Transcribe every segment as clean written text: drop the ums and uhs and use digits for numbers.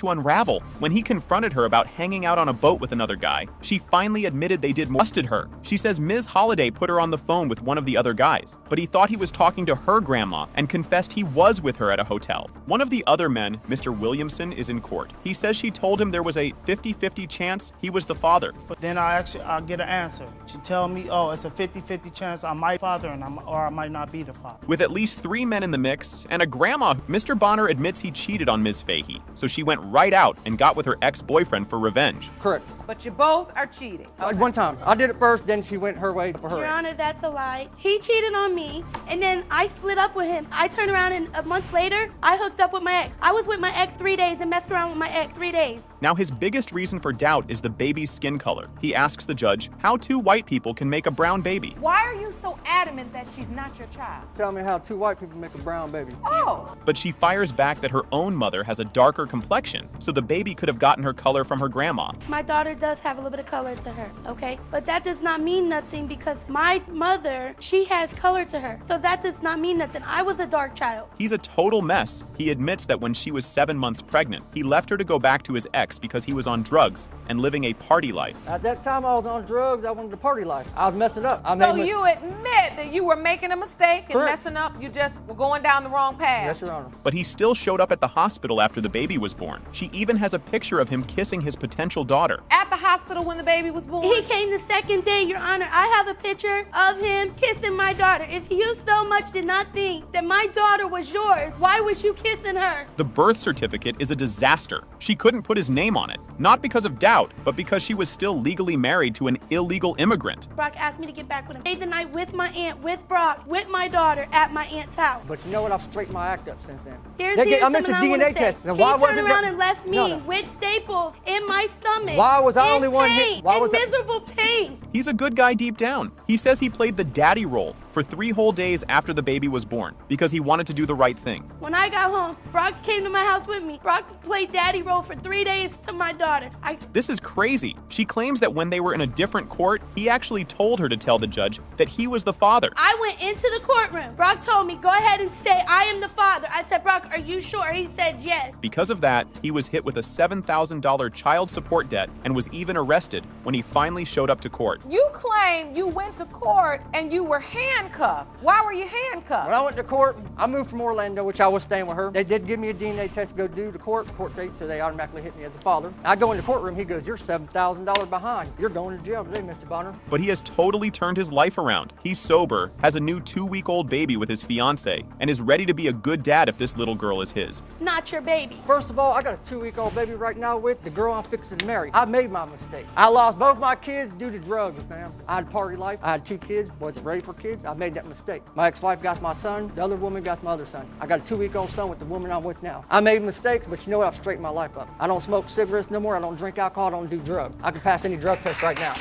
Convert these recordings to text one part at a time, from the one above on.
to unravel. When he confronted her about hanging out on a boat with another guy, she finally admitted they did molested her. She says Ms. Holliday put her on the phone with one of the other guys, but he thought he was talking to her grandma and confessed he was with her at a hotel. One of the other men, Mr. Williamson, is in court. He says she told him there was a 50-50 chance he was the father. Then I'll get an answer. She tell me, oh, it's a 50-50 chance I might be the father or I might not be the father. With at least 3 men in the mix and a grandma, Mr. Bonner admits he cheated on Ms. Fahey, so she went right out and got with her ex-boyfriend for revenge. Correct. But you both are cheating. Okay. One time. I did it first, then she went her way for her. Your Honor, that's a lie. He cheated on me, and then I split up with him. I turned around, and a month later, I hooked up with my ex. I was with my ex 3 days and messed around with my ex 3 days. Now, his biggest reason for doubt is the baby's skin color. He asks the judge how 2 white people can make a brown baby. Why are you so adamant that she's not your child? Tell me how 2 white people make a brown baby. Oh. But she fires back that her own mother has a darker complexion, so the baby could have gotten her color from her grandma. My daughter does have a little bit of color to her, okay? But that does not mean nothing because my mother, she has color to her. So that does not mean nothing. I was a dark child. He's a total mess. He admits that when she was 7 months pregnant, he left her to go back to his ex because he was on drugs and living a party life. At that time I was on drugs, I wanted the party life. I was messing up. So you admit that you were making a mistake and Correct. messing up, you just were going down the wrong path. Yes, Your Honor. But he still showed up at the hospital after the baby was born. She even has a picture of him kissing his potential daughter. At the hospital when the baby was born? He came the second day, Your Honor. I have a picture of him kissing my daughter. If you so much did not think that my daughter was yours, why was you kissing her? The birth certificate is a disaster. She couldn't put his name on it, not because of doubt, but because she was still legally married to an illegal immigrant. Brock asked me to get back with him. Stayed the night with my aunt, with Brock, with my daughter at my aunt's house. But you know what? I've straightened my act up since then. I missed a DNA test. Now, He why turned wasn't around that- and left me No. with staples in my stomach. Why was I in only one hit? pain, Why in was I- miserable pain. He's a good guy deep down. He says he played the daddy role for 3 whole days after the baby was born because he wanted to do the right thing. When I got home, Brock came to my house with me. Brock played daddy role for 3 days to my daughter. This is crazy. She claims that when they were in a different court, he actually told her to tell the judge that he was the father. I went into the courtroom. Brock told me, go ahead and say, I am the father. I said, Brock, are you sure? He said, yes. Because of that, he was hit with a $7,000 child support debt and was even arrested when he finally showed up to court. You claim you went to court and you were handcuffed. Why were you handcuffed? When I went to court, I moved from Orlando, which I was staying with her. They did give me a DNA test to go do to court date, so they automatically hit me as a father. I go in the courtroom, he goes, you're $7,000 behind. You're going to jail today, Mr. Bonner. But he has totally turned his life around. He's sober, has a new 2-week-old baby with his fiancée, and is ready to be a good dad if this little girl is his. Not your baby. First of all, I got a 2-week-old baby right now with the girl I'm fixing to marry. I made my mistake. I lost both my kids due to drugs, man. I had a party life. I had 2 kids, wasn't ready for kids. I made that mistake. My ex-wife got my son. The other woman got my other son. I got a 2-week-old son with the woman I'm with now. I made mistakes, but you know what? I've straightened my life up. I don't smoke cigarettes no more. I don't drink alcohol. I don't do drugs. I can pass any drug test right now.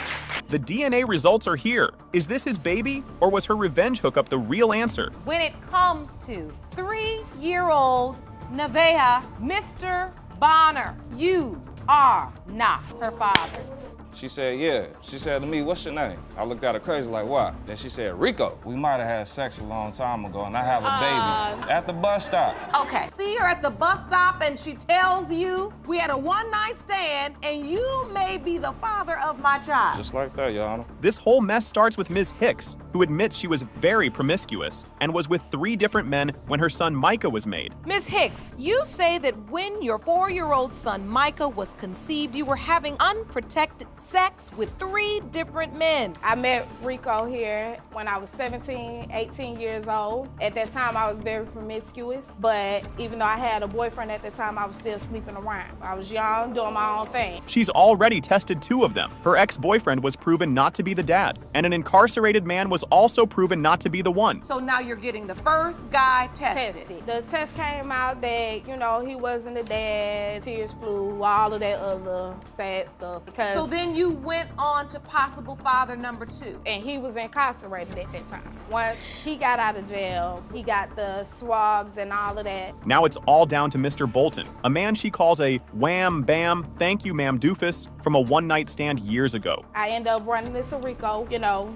The DNA results are here. Is this his baby, or was her revenge hookup the real answer? When it comes to 3-year-old Nevaeh, Mr. Bonner, you are not her father. She said, yeah. She said to me, what's your name? I looked at her crazy like, why? Then she said, Rico. We might have had sex a long time ago and I have a baby at the bus stop. Okay, see her at the bus stop and she tells you, we had a one-night stand and you may be the father of my child. Just like that, Your Honor. This whole mess starts with Ms. Hicks, who admits she was very promiscuous and was with 3 different men when her son Micah was made. Ms. Hicks, you say that when your 4-year-old son Micah was conceived, you were having unprotected sex with 3 different men. I met Rico here when I was 17, 18 years old. At that time, I was very promiscuous, but even though I had a boyfriend at the time, I was still sleeping around. I was young, doing my own thing. She's already tested 2 of them. Her ex-boyfriend was proven not to be the dad, and an incarcerated man was also proven not to be the one. So now you're getting the first guy tested. The test came out that, he wasn't the dad, tears flew, all of that other sad stuff. So then you went on to possible father number 2. And he was incarcerated at that time. Once he got out of jail, he got the swabs and all of that. Now it's all down to Mr. Bolton, a man she calls a wham, bam, thank you, ma'am doofus from a one-night stand years ago. I ended up running into Rico,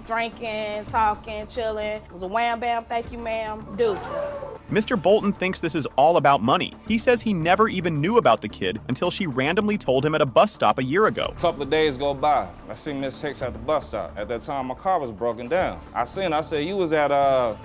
drinking, talking, chilling. It was a wham, bam, thank you, ma'am, deuces. Mr. Bolton thinks this is all about money. He says he never even knew about the kid until she randomly told him at a bus stop a year ago. A couple of days go by. I see Miss Hicks at the bus stop. At that time, my car was broken down. I seen her. I said, you was at,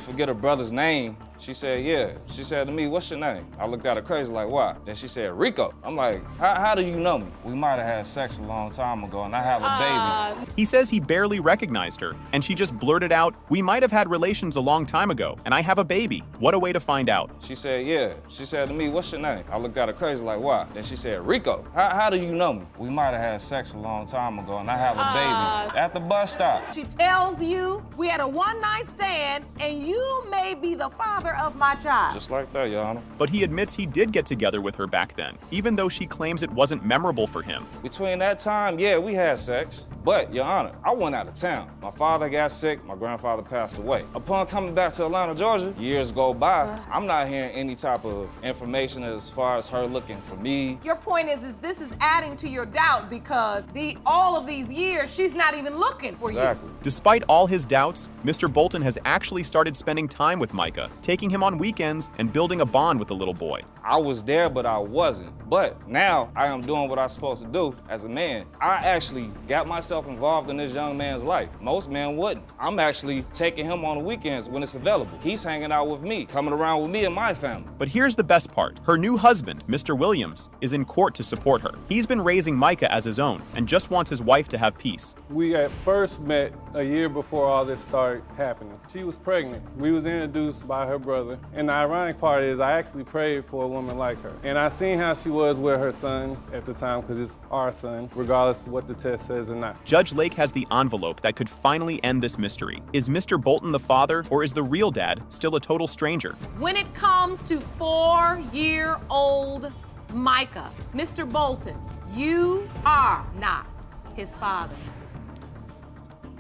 forget her brother's name. She said, yeah. She said to me, what's your name? I looked at her crazy like, why? Then she said, Rico. I'm like, how do you know me? We might have had sex a long time ago and I have a baby. He says he barely recognized her, and she just blurted out, we might have had relations a long time ago, and I have a baby. What a way to find out. She said, yeah. She said to me, what's your name? I looked at her crazy like, why? Then she said, Rico. How do you know me? We might have had sex a long time ago and I have a baby. At the bus stop. She tells you we had a one-night stand and you may be the father of my child. Just like that, Your Honor. But he admits he did get together with her back then, even though she claims it wasn't memorable for him. Between that time, yeah, we had sex. But, Your Honor, I went out of town. My father got sick, my grandfather passed away. Upon coming back to Atlanta, Georgia, years go by, I'm not hearing any type of information as far as her looking for me. Your point is this is adding to your doubt because all of these years, she's not even looking for you. Exactly. Despite all his doubts, Mr. Bolton has actually started spending time with Micah, taking him on weekends and building a bond with the little boy. I was there, but I wasn't. But now I am doing what I'm supposed to do as a man. I actually got myself involved in this young man's life. Most men wouldn't. I'm actually taking him on the weekends when it's available. He's hanging out with me, coming around with me and my family. But here's the best part. Her new husband, Mr. Williams, is in court to support her. He's been raising Micah as his own and just wants his wife to have peace. We at first met a year before all this started happening. She was pregnant. We was introduced by her brother. And the ironic part is I actually prayed for a woman like her. And I seen how she was with her son at the time, because it's our son, regardless of what the test says or not. Judge Lake has the envelope that could finally end this mystery. Is Mr. Bolton the father, or is the real dad still a total stranger? When it comes to 4-year-old Micah, Mr. Bolton, you are not his father.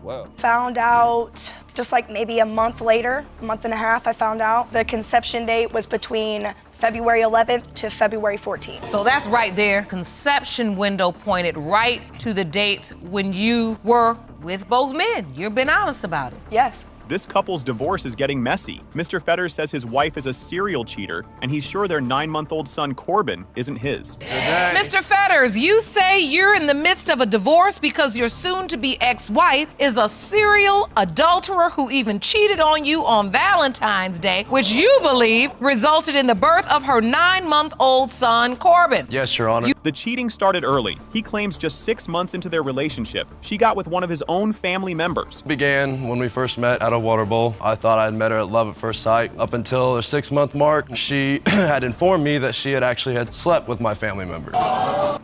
Well, Found out just like maybe a month later, a month and a half, I found out the conception date was between February 11th to February 14th. So that's right there. Conception window pointed right to the dates when you were with both men. You've been honest about it. Yes. This couple's divorce is getting messy. Mr. Fetters says his wife is a serial cheater, and he's sure their 9-month-old son, Corbin, isn't his. Mr. Fetters, you say you're in the midst of a divorce because your soon-to-be ex-wife is a serial adulterer who even cheated on you on Valentine's Day, which you believe resulted in the birth of her 9-month-old son, Corbin. Yes, Your Honor. The cheating started early. He claims just 6 months into their relationship, she got with one of his own family members. Began when we first met at a water bowl. I thought I'd met her at love at first sight. Up until the 6-month mark, she had informed me that she had slept with my family member.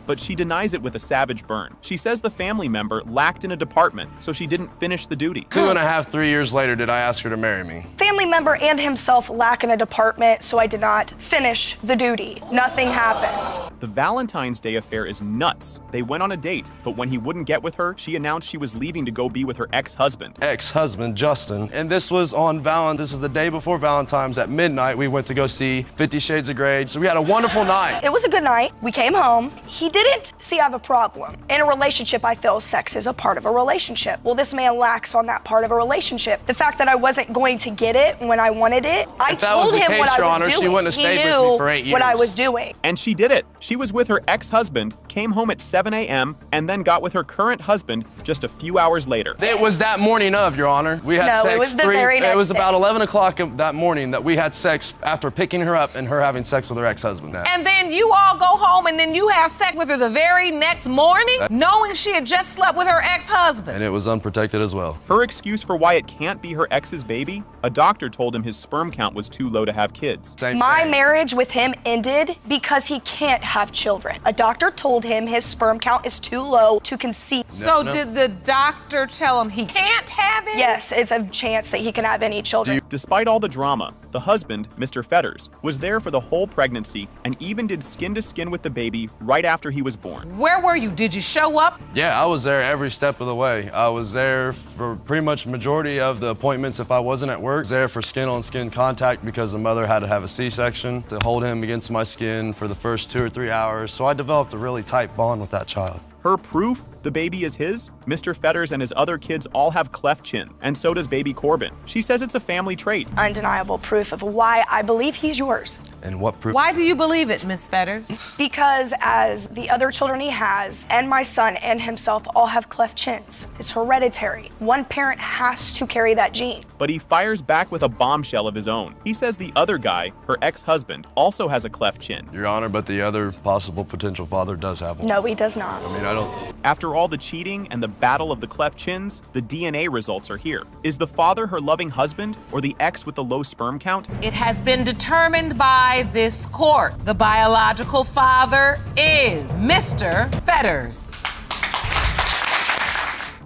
But she denies it with a savage burn. She says the family member lacked in a department, so she didn't finish the duty. 2.5, 3 years later, did I ask her to marry me. Family member and himself lack in a department, so I did not finish the duty. Nothing happened. The Valentine's Day affair is nuts. They went on a date, but when he wouldn't get with her, she announced she was leaving to go be with her ex-husband. Ex-husband, Justin. And this was on this was the day before Valentine's at midnight. We went to go see 50 Shades of Grey. So we had a wonderful night. It was a good night. We came home. He didn't see I have a problem. In a relationship, I feel sex is a part of a relationship. Well, this man lacks on that part of a relationship. The fact that I wasn't going to get it when I wanted it, I told him what I was doing. She wouldn't have stayed with me for 8 years. What I was doing. And she did it. She was with her ex-husband, came home at 7 a.m., and then got with her current husband just a few hours later. It was that morning of, Your Honor. We had sex. It was the very next It was about day. 11 o'clock that morning that we had sex after picking her up and her having sex with her ex-husband. And then you all go home and then you have sex with her the very next morning, knowing she had just slept with her ex-husband. And it was unprotected as well. Her excuse for why it can't be her ex's baby? A doctor told him his sperm count was too low to have kids. My marriage with him ended because he can't have children. A doctor told him his sperm count is too low to conceive. So did the doctor tell him he can't have it? Yes, it's a chance that he can have any children. Despite all the drama, the husband, Mr. Fetters, was there for the whole pregnancy and even did skin-to-skin with the baby right after his he was born. Where were you? Did you show up? Yeah, I was there every step of the way. I was there for pretty much majority of the appointments if I wasn't at work. I was there for skin-on-skin contact because the mother had to have a C-section to hold him against my skin for the first 2 or 3 hours. So I developed a really tight bond with that child. Her proof the baby is his? Mr. Fetters and his other kids all have cleft chin, and so does baby Corbin. She says it's a family trait. Undeniable proof of why I believe he's yours. And what proof? Why do you believe it, Miss Fetters? Because as the other children he has, and my son and himself all have cleft chins. It's hereditary. One parent has to carry that gene. But he fires back with a bombshell of his own. He says the other guy, her ex-husband, also has a cleft chin. Your Honor, but the other possible potential father does have one. No, he does not. I mean, I don't... After all the cheating and the battle of the cleft chins, the DNA results are here. Is the father her loving husband or the ex with the low sperm count? It has been determined by this court. The biological father is Mr. Fetters.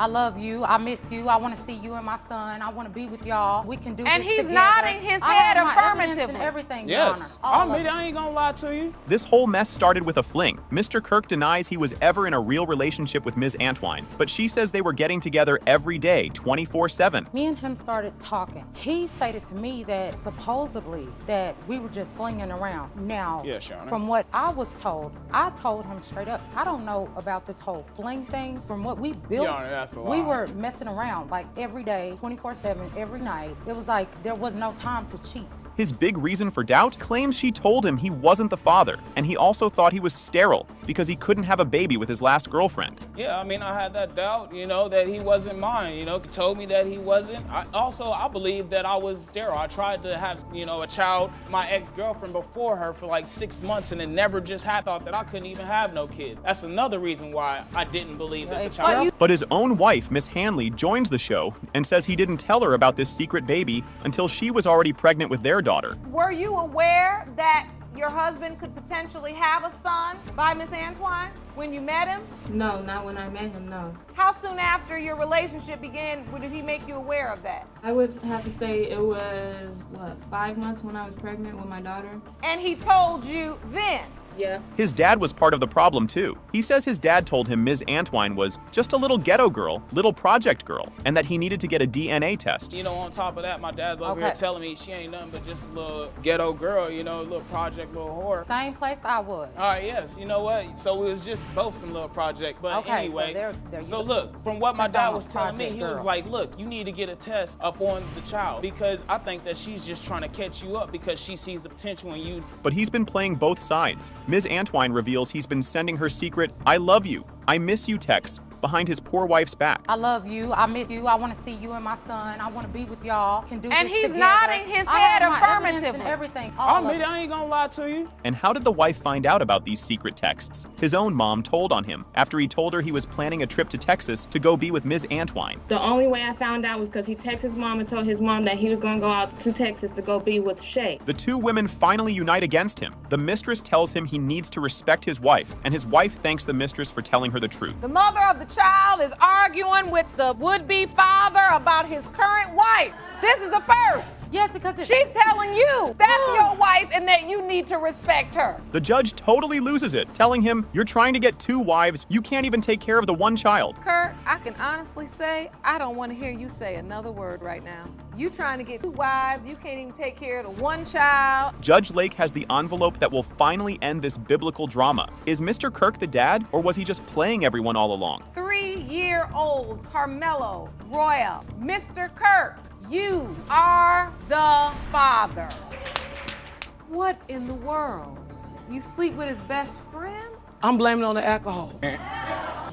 I love you. I miss you. I want to see you and my son. I want to be with y'all. We can do And this he's together. nodding his I head have my evidence affirmatively. and everything, Yes. Your Honor. All of it. I ain't gonna lie to you. This whole mess started with a fling. Mr. Kirk denies he was ever in a real relationship with Ms. Antwine, but she says they were getting together every day, 24/7. Me and him started talking. He stated to me that supposedly that we were just flinging around. Now, Yes, Your Honor. from what I was told, I told him straight up, I don't know about this whole fling thing. From what we built, Your Honor, that's a we lie. were messing around like every day, 24/7, every night. It was like there was no time to cheat. His big reason for doubt claims she told him he wasn't the father, and he also thought he was sterile because he couldn't have a baby with his last girlfriend. Yeah, I mean, I had that doubt, that he wasn't mine, He told me that he wasn't. I believe that I was sterile. I tried to have, a child, my ex-girlfriend before her for like 6 months, and it never just happened. I thought that I couldn't even have no kid. That's another reason why I didn't believe that the child. But his own wife, Miss Hanley, joins the show and says he didn't tell her about this secret baby until she was already pregnant with their daughter. Were you aware that your husband could potentially have a son by Miss Antwine when you met him? No, not when I met him, no. How soon after your relationship began did he make you aware of that? I would have to say it was, 5 months when I was pregnant with my daughter? And he told you then? Yeah. His dad was part of the problem too. He says his dad told him Ms. Antwine was just a little ghetto girl, little project girl, and that he needed to get a DNA test. On top of that, my dad's over here telling me she ain't nothing but just a little ghetto girl, a little project, little whore. Same place I was. All right, yes, you know what? So it was just both some little project, but Okay, anyway. so Look, from what my Since dad I'm a was telling me, project he was girl. like, look, you need to get a test up on the child because I think that she's just trying to catch you up because she sees the potential in you. But he's been playing both sides. Ms. Antwine reveals he's been sending her secret "I love you, I miss you" texts behind his poor wife's back. I love you. I miss you. I want to see you and my son. I want to be with y'all. Can do And this he's together. nodding his I head have my evidence affirmatively. and everything. All of it. I ain't gonna lie to you. And how did the wife find out about these secret texts? His own mom told on him after he told her he was planning a trip to Texas to go be with Ms. Antwine. The only way I found out was because he texted his mom and told his mom that he was going to go out to Texas to go be with Shay. The two women finally unite against him. The mistress tells him he needs to respect his wife, and his wife thanks the mistress for telling her the truth. The mother of the child is arguing with the would-be father about his current wife. This is a first. Yes, because it's... She's telling you that's your wife and that you need to respect her. The judge totally loses it, telling him, "You're trying to get 2 wives, you can't even take care of the one child." Kurt, I can honestly say I don't want to hear you say another word right now. You trying to get 2 wives, you can't even take care of the one child. Judge Lake has the envelope that will finally end this biblical drama. Is Mr. Kirk the dad, or was he just playing everyone all along? 3-year-old Carmelo Royal, Mr. Kirk, you are the father. What in the world? You sleep with his best friend? I'm blaming it on the alcohol.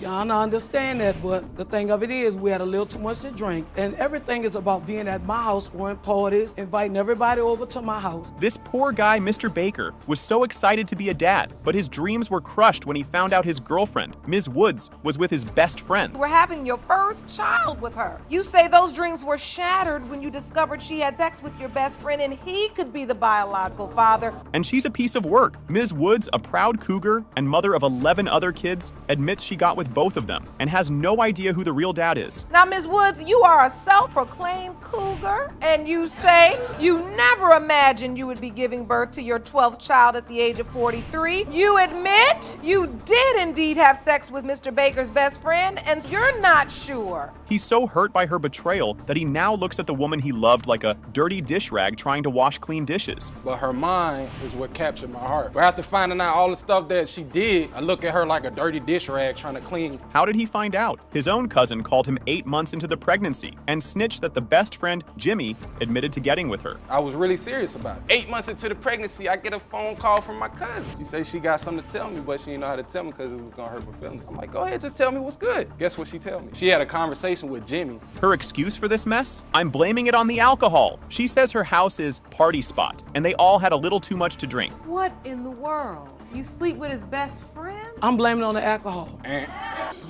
Y'all don't understand that, but the thing of it is we had a little too much to drink, and everything is about being at my house, throwing parties, inviting everybody over to my house. This poor guy, Mr. Baker, was so excited to be a dad, but his dreams were crushed when he found out his girlfriend, Ms. Woods, was with his best friend. You were having your first child with her. You say those dreams were shattered when you discovered she had sex with your best friend and he could be the biological father. And she's a piece of work. Ms. Woods, a proud cougar and mother of 11 other kids, admits she got with both of them and has no idea who the real dad is. Now, Ms. Woods, you are a self-proclaimed cougar, and you say you never imagined you would be giving birth to your 12th child at the age of 43. You admit you did did indeed have sex with Mr. Baker's best friend, and you're not sure. He's so hurt by her betrayal that he now looks at the woman he loved like a dirty dish rag trying to wash clean dishes. But her mind is what captured my heart. But after finding out all the stuff that she did, I look at her like a dirty dish rag trying to clean. How did he find out? His own cousin called him 8 months into the pregnancy and snitched that the best friend, Jimmy, admitted to getting with her. I was really serious about it. 8 months into the pregnancy, I get a phone call from my cousin. She said she got something to tell me, but she didn't know how to tell me because it was gonna hurt my feelings. I'm like, go ahead, just tell me what's good. Guess what she tell me? She had a conversation with Jimmy. Her excuse for this mess? I'm blaming it on the alcohol. She says her house is party spot, and they all had a little too much to drink. What in the world? You sleep with his best friend? I'm blaming it on the alcohol.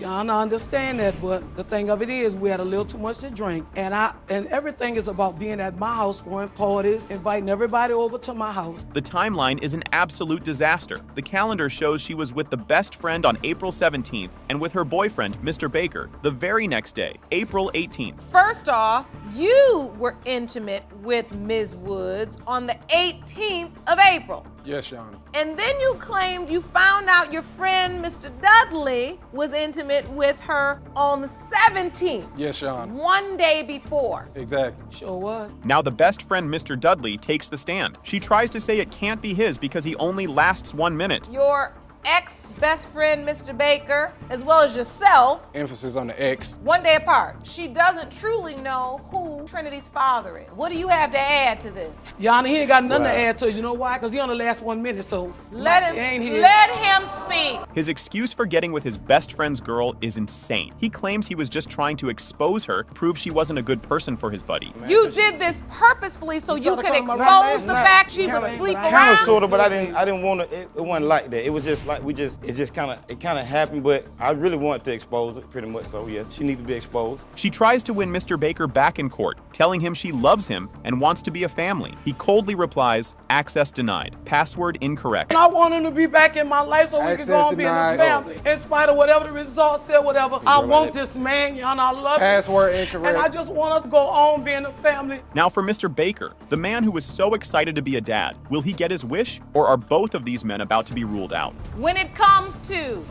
Y'all don't understand that, but the thing of it is we had a little too much to drink, and everything is about being at my house, throwing parties, inviting everybody over to my house. The timeline is an absolute disaster. The calendar shows she was with the best friend on April 17th and with her boyfriend, Mr. Baker, the very next day, April 18th. First off, you were intimate with Ms. Woods on the 18th of April. Yes, Your Honor. And then you claimed you found out your friend, Mr. Dudley, was intimate with her on the 17th. Yes, Your Honor. One day before. Exactly. Sure was. Now the best friend, Mr. Dudley, takes the stand. She tries to say it can't be his because he only lasts 1 minute. Your ex-best friend, Mr. Baker, as well as yourself, Emphasis on the X. 1 day apart. She doesn't truly know who Trinity's father is. What do you have to add to this? Yana, he ain't got nothing to add to it. You know why? Because he only lasts 1 minute, so Let him speak. His excuse for getting with his best friend's girl is insane. He claims he was just trying to expose her, prove she wasn't a good person for his buddy. You did this purposefully so you could expose the fact she would sleep around? Kind of, sort of, but I didn't want to. It wasn't like that. It was just like it kind of happened. But I really wanted to expose it, pretty much. So yes, she needed to be exposed. She tries to win Mr. Baker back in court, telling him she loves him and wants to be a family. He coldly replies, access denied, password incorrect. I want him to be back in my life so we can go on being a family. In spite of whatever the results said, whatever. I want this man, y'all. I love him. Password incorrect. And I just want us to go on being a family. Now for Mr. Baker, the man who was so excited to be a dad. Will he get his wish, or are both of these men about to be ruled out? When it comes to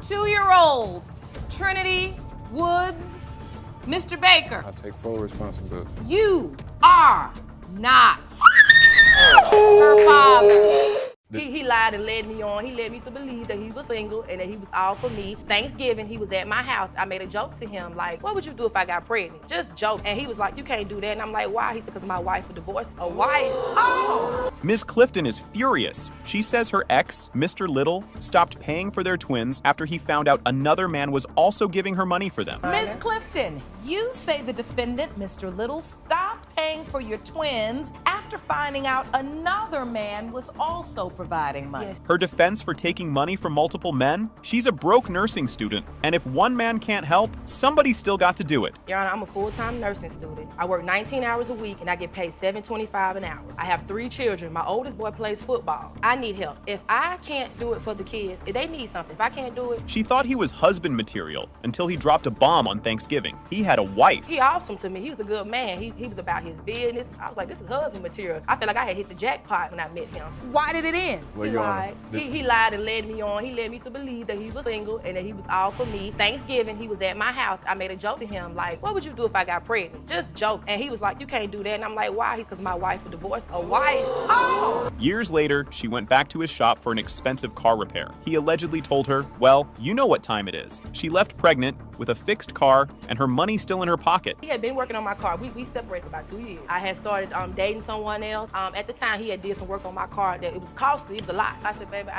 2-year-old Trinity Woods, Mr. Baker, I take full responsibility. you are not her father. He lied and led me on. He led me to believe that he was single and that he was all for me. Thanksgiving, he was at my house. I made a joke to him, like, what would you do if I got pregnant? Just joke. And he was like, you can't do that. And I'm like, why? He said, because my wife would divorce a wife. Oh! Ms. Clifton is furious. She says her ex, Mr. Little, stopped paying for their twins after he found out another man was also giving her money for them. Ms. Clifton, you say the defendant, Mr. Little, stopped paying for your twins after finding out another man was also providing money. Yes. Her defense for taking money from multiple men? She's a broke nursing student, and if one man can't help, somebody still got to do it. Your Honor, I'm a full-time nursing student. I work 19 hours a week and I get paid $7.25 an hour. I have 3 children. My oldest boy plays football. I need help. If I can't do it for the kids, if they need something, if I can't do it. She thought he was husband material until he dropped a bomb on Thanksgiving. He had a wife. He awesome to me. He was a good man. He was about his business. I was like, this is husband material. I feel like I had hit the jackpot when I met him. Why did it end? He lied. He lied and led me on. He led me to believe that he was single and that he was all for me. Thanksgiving, he was at my house. I made a joke to him, like, what would you do if I got pregnant? Just joke. And he was like, you can't do that. And I'm like, why? He's because my wife would divorce a wife. Oh! Years later, she went back to his shop for an expensive car repair. He allegedly told her, well, you know what time it is. She left pregnant with a fixed car and her money still in her pocket. He had been working on my car. We separated for about 2 years. I had started dating someone else. At the time, he had did some work on my car that it was costly. It was a lot. I said, baby,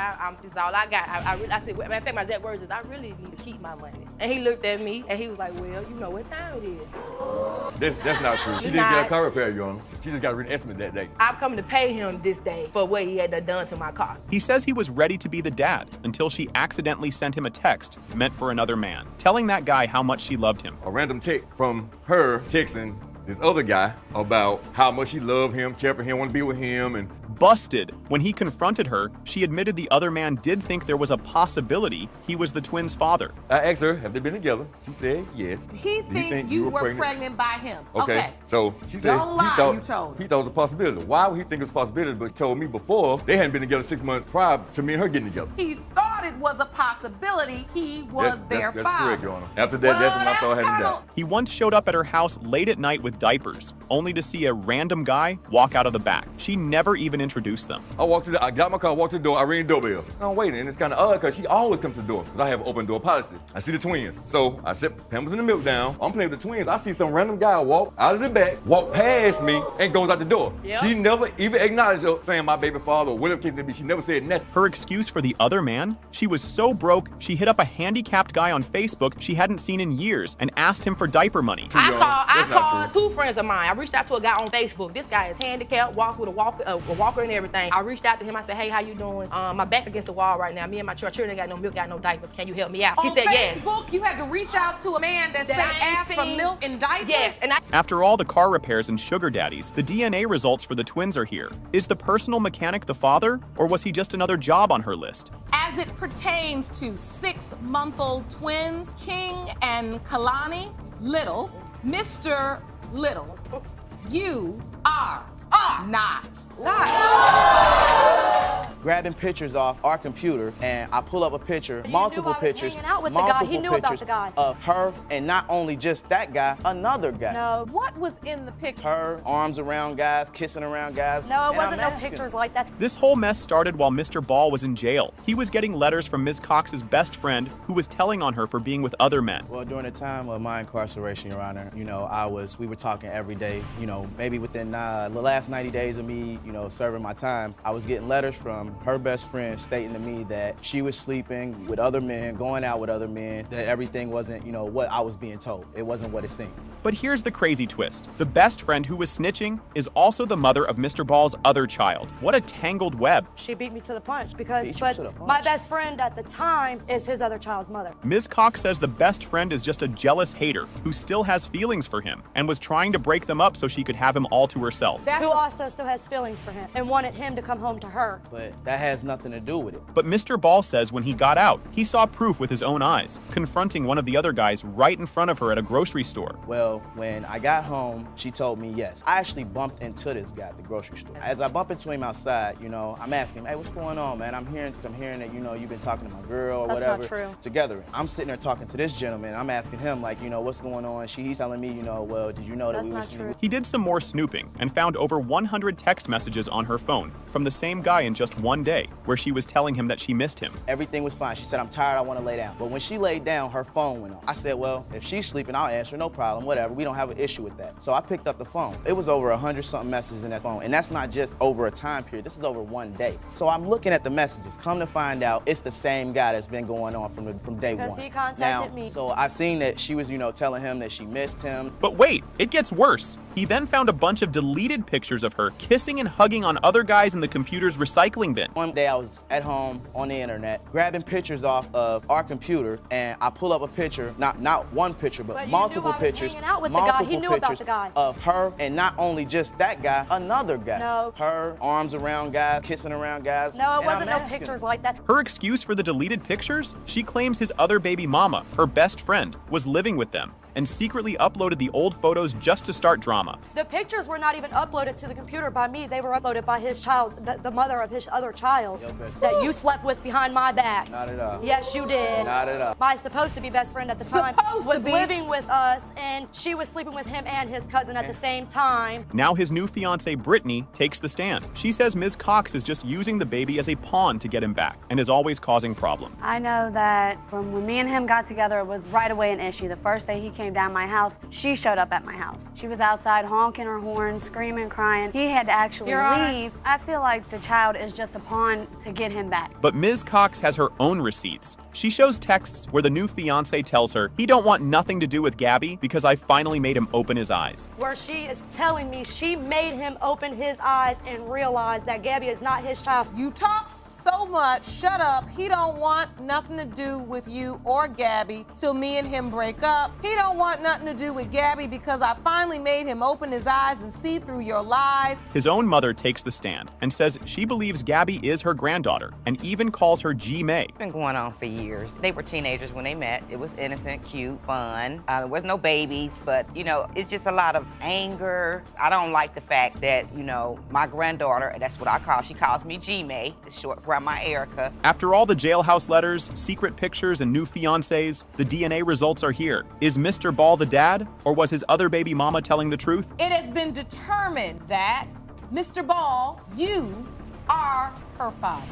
this is all I got. I said, matter of fact, my exact words is, I really need to keep my money. And he looked at me and he was like, well, you know what time it is. That's not true. She didn't get a car repair, Your Honor. She just got a written estimate that day. I'm coming to pay him this day for what he had done to my car. He says he was ready to be the dad until she accidentally sent him a text meant for another man, telling that guy how much she loved him. A random text from her texting this other guy about how much she loved him, cared for him, wanted to be with him, and busted. When he confronted her, she admitted the other man did think there was a possibility he was the twins' father. I asked her, have they been together? She said yes. He think you were pregnant by him. Okay. So she said Don't lie, he you told thought it was a possibility. Why would he think it was a possibility? But he told me before they hadn't been together 6 months prior to me and her getting together. He thought thought it was a possibility he was their that's father. correct, Your Honor. After that, that's when I started having doubt. He once showed up at her house late at night with diapers, only to see a random guy walk out of the back. She never even introduced them. I got my car, walked to the door, I rang the doorbell. And I'm waiting, and it's kind of odd because she always comes to the door because I have an open door policy. I see the twins. So I set Pampers and the milk down. I'm playing with the twins. I see some random guy walk out of the back, walk past me, and goes out the door. Yep. She never even acknowledged saying my baby father or whatever case may be. She never said nothing. Her excuse for the other man? She was so broke, she hit up a handicapped guy on Facebook she hadn't seen in years and asked him for diaper money. I called two friends of mine. I reached out to a guy on Facebook. This guy is handicapped, walks with a walker and everything. I reached out to him. I said, hey, how you doing? My back against the wall right now. Me and my children ain't got no milk, got no diapers. Can you help me out? He said yes. On Facebook, you had to reach out to a man that said ask for milk and diapers? Yes. And After all the car repairs and sugar daddies, the DNA results for the twins are here. Is the personal mechanic the father, or was he just another job on her list? As it pertains to 6-month-old twins, King and Kalani Little, Mr. Little, you are not. Grabbing pictures off our computer, and I pull up a picture, multiple pictures, hanging out with the guy. He knew about pictures the guy. of her, and not only just that guy, another guy. No. What was in the picture? Her arms around guys, kissing around guys. No, it and wasn't I'm no asking pictures her. like that. This whole mess started while Mr. Ball was in jail. He was getting letters from Ms. Cox's best friend, who was telling on her for being with other men. Well, during the time of my incarceration, Your Honor, we were talking every day. Maybe within the last 90 days of me, serving my time, I was getting letters from her best friend stating to me that she was sleeping with other men, going out with other men, that everything wasn't, what I was being told. It wasn't what it seemed. But here's the crazy twist. The best friend who was snitching is also the mother of Mr. Ball's other child. What a tangled web. She beat me to the punch my best friend at the time is his other child's mother. Ms. Cox says the best friend is just a jealous hater who still has feelings for him and was trying to break them up so she could have him all to herself. Who also still has feelings for him and wanted him to come home to her. But that has nothing to do with it. But Mr. Ball says when he got out, he saw proof with his own eyes, confronting one of the other guys right in front of her at a grocery store. Well, when I got home, she told me yes. I actually bumped into this guy at the grocery store. As I bump into him outside, I'm asking him, hey, what's going on, man? I'm hearing that, you've been talking to my girl or whatever. That's not true. Together. I'm sitting there talking to this gentleman. I'm asking him, what's going on? He's telling me, well, did you know that That's we not true. He did some more snooping and found over 100 text messages on her phone from the same guy in just one day, where she was telling him that she missed him. Everything was fine. She said, I'm tired, I want to lay down. But when she laid down, her phone went off. I said, well, if she's sleeping, I'll answer, no problem, whatever. We don't have an issue with that. So I picked up the phone. It was over 100-something messages in that phone. And that's not just over a time period. This is over one day. So I'm looking at the messages. Come to find out, it's the same guy that's been going on from day one. Because he contacted me. So I seen that she was, telling him that she missed him. But wait, it gets worse. He then found a bunch of deleted pictures of her kissing and hugging on other guys in the computer's recycling bin. One day I was at home on the internet, grabbing pictures off of our computer, and I pull up a picture, not one picture, but multiple pictures. Hanging out with the guy. He knew about the guy. Of her, and not only just that guy, another guy. No. Her, arms around guys, kissing around guys. No, it wasn't no pictures like that. Her excuse for the deleted pictures? She claims his other baby mama, her best friend, was living with them and secretly uploaded the old photos just to start drama. The pictures were not even uploaded to the computer by me. They were uploaded by his child, the mother of his other child that you slept with behind my back. Not at all. Yes, you did. Not at all. My supposed to be best friend at the time was living with us, and she was sleeping with him and his cousin at the same time. Now his new fiancée, Brittany, takes the stand. She says Ms. Cox is just using the baby as a pawn to get him back and is always causing problems. I know that from when me and him got together, it was right away an issue. The first day he came down my house, she showed up at my house. She was outside honking her horn, screaming, crying. He had to actually leave. I feel like the child is just a pawn to get him back. But Ms. Cox has her own receipts. She shows texts where the new fiancé tells her, he don't want nothing to do with Gabby because I finally made him open his eyes. Where she is telling me she made him open his eyes and realize that Gabby is not his child. You talk so much, shut up. He don't want nothing to do with you or Gabby till me and him break up. He don't want nothing to do with Gabby because I finally made him open his eyes and see through your lies. His own mother takes the stand and says she believes Gabby is her granddaughter and even calls her G. May. It's been going on for years. They were teenagers when they met. It was innocent, cute, fun. There was no babies, but, it's just a lot of anger. I don't like the fact that, my granddaughter, that's what I call, she calls me G. May, it's short for Grandma Erica. After all the jailhouse letters, secret pictures, and new fiancés, the DNA results are here. Is Mr. Ball the dad, or was his other baby mama telling the truth? It has been determined that, Mr. Ball, you are her father.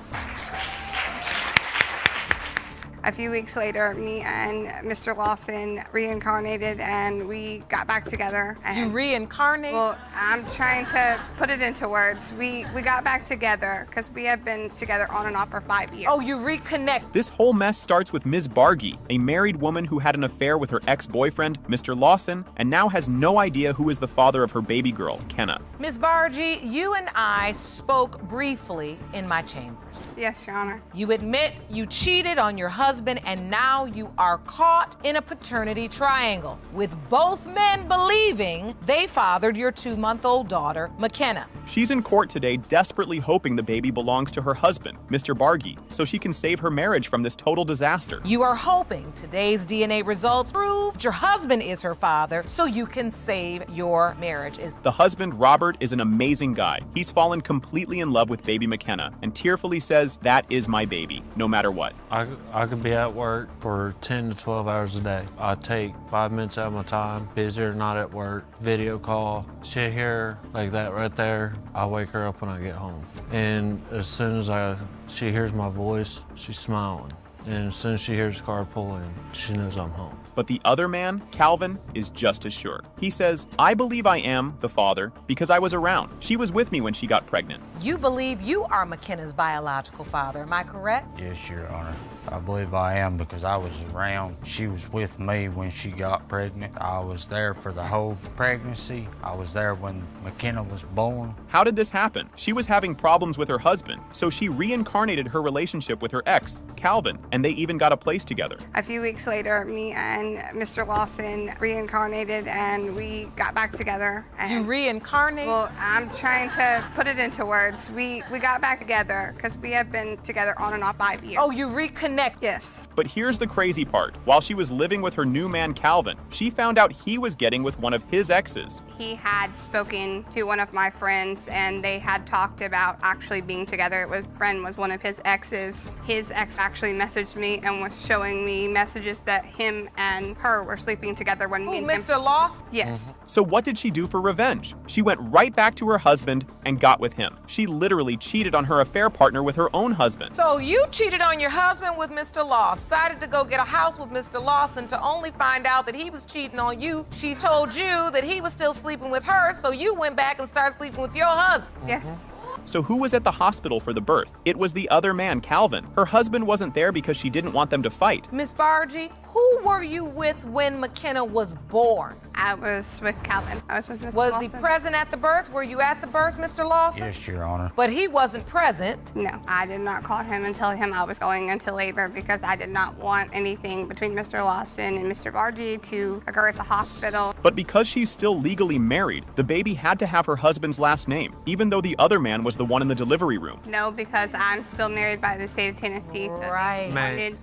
A few weeks later, me and Mr. Lawson reincarnated and we got back together. And, you reincarnated? Well, I'm trying to put it into words. We got back together because we have been together on and off for 5 years. Oh, you reconnect. This whole mess starts with Ms. Bargy, a married woman who had an affair with her ex-boyfriend, Mr. Lawson, and now has no idea who is the father of her baby girl, Kenna. Ms. Bargy, you and I spoke briefly in my chambers. Yes, Your Honor. You admit you cheated on your husband, and now you are caught in a paternity triangle, with both men believing they fathered your 2-month-old daughter, McKenna. She's in court today desperately hoping the baby belongs to her husband, Mr. Bargy, so she can save her marriage from this total disaster. You are hoping today's DNA results prove your husband is her father so you can save your marriage. The husband, Robert, is an amazing guy. He's fallen completely in love with baby McKenna and tearfully says, "That is my baby, no matter what." I could be at work for 10 to 12 hours a day. I take 5 minutes out of my time, busy or not at work, video call, sit here like that right there. I wake her up when I get home. And as soon as she hears my voice, she's smiling. And as soon as she hears the car pull in, she knows I'm home. But the other man, Calvin, is just as sure. He says, "I believe I am the father because I was around. She was with me when she got pregnant." You believe you are McKenna's biological father, am I correct? Yes, Your Honor. I believe I am because I was around. She was with me when she got pregnant. I was there for the whole pregnancy. I was there when McKenna was born. How did this happen? She was having problems with her husband, so she reincarnated her relationship with her ex, Calvin, and they even got a place together. A few weeks later, me and Mr. Lawson reincarnated and we got back together. And, you reincarnated? Well, I'm trying to put it into words. We got back together because we have been together on and off 5 years. Oh, you reconnected? Yes. But here's the crazy part. While she was living with her new man, Calvin, she found out he was getting with one of his exes. He had spoken to one of my friends and they had talked about actually being together. Friend was one of his exes. His ex actually messaged me and was showing me messages that him and her were sleeping together when me and him. Mr. Lawson? Yes. So what did she do for revenge? She went right back to her husband and got with him. She literally cheated on her affair partner with her own husband. So you cheated on your husband with Mr. Lawson, decided to go get a house with Mr. Lawson to only find out that he was cheating on you. She told you that he was still sleeping with her, so you went back and started sleeping with your husband. Yes. So who was at the hospital for the birth? It was the other man, Calvin. Her husband wasn't there because she didn't want them to fight. Miss Bargy, who were you with when McKenna was born? I was with Calvin. I was with Mr. Was Lawson. he present at the birth? Were you at the birth, Mr. Lawson? Yes, Your Honor. But he wasn't present. No, I did not call him and tell him I was going into labor because I did not want anything between Mr. Lawson and Mr. Bargy to occur at the hospital. But because she's still legally married, the baby had to have her husband's last name, even though the other man was the one in the delivery room. No, because I'm still married by the state of Tennessee. So right.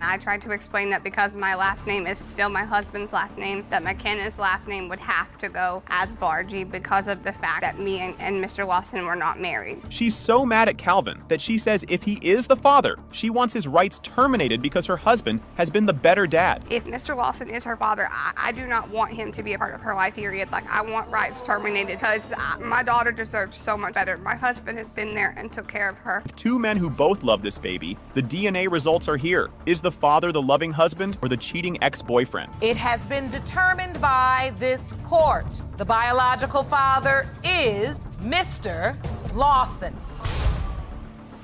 I tried to explain that because my last name is still my husband's last name, that McKenna's last name would have to go as Bargy because of the fact that me and Mr. Lawson were not married. She's so mad at Calvin that she says if he is the father, she wants his rights terminated because her husband has been the better dad. If Mr. Lawson is her father, I do not want him to be a part of her life, period. Like, I want rights terminated because my daughter deserves so much better. My husband has been there and took care of her. Two men who both love this baby. The DNA results are here. Is the father the loving husband or the cheating ex-boyfriend? It has been determined by this court. The biological father is Mr. Lawson.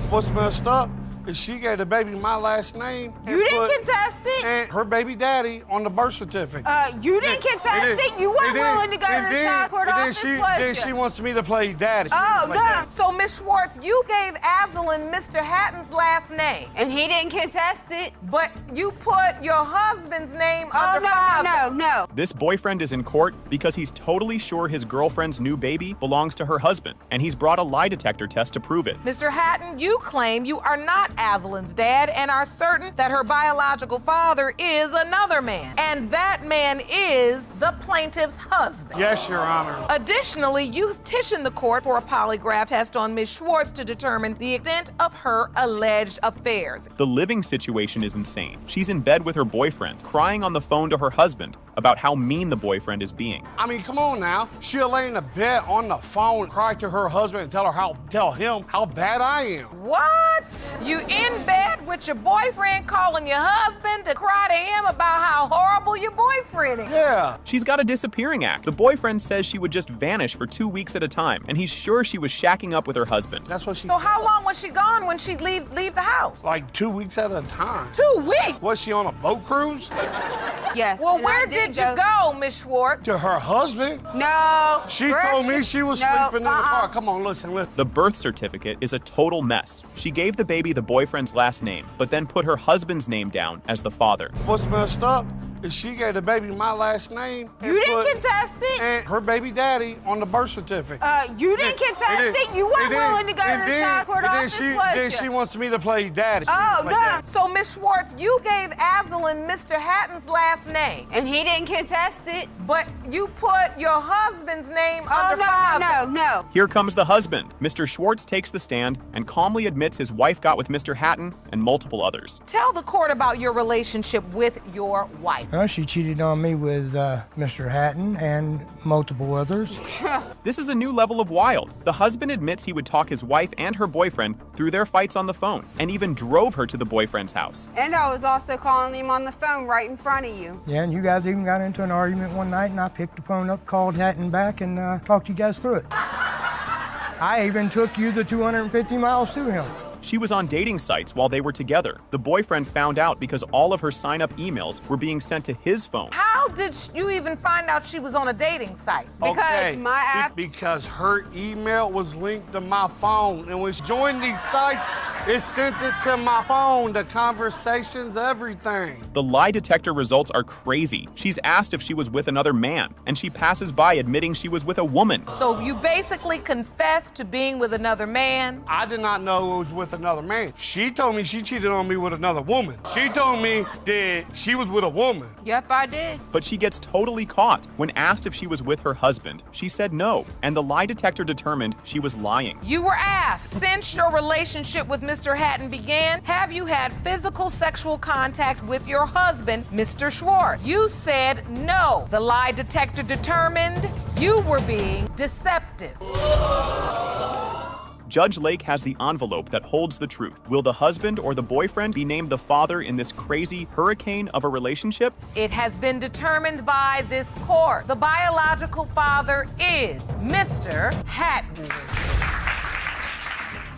What's messed up is she gave the baby my last name. You didn't contest it. And her baby daddy on the birth certificate. You didn't contest it. You weren't willing to go to the child court office, then she wants me to play daddy. Oh, no. So, Ms. Schwartz, you gave Azalin Mr. Hatton's last name. And he didn't contest it. But you put your husband's name under father. No. This boyfriend is in court because he's totally sure his girlfriend's new baby belongs to her husband, and he's brought a lie detector test to prove it. Mr. Hatton, you claim you are not Azalin's dad and are certain that her biological father is another man, and that man is the plaintiff's husband. Yes, Your Honor. Additionally, you've petitioned the court for a polygraph test on Ms. Schwartz to determine the extent of her alleged affairs. The living situation is insane. She's in bed with her boyfriend, crying on the phone to her husband about how mean the boyfriend is being. I mean, come on now. She'll lay in the bed on the phone, cry to her husband, and tell him how bad I am. What? You in bed with your boyfriend calling your husband to cry to him about how horrible your boyfriend is? Yeah. She's got a disappearing act. The boyfriend says she would just vanish for 2 weeks at a time, and he's sure she was shacking up with her husband. That's what she So how long was she gone when she'd leave the house? Like 2 weeks at a time. 2 weeks? Was she on a boat cruise? Yes. Well, where did you go, Miss Schwartz? To her husband? No. She told me she was sleeping in the car. Come on, listen. The birth certificate is a total mess. She gave the baby the boyfriend's last name, but then put her husband's name down as the father. What's messed up is she gave the baby my last name. You didn't contest it. And her baby daddy on the birth certificate. You didn't contest it. You weren't willing to go to the child court office, Then she wants me to play daddy. Oh, no. So, Miss Schwartz, you gave Azalin Mr. Hatton's last name. And he didn't contest it. But you put your husband's name under No. Here comes the husband. Mr. Schwartz takes the stand and calmly admits his wife got with Mr. Hatton and multiple others. Tell the court about your relationship with your wife. She cheated on me with Mr. Hatton and multiple others. This is a new level of wild. The husband admits he would talk his wife and her boyfriend through their fights on the phone, and even drove her to the boyfriend's house. And I was also calling him on the phone right in front of you. Yeah, and you guys even got into an argument one night, and I picked the phone up, called Hatton back, and talked you guys through it. I even took you the 250 miles to him. She was on dating sites while they were together. The boyfriend found out because all of her sign-up emails were being sent to his phone. How did you even find out she was on a dating site? Because her email was linked to my phone, and when she joined these sites, it sent it to my phone, the conversations, everything. The lie detector results are crazy. She's asked if she was with another man, and she passes by admitting she was with a woman. So you basically confessed to being with another man? I did not know it was with another man. She told me she cheated on me with another woman. She told me that she was with a woman. Yep, I did. But she gets totally caught. When asked if she was with her husband, she said no, and the lie detector determined she was lying. You were asked, since your relationship with Mr. Hatton began, have you had physical sexual contact with your husband, Mr. Schwartz? You said no. The lie detector determined you were being deceptive. Judge Lake has the envelope that holds the truth. Will the husband or the boyfriend be named the father in this crazy hurricane of a relationship? It has been determined by this court. The biological father is Mr. Hatton.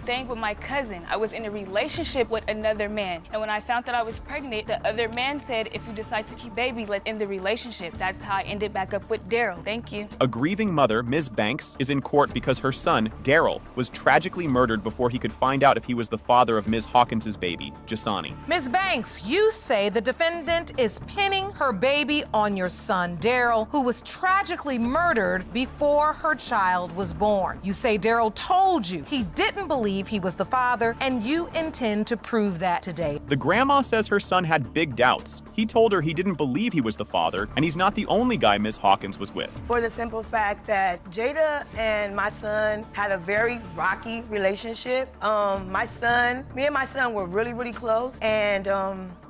Staying with my cousin. I was in a relationship with another man. And when I found that I was pregnant, the other man said, if you decide to keep baby, let end the relationship. That's how I ended back up with Daryl. Thank you. A grieving mother, Ms. Banks, is in court because her son, Daryl, was tragically murdered before he could find out if he was the father of Ms. Hawkins' baby, Jasani. Ms. Banks, you say the defendant is pinning her baby on your son, Daryl, who was tragically murdered before her child was born. You say Daryl told you he didn't believe he was the father, and you intend to prove that today. The grandma says her son had big doubts. He told her he didn't believe he was the father, and he's not the only guy Ms. Hawkins was with. For the simple fact that Jada and my son had a very rocky relationship. Me and my son were really, really close, and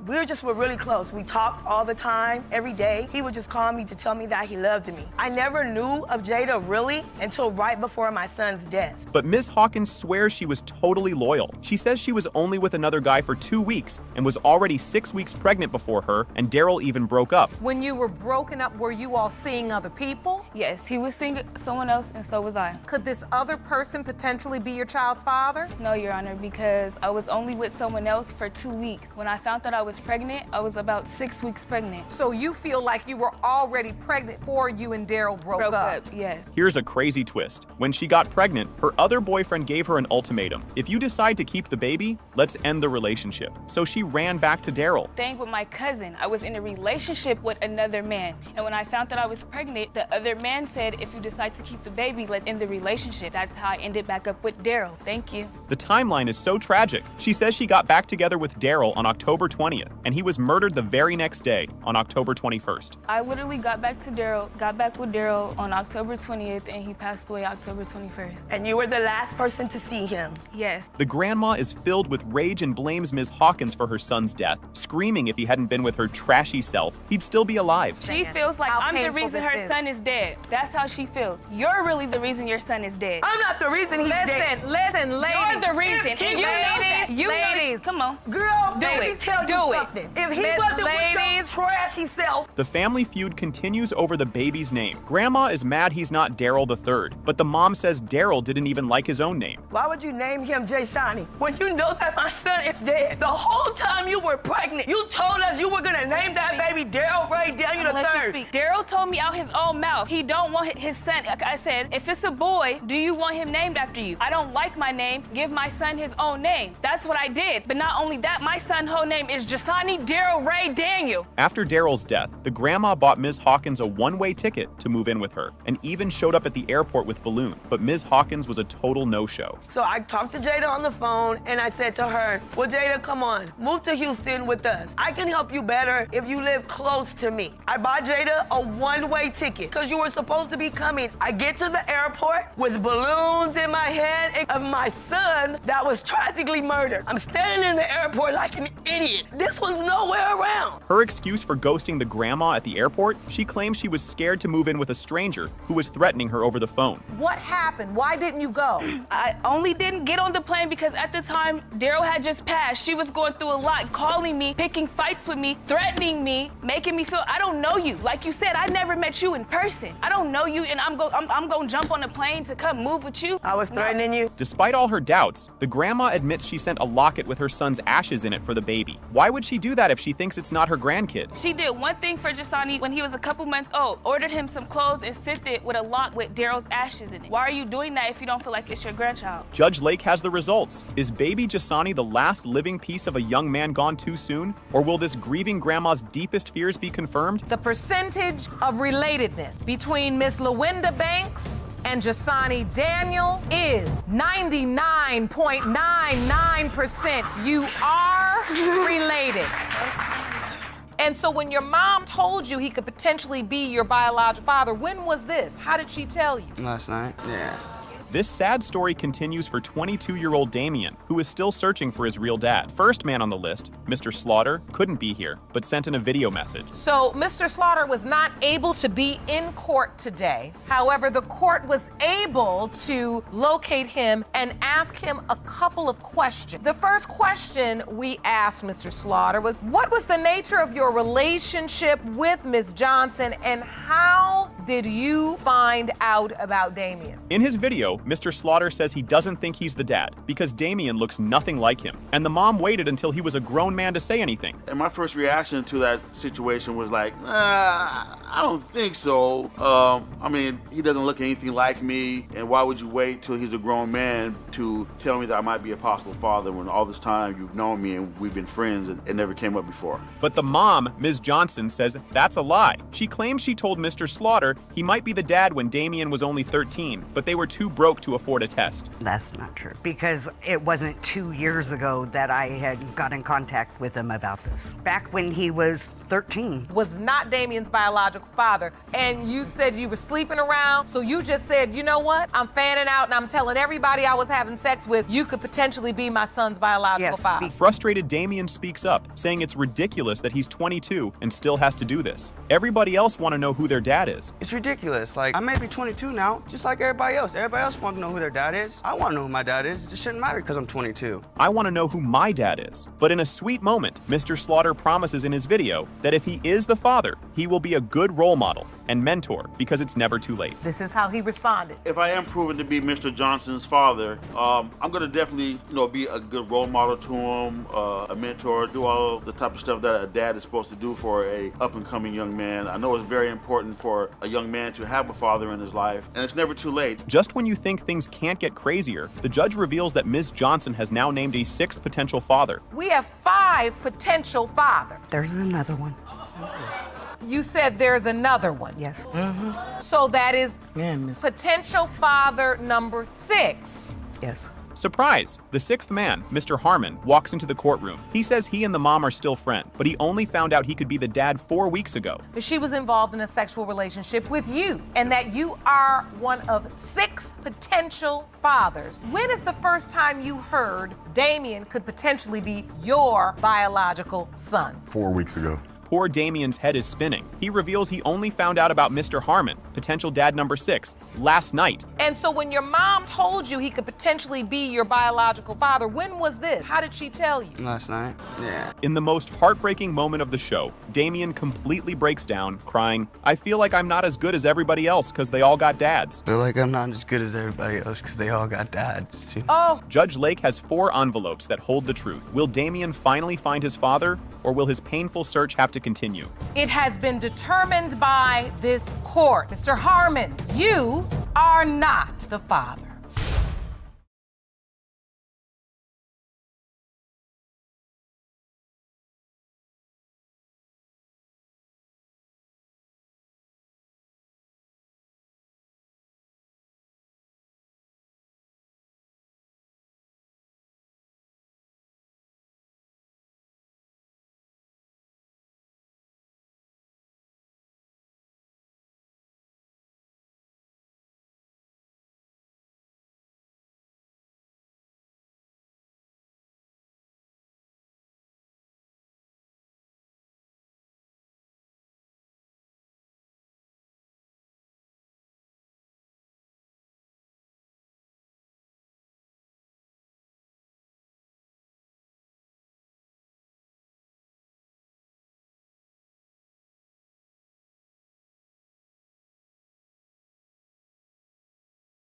we were really close. We talked all the time, every day. He would just call me to tell me that he loved me. I never knew of Jada really until right before my son's death. But Ms. Hawkins swears she was totally loyal. She says she was only with another guy for 2 weeks and was already 6 weeks pregnant before her, and Daryl even broke up. When you were broken up, were you all seeing other people? Yes, he was seeing someone else, and so was I. Could this other person potentially be your child's father? No, Your Honor, because I was only with someone else for 2 weeks. When I found that I was was pregnant, I was about 6 weeks pregnant. So you feel like you were already pregnant before you and Daryl broke up? Yes. Here's a crazy twist. When she got pregnant, her other boyfriend gave her an ultimatum. If you decide to keep the baby, let's end the relationship. So she ran back to Daryl. Staying with my cousin, I was in a relationship with another man. And when I found that I was pregnant, the other man said, if you decide to keep the baby, let's end the relationship. That's how I ended back up with Daryl. Thank you. The timeline is so tragic. She says she got back together with Daryl on October 20th, and he was murdered the very next day on October 21st. I literally got back with Daryl on October 20th, and he passed away October 21st. And you were the last person to see him? Yes. The grandma is filled with rage and blames Ms. Hawkins for her son's death, screaming if he hadn't been with her trashy self, he'd still be alive. She feels like I'm the reason her son is dead. That's how she feels. You're really the reason your son is dead. I'm not the reason he's dead. Listen, ladies. You're the reason. And you know that. You ladies. Know, come on. Girl, do let me it. tell you something. If he wasn't with your trashy self. The family feud continues over the baby's name. Grandma is mad he's not Daryl III, but the mom says Daryl didn't even like his own name. Why would you name him Jay Shani when you know that my son is dead? The whole time you were pregnant, you told us you were gonna name that baby Daryl Ray Daniel III. Daryl told me out his own mouth he don't want his son. Like I said, if it's a boy, do you want him named after you? I don't like my name. Give my son his own name. That's what I did. But not only that, my son's whole name is Jasani Daryl Ray Daniel. After Daryl's death, the grandma bought Ms. Hawkins a one-way ticket to move in with her, and even showed up at the airport with balloon. But Ms. Hawkins was a total no-show. So I talked to Jada on the phone, and I said to her, well, Jada, come on, move to Houston with us. I can help you better if you live close to me. I bought Jada a one-way ticket, because you were supposed to be coming. I get to the airport with balloons in my head of my son that was tragically murdered. I'm standing in the airport like an idiot. This one's nowhere around. Her excuse for ghosting the grandma at the airport, she claims she was scared to move in with a stranger who was threatening her over the phone. What happened? Why didn't you go? I only didn't get on the plane because at the time, Daryl had just passed. She was going through a lot, calling me, picking fights with me, threatening me, making me feel I don't know you. Like you said, I never met you in person. I don't know you, and I'm going to jump on a plane to come move with you. I was threatening you. Despite all her doubts, the grandma admits she sent a locket with her son's ashes in it for the baby. Why would she do that if she thinks it's not her grandkid? She did one thing for Jasani when he was a couple months old. Ordered him some clothes and sent it with a lock with Daryl's ashes in it. Why are you doing that if you don't feel like it's your grandchild? Judge Lake has the results. Is baby Jasani the last living piece of a young man gone too soon? Or will this grieving grandma's deepest fears be confirmed? The percentage of relatedness between Miss LaWinda Banks and Jasani Daniel is 99.99%. You are related. And so when your mom told you he could potentially be your biological father, when was this? How did she tell you? Last night. Yeah. This sad story continues for 22-year-old Damien, who is still searching for his real dad. First man on the list, Mr. Slaughter, couldn't be here, but sent in a video message. So Mr. Slaughter was not able to be in court today. However, the court was able to locate him and ask him a couple of questions. The first question we asked Mr. Slaughter was, what was the nature of your relationship with Ms. Johnson, and how did you find out about Damien? In his video, Mr. Slaughter says he doesn't think he's the dad because Damien looks nothing like him, and the mom waited until he was a grown man to say anything. And my first reaction to that situation was like, I don't think so. I mean, he doesn't look anything like me, and why would you wait till he's a grown man to tell me that I might be a possible father when all this time you've known me and we've been friends and it never came up before? But the mom, Ms. Johnson, says that's a lie. She claims she told Mr. Slaughter he might be the dad when Damien was only 13, but they were too broke to afford a test. That's not true, because it wasn't 2 years ago that I had got in contact with him about this. Back when he was 13. Was not Damien's biological father, and you said you were sleeping around, so you just said, you know what, I'm fanning out and I'm telling everybody I was having sex with, you could potentially be my son's biological father. Frustrated, Damien speaks up, saying it's ridiculous that he's 22 and still has to do this. Everybody else want to know who their dad is, It's ridiculous. Like, I may be 22 now, just like everybody else. Everybody else wants to know who their dad is. I want to know who my dad is. It just shouldn't matter because I'm 22. I want to know who my dad is. But in a sweet moment, Mr. Slaughter promises in his video that if he is the father, he will be a good role model and mentor because it's never too late. This is how he responded. If I am proven to be Mr. Johnson's father, I'm gonna definitely, be a good role model to him, a mentor, do all the type of stuff that a dad is supposed to do for a up-and-coming young man. I know it's very important for a young man to have a father in his life, and it's never too late. Just when you think things can't get crazier, the judge reveals that Ms. Johnson has now named a 6th potential father. We have 5 potential fathers. There's another one. You said there's another one. Yes. So that is Yeah, Miss. potential father number 6. Yes. Surprise! The 6th man, Mr. Harmon, walks into the courtroom. He says he and the mom are still friends, but he only found out he could be the dad 4 weeks ago. But she was involved in a sexual relationship with you, and that you are one of 6 potential fathers. When is the first time you heard Damien could potentially be your biological son? 4 weeks ago. Poor Damien's head is spinning. He reveals he only found out about Mr. Harmon, potential dad number 6, last night. And so when your mom told you he could potentially be your biological father, when was this? How did she tell you? Last night. Yeah. In the most heartbreaking moment of the show, Damien completely breaks down, crying, "I feel like I'm not as good as everybody else because they all got dads." Feel like I'm not as good as everybody else because they all got dads. Oh. Judge Lake has 4 envelopes that hold the truth. Will Damien finally find his father, or will his painful search have to continue? It has been determined by this court. Mr. Harmon, you are not the father.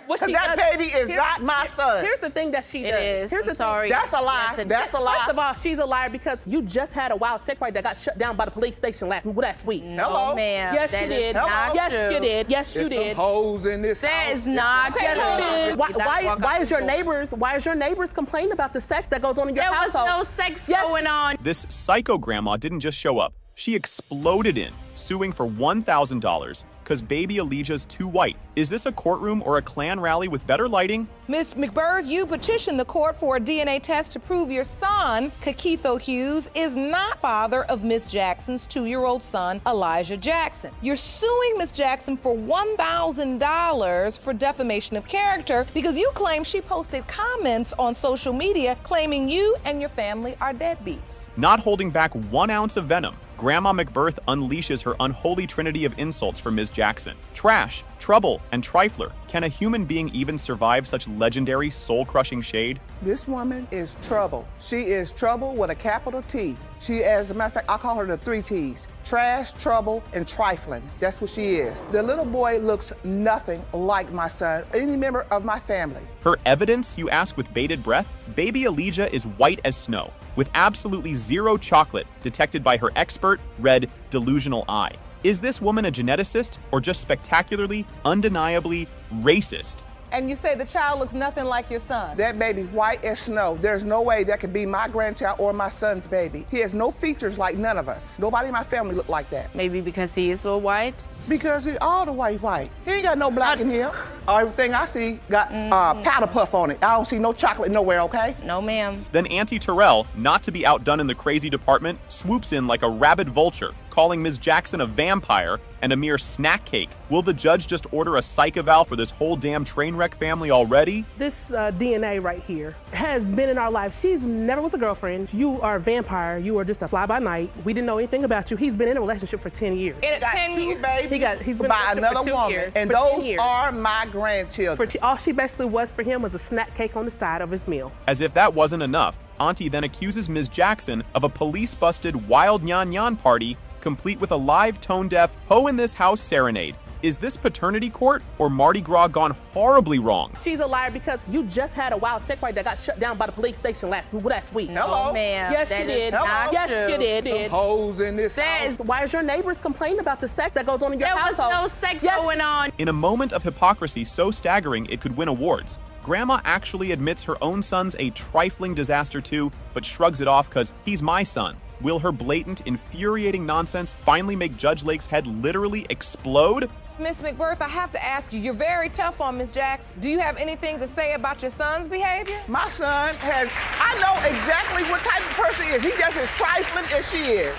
Because that baby is not my son. Here's the thing that she does. Is. Here's the Sorry. That's a lie. That's a lie. First of all, she's a liar because you just had a wild sex party that got shut down by the police station last week. Hello, ma'am. Yes, you did. Yes, you did. Yes, you did. Hoes in this That house. is not true. Why is your neighbors complaining about the sex that goes on in your household? There was no sex going on. This psycho grandma didn't just show up. She exploded in, suing for $1,000 because baby Elijah's too white. Is this a courtroom or a Klan rally with better lighting? Ms. McBird, you petitioned the court for a DNA test to prove your son, Kakitho Hughes, is not father of Miss Jackson's 2-year-old son, Elijah Jackson. You're suing Miss Jackson for $1,000 for defamation of character because you claim she posted comments on social media claiming you and your family are deadbeats. Not holding back 1 ounce of venom, Grandma McBirth unleashes her unholy trinity of insults for Ms. Jackson. Trash, trouble, and trifler. Can a human being even survive such legendary, soul-crushing shade? This woman is trouble. She is trouble with a capital T. She, as a matter of fact, I call her the 3 T's. Trash, trouble, and trifling. That's what she is. The little boy looks nothing like my son, any member of my family. Her evidence, you ask with bated breath? Baby Elijah is white as snow, with absolutely 0 chocolate detected by her expert, red, delusional eye. Is this woman a geneticist or just spectacularly, undeniably racist? And you say the child looks nothing like your son. That baby white as snow. There's no way that could be my grandchild or my son's baby. He has no features like none of us. Nobody in my family look like that. Maybe because he is so white? Because he all the way white. He ain't got no black in him. Everything I see got powder puff on it. I don't see no chocolate nowhere, okay? No, ma'am. Then Auntie Terrell, not to be outdone in the crazy department, swoops in like a rabid vulture, calling Ms. Jackson a vampire and a mere snack cake. Will the judge just order a psych eval for this whole damn train wreck family already? This DNA right here has been in our life. She's never was a girlfriend. You are a vampire. You are just a fly-by-night. We didn't know anything about you. He's been in a relationship for 10 years. In 10 years, He's been by in a relationship another for 2 woman, years, and for 10 those years. are my grandchildren. All she basically was for him was a snack cake on the side of his meal. As if that wasn't enough, Auntie then accuses Ms. Jackson of a police-busted wild nyan nyan party, complete with a live tone-deaf "Ho in this house" serenade. Is this paternity court or Mardi Gras gone horribly wrong? She's a liar because you just had a wild sex party that got shut down by the police station last week. Hello. Ma'am, Yes, that you is did. not Yes, true. you did. Some hoes in this house. Why is your neighbors complaining about the sex that goes on in your household? There was no sex going on. In a moment of hypocrisy so staggering it could win awards, Grandma actually admits her own son's a trifling disaster too, but shrugs it off because he's my son. Will her blatant, infuriating nonsense finally make Judge Lake's head literally explode? Miss McBirth, I have to ask you, you're very tough on Miss Jackson. Do you have anything to say about your son's behavior? My son I know exactly what type of person he is. He just as trifling as she is.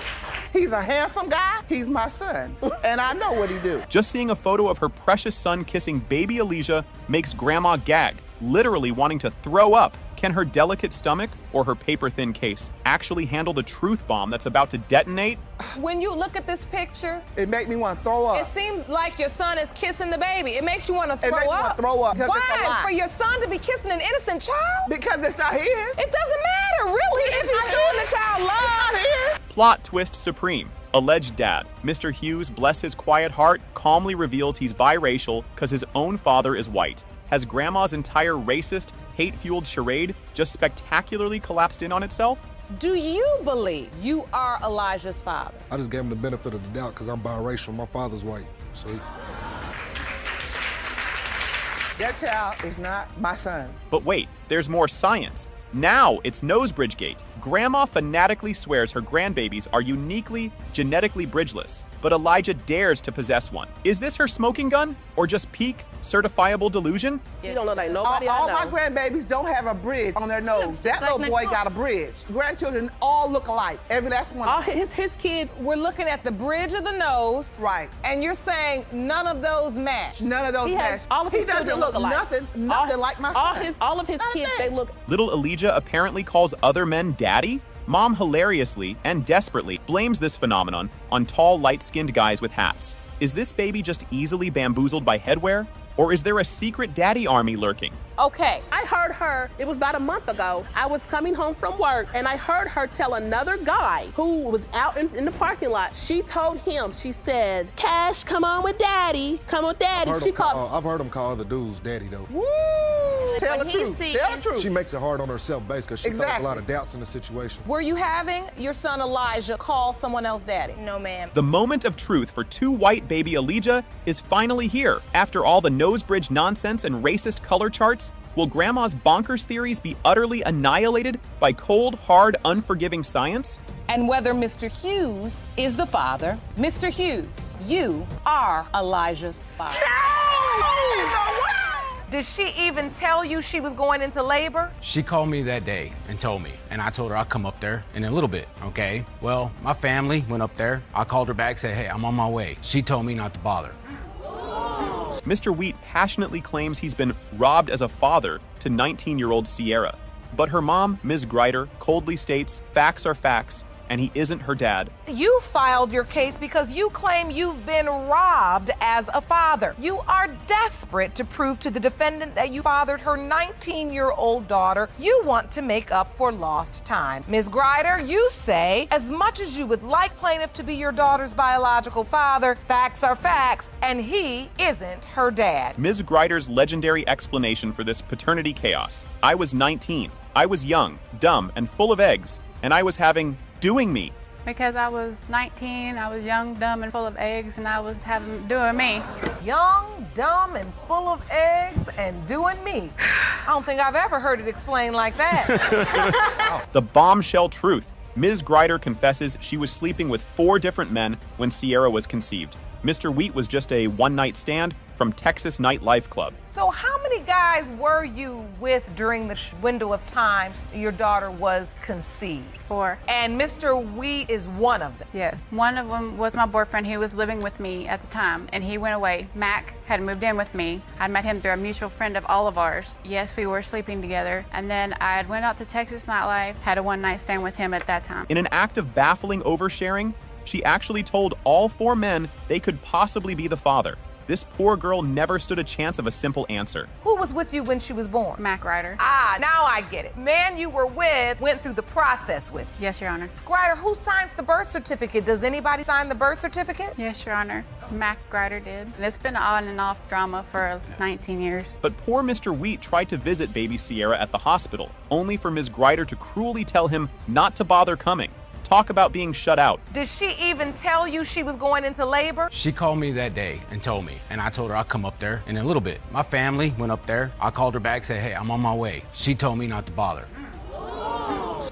He's a handsome guy. He's my son, and I know what he do. Just seeing a photo of her precious son kissing baby Elijah makes Grandma gag, literally wanting to throw up. Can her delicate stomach or her paper-thin case actually handle the truth bomb that's about to detonate? When you look at this picture, it makes me want to throw up. It seems like your son is kissing the baby. It makes you want to throw It makes me up. want to throw up. because it's a Why? lie. For your son to be kissing an innocent child? Because it's not his. It doesn't matter, really, if he's showing the child love. It's not his. Plot twist supreme. Alleged dad, Mr. Hughes, bless his quiet heart, calmly reveals he's biracial because his own father is white. Has Grandma's entire racist, hate-fueled charade just spectacularly collapsed in on itself? Do you believe you are Elijah's father? I just gave him the benefit of the doubt because I'm biracial. My father's white. So That child is not my son. But wait, there's more science. Now it's Nosebridgegate. Grandma fanatically swears her grandbabies are uniquely, genetically bridgeless, but Elijah dares to possess one. Is this her smoking gun, or just peak, certifiable delusion? You don't look like nobody I all know. my grandbabies don't have a bridge on their nose. That little boy got a bridge. Grandchildren all look alike. Every last one. All his kids. We're looking at the bridge of the nose. Right. And you're saying none of those match. None of those He match. has all of his He doesn't children look look alike. nothing like my son. All of his kids, they look. Little Elijah apparently calls other men daddy? Mom hilariously and desperately blames this phenomenon on tall, light-skinned guys with hats. Is this baby just easily bamboozled by headwear? Or is there a secret daddy army lurking? Okay, I heard her, it was about a month ago, I was coming home from work and I heard her tell another guy who was out in the parking lot, she told him, she said, Cash, come on with daddy, come with daddy. She called. I've heard him call other dudes daddy though. Woo! Tell the truth. Tell the truth. She makes it hard on herself based because she feels a lot of doubts in the situation. Were you having your son Elijah call someone else daddy? No, ma'am. The moment of truth for two white baby Elijah is finally here. After all the Nosebridge nonsense and racist color charts, will Grandma's bonkers theories be utterly annihilated by cold, hard, unforgiving science? And whether Mr. Hughes is the father, Mr. Hughes, you are Elijah's father. Did she even tell you she was going into labor? She called me that day and told me, and I told her I'll come up there in a little bit, okay? Well, my family went up there. I called her back, said, hey, I'm on my way. She told me not to bother. Mr. Wheat passionately claims he's been robbed as a father to 19-year-old Sierra. But her mom, Ms. Greider, coldly states facts are facts, and he isn't her dad. You filed your case because you claim you've been robbed as a father. You are desperate to prove to the defendant that you fathered her 19-year-old daughter. You want to make up for lost time. Ms. Greider, you say, as much as you would like plaintiff to be your daughter's biological father, facts are facts, and he isn't her dad. Ms. Greider's legendary explanation for this paternity chaos. I was 19. I was young, dumb, and full of eggs, and I was having doing me. Because I was 19, I was young, dumb, and full of eggs, and I was doing me. Young, dumb, and full of eggs and doing me. I don't think I've ever heard it explained like that. The bombshell truth. Ms. Greider confesses she was sleeping with 4 different men when Sierra was conceived. Mr. Wheat was just a one-night stand from Texas Nightlife Club. So how many guys were you with during the window of time your daughter was conceived? 4. And Mr. Wheat is one of them? Yes. One of them was my boyfriend. He was living with me at the time, and he went away. Mac had moved in with me. I met him through a mutual friend of all of ours. Yes, we were sleeping together. And then I went out to Texas Nightlife, had a one-night stand with him at that time. In an act of baffling oversharing, she actually told all 4 men they could possibly be the father. This poor girl never stood a chance of a simple answer. Who was with you when she was born? Mac Ryder. Ah, now I get it. Man you were with went through the process with you. Yes, Your Honor. Ryder, who signs the birth certificate? Does anybody sign the birth certificate? Yes, Your Honor. Mac Ryder did. And it's been on and off drama for 19 years. But poor Mr. Wheat tried to visit baby Sierra at the hospital, only for Ms. Grider to cruelly tell him not to bother coming. Talk about being shut out. Did she even tell you she was going into labor? She called me that day and told me, and I told her I'll come up there in a little bit. My family went up there. I called her back, said, hey, I'm on my way. She told me not to bother.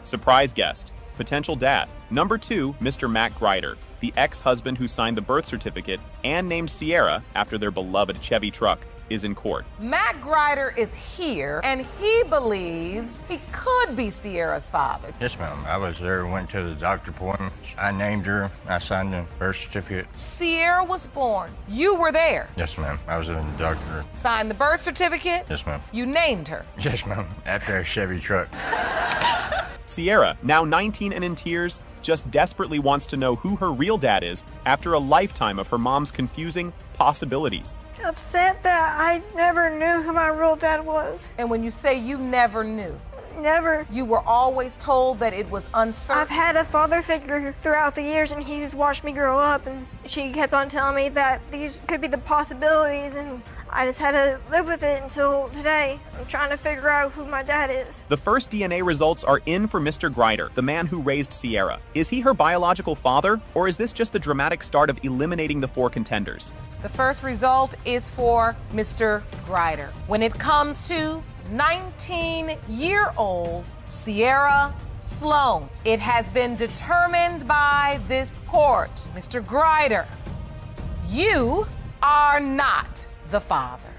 Surprise guest, potential dad. Number 2, Mr. Mac Grider, the ex-husband who signed the birth certificate and named Sierra after their beloved Chevy truck, is in court. Mac Grider is here, and he believes he could be Sierra's father. Yes, ma'am. I was there, went to the doctor appointment. I named her. I signed the birth certificate. Sierra was born. You were there. Yes, ma'am. I was in the doctor. Signed the birth certificate. Yes, ma'am. You named her. Yes, ma'am. After a Chevy truck. Sierra, now 19 and in tears, just desperately wants to know who her real dad is after a lifetime of her mom's confusing possibilities. Upset that I never knew who my real dad was. And when you say you never knew, never. You were always told that it was uncertain. I've had a father figure throughout the years, and he's watched me grow up, and she kept on telling me that these could be the possibilities, and I just had to live with it until today. I'm trying to figure out who my dad is. The first DNA results are in for Mr. Grider, the man who raised Sierra. Is he her biological father, or is this just the dramatic start of eliminating the 4 contenders? The first result is for Mr. Grider. When it comes to 19-year-old Sierra Sloan, it has been determined by this court, Mr. Grider, you are not the father.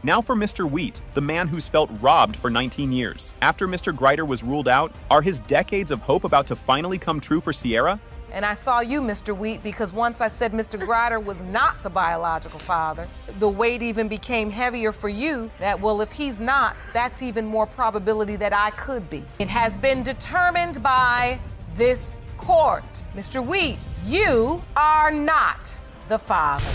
Now for Mr. Wheat, the man who's felt robbed for 19 years. After Mr. Grider was ruled out, are his decades of hope about to finally come true for Sierra? And I saw you, Mr. Wheat, because once I said Mr. Grider was not the biological father, the weight even became heavier for you that, well, if he's not, that's even more probability that I could be. It has been determined by this court. Mr. Wheat, you are not the father.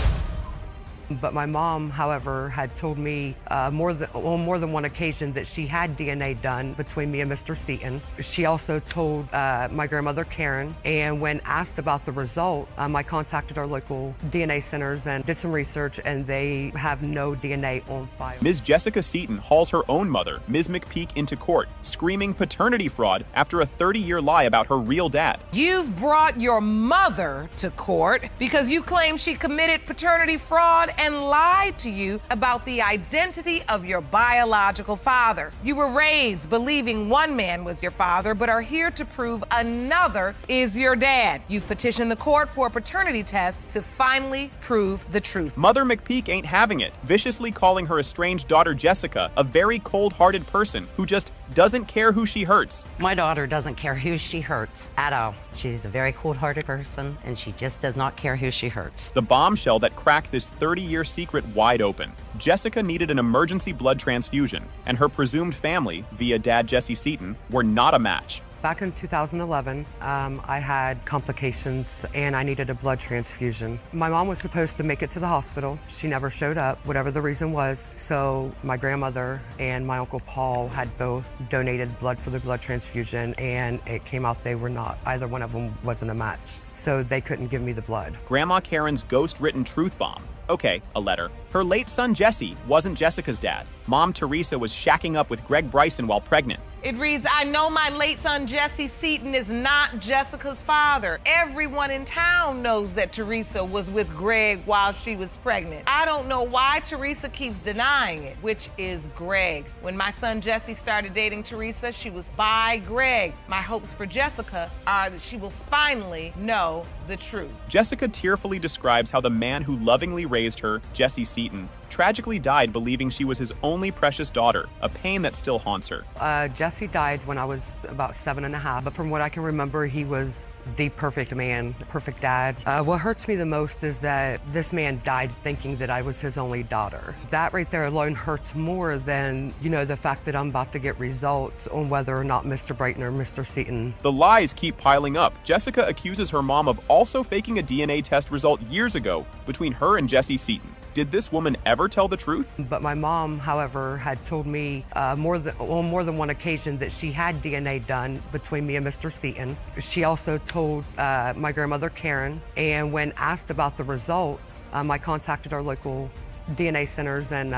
But my mom, however, had told me on more than one occasion that she had DNA done between me and Mr. Seaton. She also told my grandmother, Karen, and when asked about the result, I contacted our local DNA centers and did some research, and they have no DNA on file. Ms. Jessica Seaton hauls her own mother, Ms. McPeak, into court, screaming paternity fraud after a 30-year lie about her real dad. You've brought your mother to court because you claim she committed paternity fraud and lied to you about the identity of your biological father. You were raised believing one man was your father, but are here to prove another is your dad. You've petitioned the court for a paternity test to finally prove the truth. Mother McPeak ain't having it, viciously calling her estranged daughter Jessica a very cold-hearted person who just doesn't care who she hurts. My daughter doesn't care who she hurts at all. She's a very cold-hearted person, and she just does not care who she hurts. The bombshell that cracked this 30-year secret wide open. Jessica needed an emergency blood transfusion, and her presumed family, via dad Jesse Seaton, were not a match. Back in 2011, I had complications and I needed a blood transfusion. My mom was supposed to make it to the hospital. She never showed up, whatever the reason was. So my grandmother and my Uncle Paul had both donated blood for the blood transfusion, and it came out they were not. Either one of them wasn't a match. So they couldn't give me the blood. Grandma Karen's ghost-written truth bomb. Okay, a letter. Her late son Jesse wasn't Jessica's dad. Mom Teresa was shacking up with Greg Bryson while pregnant. It reads, I know my late son Jesse Seaton is not Jessica's father. Everyone in town knows that Teresa was with Greg while she was pregnant. I don't know why Teresa keeps denying it, which is Greg. When my son Jesse started dating Teresa, she was by Greg. My hopes for Jessica are that she will finally know the truth. Jessica tearfully describes how the man who lovingly raised her, Jesse Seaton, tragically died believing she was his only precious daughter, a pain that still haunts her. Jesse died when I was about 7.5, but from what I can remember, he was the perfect man, perfect dad. What hurts me the most is that this man died thinking that I was his only daughter. That right there alone hurts more than, the fact that I'm about to get results on whether or not Mr. Brighton or Mr. Seaton. The lies keep piling up. Jessica accuses her mom of also faking a DNA test result years ago between her and Jesse Seaton. Did this woman ever tell the truth? But my mom, however, had told me on more than one occasion that she had DNA done between me and Mr. Seaton. She also told my grandmother, Karen, and when asked about the results, I contacted our local DNA centers and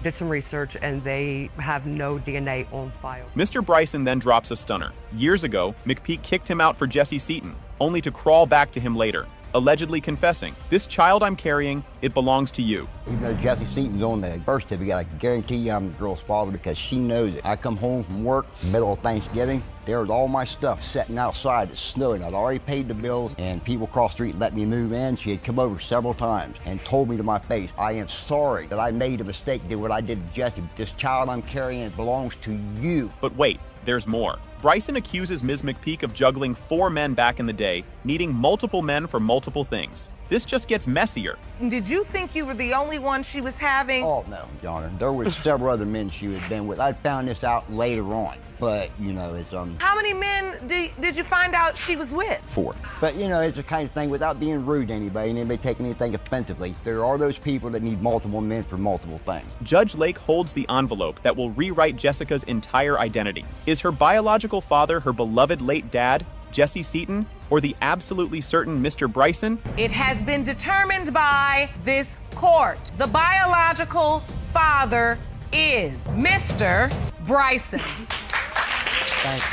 did some research, and they have no DNA on file. Mr. Bryson then drops a stunner. Years ago, McPeak kicked him out for Jesse Seaton, only to crawl back to him later, allegedly confessing, "This child I'm carrying, it belongs to you." Even though Jesse Seaton's on the birth certificate, I guarantee you I'm the girl's father because she knows it. I come home from work, middle of Thanksgiving, there was all my stuff sitting outside. It's snowing. I'd already paid the bills, and people across the street let me move in. She had come over several times and told me to my face, I am sorry that I made a mistake, did what I did to Jesse. This child I'm carrying belongs to you. But wait, there's more. Bryson accuses Ms. McPeak of juggling 4 men back in the day, needing multiple men for multiple things. This just gets messier. Did you think you were the only one she was having? Oh, no, Donna. There were several other men she had been with. I found this out later on. But, it's, How many men did you find out she was with? 4. But, it's the kind of thing, without being rude to anybody and anybody taking anything offensively, there are those people that need multiple men for multiple things. Judge Lake holds the envelope that will rewrite Jessica's entire identity. Is her biological father her beloved late dad, Jesse Seaton, or the absolutely certain Mr. Bryson? It has been determined by this court. The biological father is Mr. Bryson. Thank you.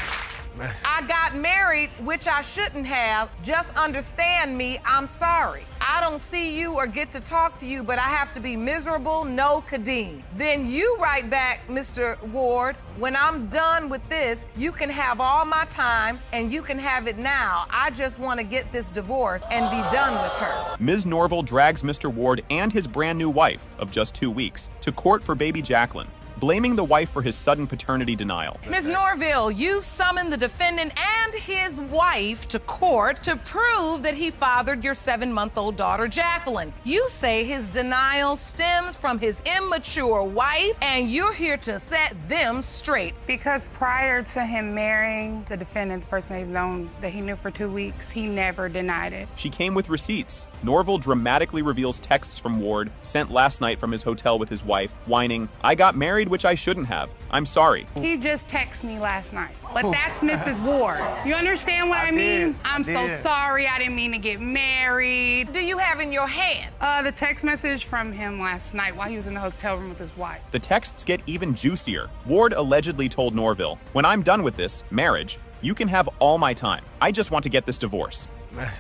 I got married, which I shouldn't have. Just understand me, I'm sorry. I don't see you or get to talk to you, but I have to be miserable, no Kadeem. Then you write back, Mr. Ward, when I'm done with this, you can have all my time and you can have it now. I just want to get this divorce and be done with her. Ms. Norville drags Mr. Ward and his brand new wife, of just 2 weeks, to court for baby Jacqueline, blaming the wife for his sudden paternity denial. Ms. Norville, you summoned the defendant and his wife to court to prove that he fathered your 7-month-old daughter, Jacqueline. You say his denial stems from his immature wife, and you're here to set them straight. Because prior to him marrying the defendant, the person he's known that he knew for 2 weeks, he never denied it. She came with receipts. Norville dramatically reveals texts from Ward, sent last night from his hotel with his wife, whining, "I got married, which I shouldn't have. I'm sorry." He just texted me last night. But that's Mrs. Ward. You understand what I mean? I'm so sorry. I didn't mean to get married. Do you have in your hand? The text message from him last night while he was in the hotel room with his wife. The texts get even juicier. Ward allegedly told Norville, "When I'm done with this marriage, you can have all my time. I just want to get this divorce."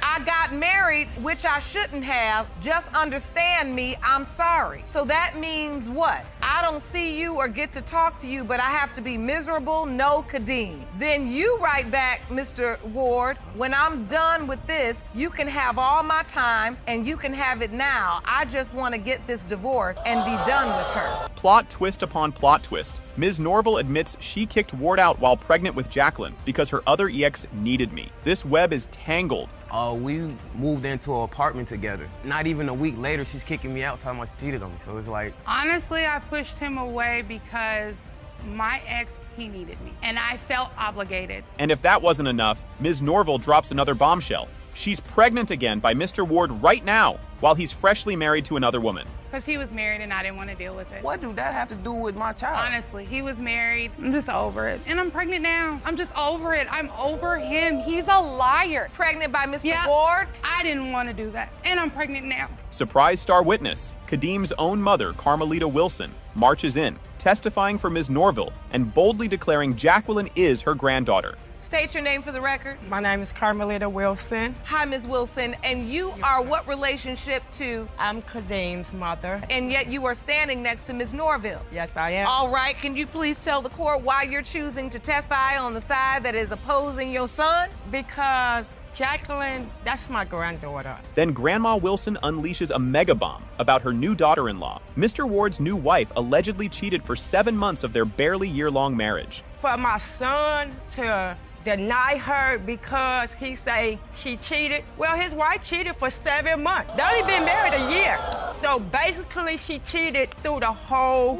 I got married, which I shouldn't have. Just understand me, I'm sorry. So that means what? I don't see you or get to talk to you, but I have to be miserable, no Kadeem. Then you write back, Mr. Ward, when I'm done with this, you can have all my time and you can have it now. I just want to get this divorce and be done with her. Plot twist upon plot twist. Ms. Norville admits she kicked Ward out while pregnant with Jacqueline because her other EX needed me. This web is tangled. We moved into an apartment together. Not even a week later, she's kicking me out, telling me she cheated on me. So it's like... Honestly, I pushed him away because my ex, he needed me. And I felt obligated. And if that wasn't enough, Ms. Norville drops another bombshell. She's pregnant again by Mr. Ward right now, while he's freshly married to another woman. Because he was married and I didn't want to deal with it. What do that have to do with my child? Honestly, he was married. I'm just over it. And I'm pregnant now. I'm just over it. I'm over him. He's a liar. Pregnant by Mr. Ward? I didn't want to do that. And I'm pregnant now. Surprise star witness, Kadeem's own mother, Carmelita Wilson, marches in, testifying for Ms. Norville and boldly declaring Jacqueline is her granddaughter. State your name for the record. My name is Carmelita Wilson. Hi, Ms. Wilson. And you are what relationship to? I'm Kadeem's mother. And yet you are standing next to Ms. Norville. Yes, I am. All right, can you please tell the court why you're choosing to testify on the side that is opposing your son? Because Jacqueline, that's my granddaughter. Then Grandma Wilson unleashes a megabomb about her new daughter-in-law. Mr. Ward's new wife allegedly cheated for 7 months of their barely year-long marriage. For my son to deny her because he say she cheated. Well, his wife cheated for 7 months. They only been married a year. So basically she cheated through the whole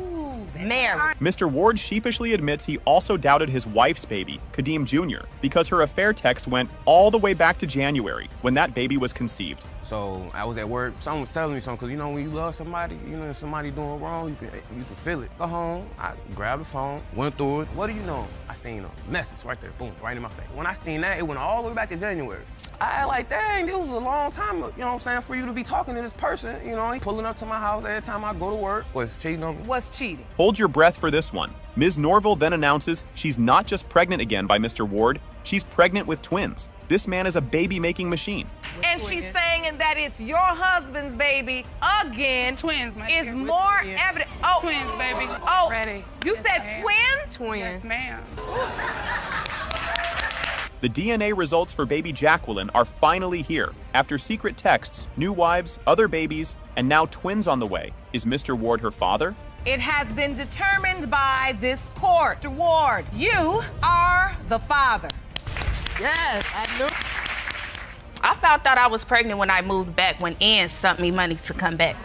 marriage. Mr. Ward sheepishly admits he also doubted his wife's baby, Kadeem Jr., because her affair text went all the way back to January, when that baby was conceived. So I was at work, someone was telling me something, because you know when you love somebody, you know if somebody doing wrong, you can feel it. Go home, I grabbed the phone, went through it. What do you know? I seen a message right there, boom, right in my face. When I seen that, it went all the way back to January. I like, dang, it was a long time, you know what I'm saying, for you to be talking to this person, you know, pulling up to my house every time I go to work, was cheating on me. Was cheating. Hold your breath for this one. Ms. Norville then announces she's not just pregnant again by Mr. Ward, she's pregnant with twins. This man is a baby-making machine. And she's saying that it's your husband's baby again. Twins, my is more evident. Oh, twins, baby. Oh, ready. You said twins? Twins. Yes, ma'am. The DNA results for baby Jacqueline are finally here. After secret texts, new wives, other babies, and now twins on the way. Is Mr. Ward her father? It has been determined by this court. Mr. Ward, you are the father. Yes, I knew. I found out I was pregnant when I moved back, when Ann sent me money to come back.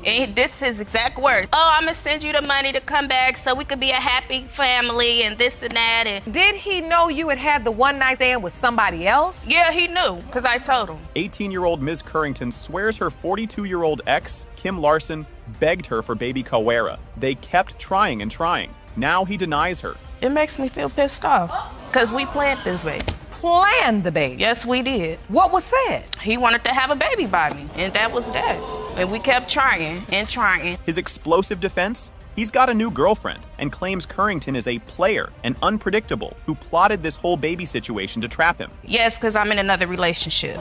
And this is his exact words. Oh, I'm gonna send you the money to come back so we could be a happy family and this and that. And did he know you had had the one night stand with somebody else? Yeah, he knew, because I told him. 18-year-old Ms. Currington swears her 42-year-old ex, Kim Larson, begged her for baby Kawera. They kept trying and trying. Now he denies her. It makes me feel pissed off, because we planned this baby. Planned the baby? Yes, we did. What was said? He wanted to have a baby by me, and that was that. And we kept trying and trying. His explosive defense? He's got a new girlfriend and claims Currington is a player and unpredictable who plotted this whole baby situation to trap him. Yes, because I'm in another relationship.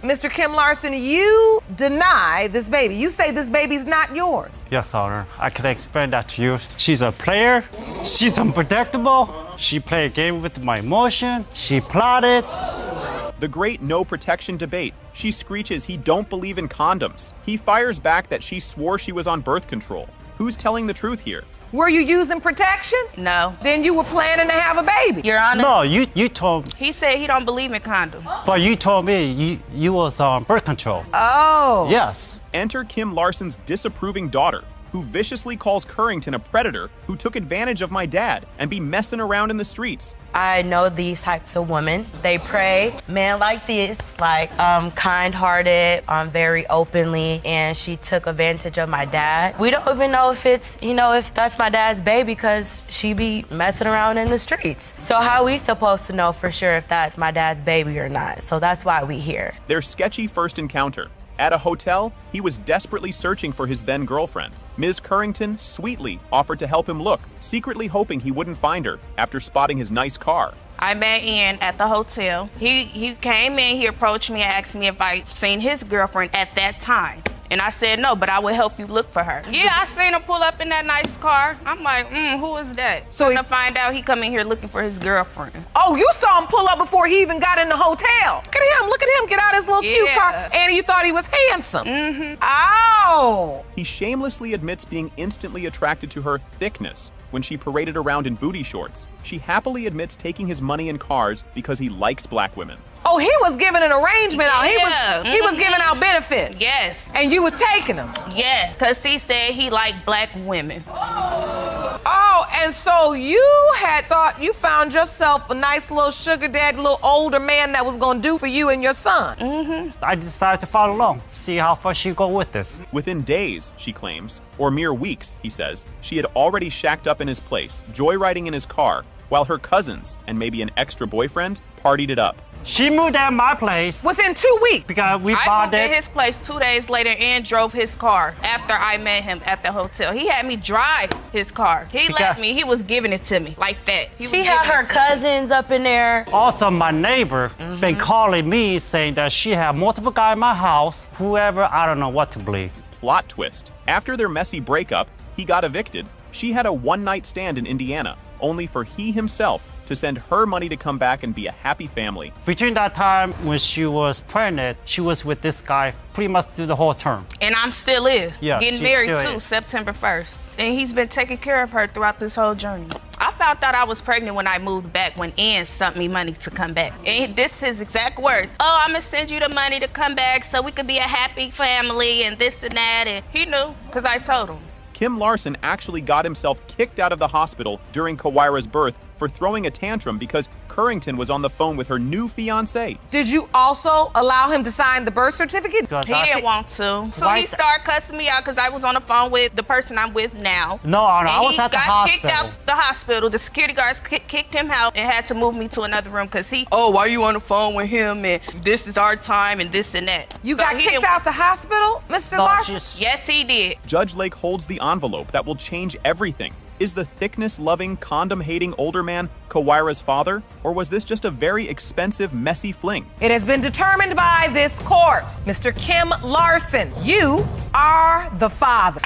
Mr. Kim Larson, you deny this baby. You say this baby's not yours. Yes, Honor. I can explain that to you. She's a player. She's unpredictable. She played a game with my emotion. She plotted. The great no protection debate. She screeches he don't believe in condoms. He fires back that she swore she was on birth control. Who's telling the truth here? Were you using protection? No. Then you were planning to have a baby. Your Honor. No, you told me. He said he don't believe in condoms. But you told me you was on birth control. Oh. Yes. Enter Kim Larson's disapproving daughter, who viciously calls Currington a predator who took advantage of my dad and be messing around in the streets. I know these types of women. They prey men like this, like kind-hearted, very openly, and she took advantage of my dad. We don't even know if it's, if that's my dad's baby because she be messing around in the streets. So how are we supposed to know for sure if that's my dad's baby or not? So that's why we here. Their sketchy first encounter. At a hotel, he was desperately searching for his then-girlfriend. Ms. Currington sweetly offered to help him look, secretly hoping he wouldn't find her after spotting his nice car. I met Ian at the hotel. He came in, he approached me and asked me if I'd seen his girlfriend at that time. And I said no, but I would help you look for her. Yeah, I seen her pull up in that nice car. I'm like, who is that? So to find out he come in here looking for his girlfriend. Oh, you saw him pull up before he even got in the hotel. Look at him get out his little cute car. And you thought he was handsome. Mm-hmm. Oh! He shamelessly admits being instantly attracted to her thickness when she paraded around in booty shorts. She happily admits taking his money and cars because he likes black women. Oh, he was giving an arrangement out. He was giving out benefits. Yes. And you were taking them. Yes, because he said he liked black women. Oh, and so you had thought you found yourself a nice little sugar daddy, little older man that was going to do for you and your son. Mm-hmm. I decided to follow along, see how far she go with this. Within days, she claims, or mere weeks, he says, she had already shacked up in his place, joyriding in his car, while her cousins, and maybe an extra boyfriend, partied it up. She moved at my place. Within 2 weeks. Because we I moved bonded. at his place 2 days later and drove his car after I met him at the hotel. He had me drive his car. He let me. He was giving it to me like that. She had her cousins up in there. Also, my neighbor been calling me saying that she had multiple guys in my house. Whoever, I don't know what to believe. Plot twist. After their messy breakup, he got evicted. She had a one-night stand in Indiana, only for he himself to send her money to come back and be a happy family. Between that time when she was pregnant, she was with this guy pretty much through the whole term. And I'm still is. Yeah, Getting she married still too, is. September 1st. And he's been taking care of her throughout this whole journey. I found out I was pregnant when I moved back, when Ann sent me money to come back. And this is his exact words. Oh, I'm gonna send you the money to come back so we could be a happy family and this and that. And he knew, because I told him. Kim Larson actually got himself kicked out of the hospital during Kawira's birth for throwing a tantrum because Currington was on the phone with her new fiancé. Did you also allow him to sign the birth certificate? He didn't want to. So he started cussing me out because I was on the phone with the person I'm with now. No, I was at the hospital. He got kicked out hospital. the hospital. The security guards kicked him out and had to move me to another room because why are you on the phone with him and this is our time and this and that. You got kicked out the hospital, Mr. Larson? Yes, he did. Judge Lake holds the envelope that will change everything. Is the thickness-loving, condom-hating older man Kawira's father, or was this just a very expensive, messy fling? It has been determined by this court. Mr. Kim Larson, you are the father.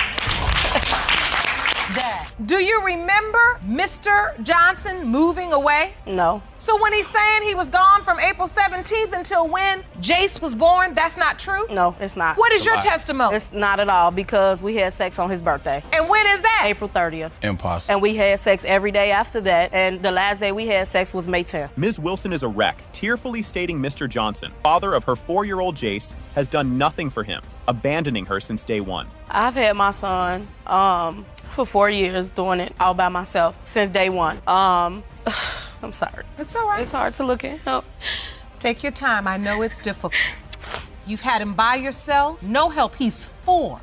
Do you remember Mr. Johnson moving away? No. So when he's saying he was gone from April 17th until when Jace was born, that's not true? No, it's not. What is your testimony? It's not at all because we had sex on his birthday. And when is that? April 30th. Impossible. And we had sex every day after that, and the last day we had sex was May 10th. Ms. Wilson is a wreck, tearfully stating Mr. Johnson, father of her 4-year-old Jace, has done nothing for him, abandoning her since day one. I've had my son for 4 years doing it all by myself since day one. I'm sorry. It's all right. It's hard to look at him. Take your time. I know it's difficult. You've had him by yourself. No help. He's 4.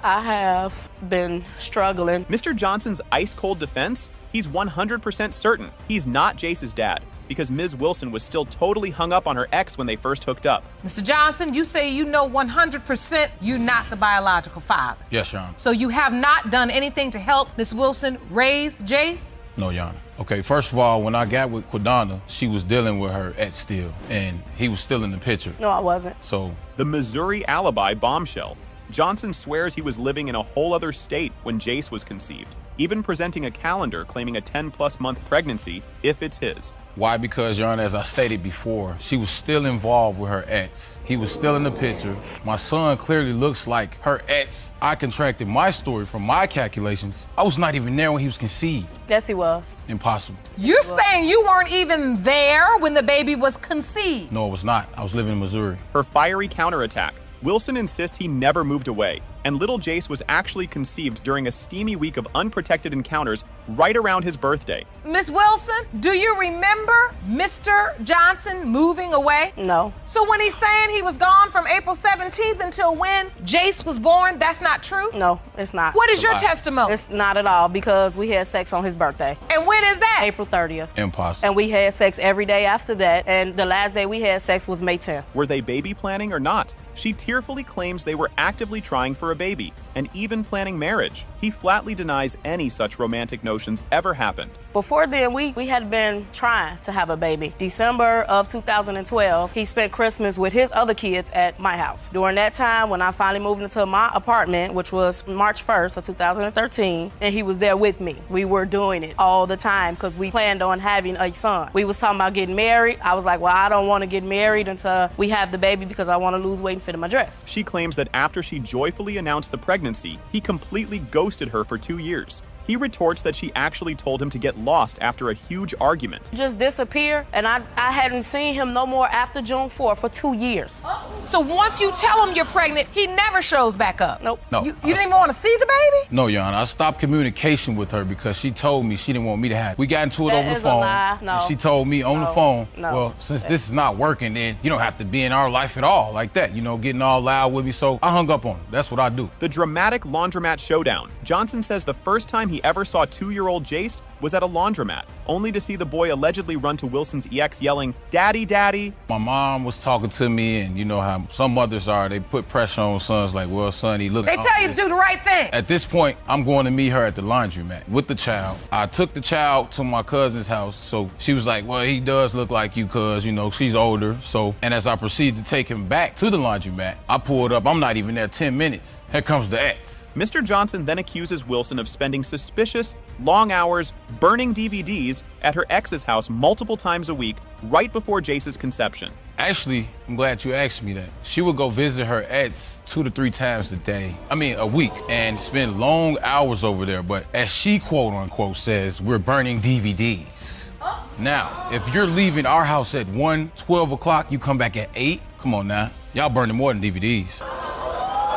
I have been struggling. Mr. Johnson's ice-cold defense? He's 100% certain he's not Jace's dad, because Ms. Wilson was still totally hung up on her ex when they first hooked up. Mr. Johnson, you say you know 100% you're not the biological father. Yes, Your Honor. So you have not done anything to help Ms. Wilson raise Jace? No, Your Honor. Okay, first of all, when I got with Quidana, she was dealing with her ex still, and he was still in the picture. No, I wasn't. So, The Missouri alibi bombshell. Johnson swears he was living in a whole other state when Jace was conceived, even presenting a calendar claiming a 10-plus month pregnancy if it's his. why? Because, Your Honor, as I stated before, she was still involved with her ex. He was still in the picture. My son clearly looks like her ex. I contracted my story from my calculations. I was not even there when he was conceived. Yes, he was. Impossible. You're saying you weren't even there when the baby was conceived? No, it was not. I was living in Missouri. Her fiery counterattack. Wilson insists he never moved away, and little Jace was actually conceived during a steamy week of unprotected encounters right around his birthday. Miss Wilson, do you remember Mr. Johnson moving away? No. So when he's saying he was gone from April 17th until when Jace was born, that's not true? No, it's not. What is your testimony? It's not at all because we had sex on his birthday. And when is that? April 30th. Impossible. And we had sex every day after that, and the last day we had sex was May 10th. Were they baby planning or not? She tearfully claims they were actively trying for a baby and even planning marriage. He flatly denies any such romantic notions ever happened. Before then, we had been trying to have a baby. December of 2012, he spent Christmas with his other kids at my house. During that time, when I finally moved into my apartment, which was March 1st of 2013, and he was there with me. We were doing it all the time because we planned on having a son. We was talking about getting married. I was like, well, I don't want to get married until we have the baby because I want to lose weight and fit in my dress. She claims that after she joyfully announced the pregnancy, he completely ghosted her for 2 years. He retorts that she actually told him to get lost after a huge argument. Just disappear, and I hadn't seen him no more after June 4th for 2 years. So once you tell him you're pregnant, he never shows back up? Nope. No. You didn't even want to see the baby? No, Your Honor. I stopped communication with her because she told me she didn't want me to have it. We got into it That over the is a phone. lie. No. And she told me on the No. phone, No. well, since this is not working, then you don't have to be in our life at all like that, getting all loud with me. So I hung up on her. That's what I do. The dramatic laundromat showdown. Johnson says the first time he he ever saw 2-year-old Jace was at a laundromat, only to see the boy allegedly run to Wilson's EX yelling, "Daddy, Daddy." My mom was talking to me, and you know how some mothers are, they put pressure on sons like, well, son, he look. They tell you to do the right thing. At this point, I'm going to meet her at the laundromat with the child. I took the child to my cousin's house, so she was like, well, he does look like you, cuz, you know, she's older. So, and as I proceed to take him back to the laundromat, I pulled up, I'm not even there 10 minutes. Here comes the ex. Mr. Johnson then accuses Wilson of spending suspicious, long hours burning DVDs at her ex's house multiple times a week right before Jace's conception. Actually, I'm glad you asked me that. She would go visit her ex 2 to 3 times a week, and spend long hours over there. But as she quote unquote says, we're burning DVDs. Now, if you're leaving our house at 12 o'clock, you come back at 8, come on now. Y'all burning more than DVDs.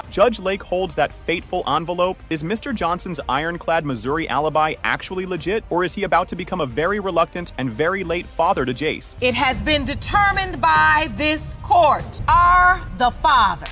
Judge Lake holds that fateful envelope. Is Mr. Johnson's ironclad Missouri alibi actually legit, or is he about to become a very reluctant and very late father to Jace? It has been determined by this court. Are the father.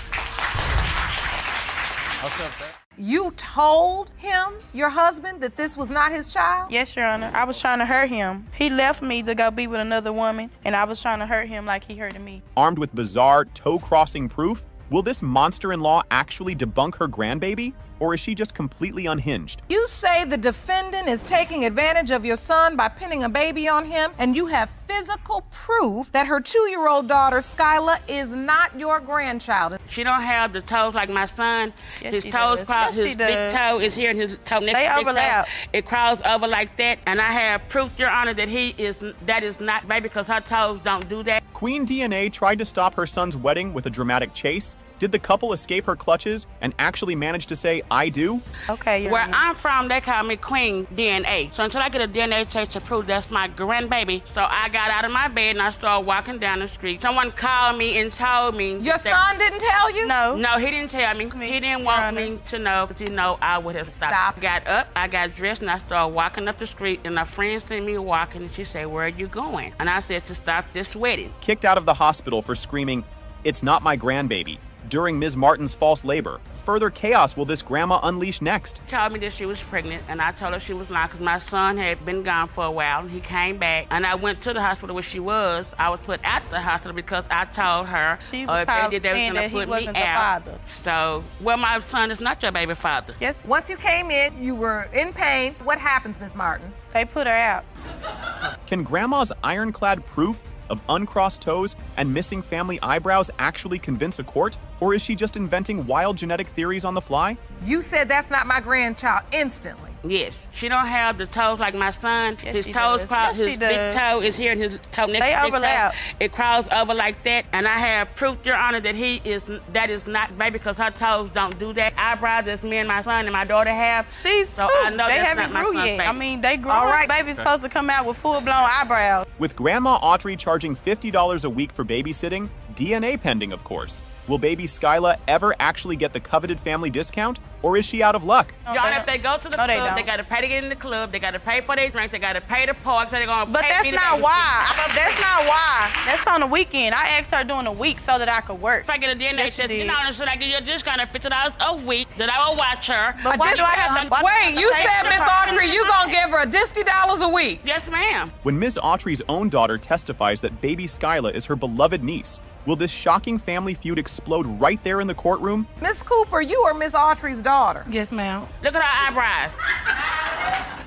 What's up, Pat? You told him, your husband, that this was not his child? Yes, Your Honor. I was trying to hurt him. He left me to go be with another woman, and I was trying to hurt him like he hurted me. Armed with bizarre, toe-crossing proof, will this monster-in-law actually debunk her grandbaby, or is she just completely unhinged? You say the defendant is taking advantage of your son by pinning a baby on him, and you have physical proof that her 2-year-old daughter, Skyla, is not your grandchild. She don't have the toes like my son. Yes, his she toes does. cross, Yes, she his big does. toe is here and his toe next They to big toe. overlap. It crawls over like that, and I have proof, Your Honor, that that is not baby because her toes don't do that. Queen DNA tried to stop her son's wedding with a dramatic chase. Did the couple escape her clutches and actually manage to say, "I do"? Okay, Where I'm from, they call me Queen DNA. So until I get a DNA test to prove that's my grandbaby, so I got out of my bed and I started walking down the street. Someone called me and told me. Your son didn't tell you? No. No, he didn't tell me. He didn't want me to know because he know I would have stopped. I got up, I got dressed, and I started walking up the street, and a friend seen me walking, and she said, "Where are you going?" And I said, "To stop this wedding." Kicked out of the hospital for screaming, "It's not my grandbaby," during Ms. Martin's false labor. Further chaos will this grandma unleash next? She told me that she was pregnant, and I told her she was not because my son had been gone for a while. He came back, and I went to the hospital where she was. I was put at the hospital because I told her She if was they did, they was saying going that to he put me wasn't the out. father. So, well, my son is not your baby father. Yes. Once you came in, you were in pain. What happens, Miss Martin? They put her out. Can grandma's ironclad proof of uncrossed toes and missing family eyebrows actually convince a court? Or is she just inventing wild genetic theories on the fly? You said that's not my grandchild instantly. Yes. She don't have the toes like my son. Yes, His she toes does. cross, Yes, she his big does. toe is here and his toe next They to big toe. overlap. It crawls over like that, and I have proof, Your Honor, that that is not baby because her toes don't do that. Eyebrows that's me and my son and my daughter have. She's so two. I know They that's haven't not my grew son's yet. baby. I mean, they grew. All All right. right, baby's supposed to come out with full-blown eyebrows. With Grandma Autry charging $50 a week for babysitting, DNA pending, of course. Will baby Skyla ever actually get the coveted family discount, or is she out of luck? Your Honor, if they go to the No, they club, they don't. got to pay to get in the club, they got to pay for their drink, they got to pay to park, so they're going to But pay that's me to not babysit. why. That's not why. That's on the weekend. I asked her during the week so that I could work. If I get a DNA Yes, you test, did. Your Honor, should I give you a discount of $50 a week that I will watch her? But why do I have to? Wait, you said, Miss Autry, you gonna give her $60 a week? Yes, ma'am. When Ms. Autry's own daughter testifies that baby Skyla is her beloved niece, will this shocking family feud explode right there in the courtroom? Miss Cooper, you are Miss Autry's daughter. Yes, ma'am. Look at her eyebrows.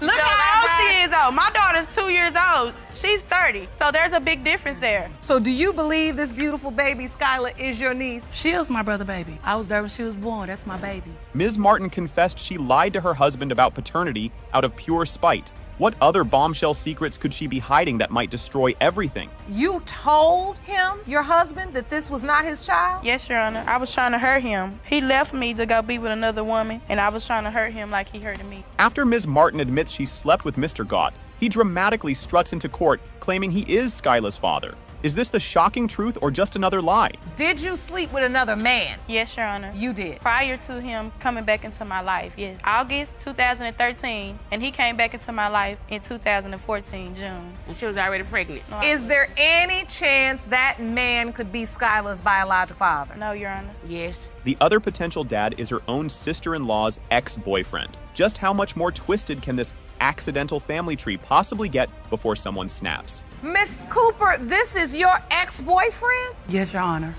Look how old she is, though. My daughter's 2 years old. She's 30, so there's a big difference there. So do you believe this beautiful baby Skyla is your niece? She is my brother baby. I was there when she was born. That's my baby. Ms. Martin confessed she lied to her husband about paternity out of pure spite. What other bombshell secrets could she be hiding that might destroy everything? You told him, your husband, that this was not his child? Yes, Your Honor. I was trying to hurt him. He left me to go be with another woman, and I was trying to hurt him like he hurted me. After Ms. Martin admits she slept with Mr. Gott, he dramatically struts into court claiming he is Skyla's father. Is this the shocking truth or just another lie? Did you sleep with another man? Yes, Your Honor. You did. Prior to him coming back into my life, yes. August 2013, and he came back into my life in 2014, June. And she was already pregnant. No, Is there any chance that man could be Skylar's biological father? No, Your Honor. Yes. The other potential dad is her own sister-in-law's ex-boyfriend. Just how much more twisted can this accidental family tree possibly get before someone snaps? Miss Cooper, this is your ex-boyfriend? Yes, Your Honor.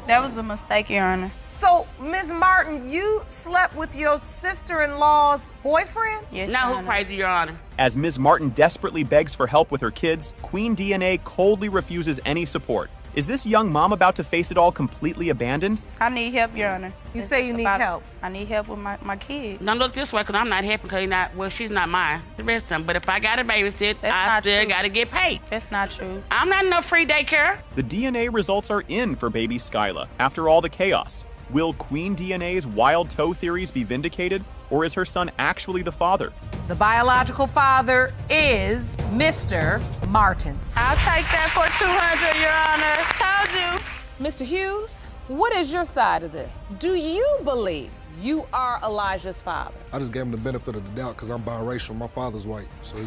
That was a mistake, Your Honor. So, Ms. Martin, you slept with your sister-in-law's boyfriend? Yes, Now Your who Honor. crazy, Your Honor? As Ms. Martin desperately begs for help with her kids, Queen DNA coldly refuses any support. Is this young mom about to face it all completely abandoned? I need help, Your Honor. You say you need help. I need help with my kids. Don't look this way, because I'm not happy because she's not mine. The rest of them. But if I got to babysit, I still got to get paid. That's not true. I'm not in no free daycare. The DNA results are in for baby Skyla after all the chaos. Will Queen DNA's wild toe theories be vindicated, or is her son actually the father? The biological father is Mr. Martin. I'll take that for 200, Your Honor. Told you. Mr. Hughes, what is your side of this? Do you believe you are Elijah's father? I just gave him the benefit of the doubt because I'm biracial. My father's white, so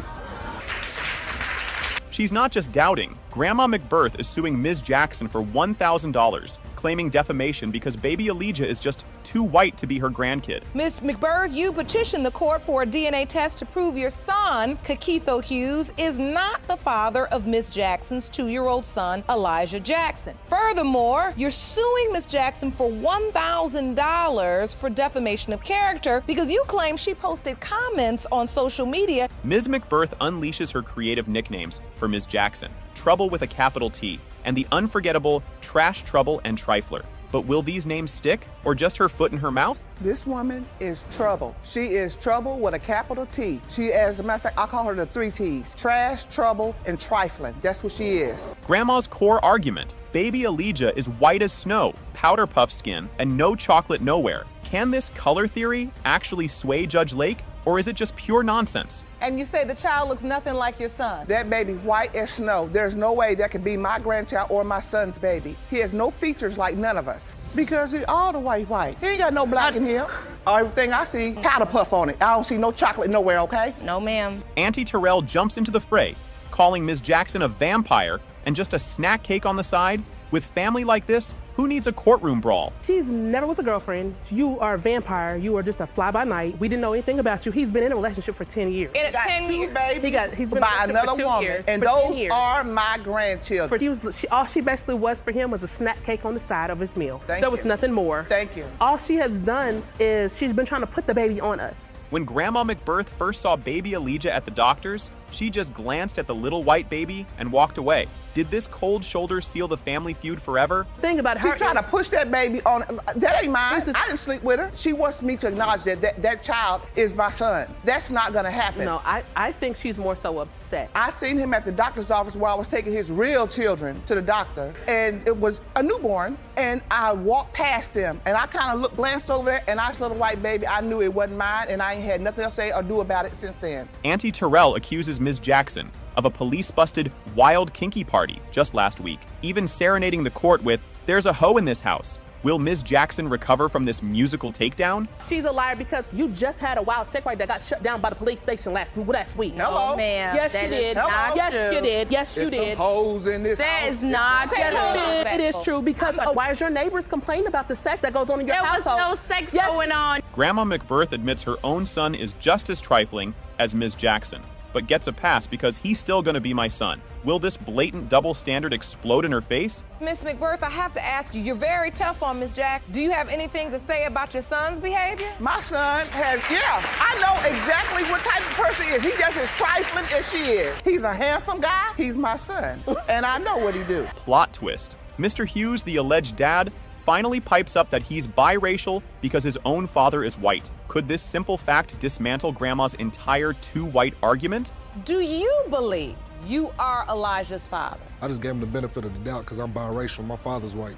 She's not just doubting. Grandma McBirth is suing Ms. Jackson for $1,000, claiming defamation because baby Elijah is just too white to be her grandkid. Ms. McBirth, you petitioned the court for a DNA test to prove your son, Kakitho Hughes, is not the father of Ms. Jackson's 2-year-old son, Elijah Jackson. Furthermore, you're suing Ms. Jackson for $1,000 for defamation of character because you claim she posted comments on social media. Ms. McBirth unleashes her creative nicknames for Ms. Jackson: Trouble with a capital T, and the unforgettable Trash, Trouble, and Trifler. But will these names stick, or just her foot in her mouth? This woman is trouble. She is trouble with a capital T. She, as a matter of fact, I call her the 3 T's. Trash, trouble, and trifling. That's what she is. Grandma's core argument: baby Elijah is white as snow, powder puff skin, and no chocolate nowhere. Can this color theory actually sway Judge Lake, or is it just pure nonsense? And you say the child looks nothing like your son. That baby white as snow. There's no way that could be my grandchild or my son's baby. He has no features like none of us. Because he all the way white. He ain't got no black in here. Everything I see, powder puff on it. I don't see no chocolate nowhere, okay? No, ma'am. Auntie Terrell jumps into the fray, calling Ms. Jackson a vampire and just a snack cake on the side. With family like this, who needs a courtroom brawl? She's never was a girlfriend. You are a vampire. You are just a fly-by-night. We didn't know anything about you. He's been in a relationship for 10 years. In 10 years, baby. He's been by in a relationship another for 2 woman, years, and for 10 those years. are my grandchildren. All she basically was for him was a snack cake on the side of his meal. Thank there was you. nothing more. Thank you. All she has done is she's been trying to put the baby on us. When Grandma McBirth first saw baby Elijah at the doctor's, she just glanced at the little white baby and walked away. Did this cold shoulder seal the family feud forever? Thing about her, She trying to push that baby on. That ain't mine. I didn't sleep with her. She wants me to acknowledge that child is my son. That's not gonna happen. No, I think she's more so upset. I seen him at the doctor's office where I was taking his real children to the doctor, and it was a newborn, and I walked past them, and I kind of glanced over there, and I saw the white baby. I knew it wasn't mine, and I ain't had nothing else to say or do about it since then. Auntie Terrell accuses Ms. Jackson of a police-busted wild kinky party just last week, even serenading the court with, "There's a hoe in this house." Will Ms. Jackson recover from this musical takedown? She's a liar because you just had a wild sex right that got shut down by the police station last week. Hello. Ma'am. Yes, you did. Yes, you did. Yes, you There's did. some hoes in this That house. is not true. Yes, it is true because why is your neighbors complaining about the sex that goes on in your There was household? no sex going on. Grandma McBirth admits her own son is just as trifling as Ms. Jackson, but gets a pass because he's still gonna be my son. Will this blatant double standard explode in her face? Miss McBirth, I have to ask you, you're very tough on Miss Jack. Do you have anything to say about your son's behavior? My son has, I know exactly what type of person he is. He just as trifling as she is. He's a handsome guy. He's my son, and I know what he do. Plot twist. Mr. Hughes, the alleged dad, finally pipes up that he's biracial because his own father is white. Could this simple fact dismantle Grandma's entire too-white argument? Do you believe you are Elijah's father? I just gave him the benefit of the doubt because I'm biracial. My father's white,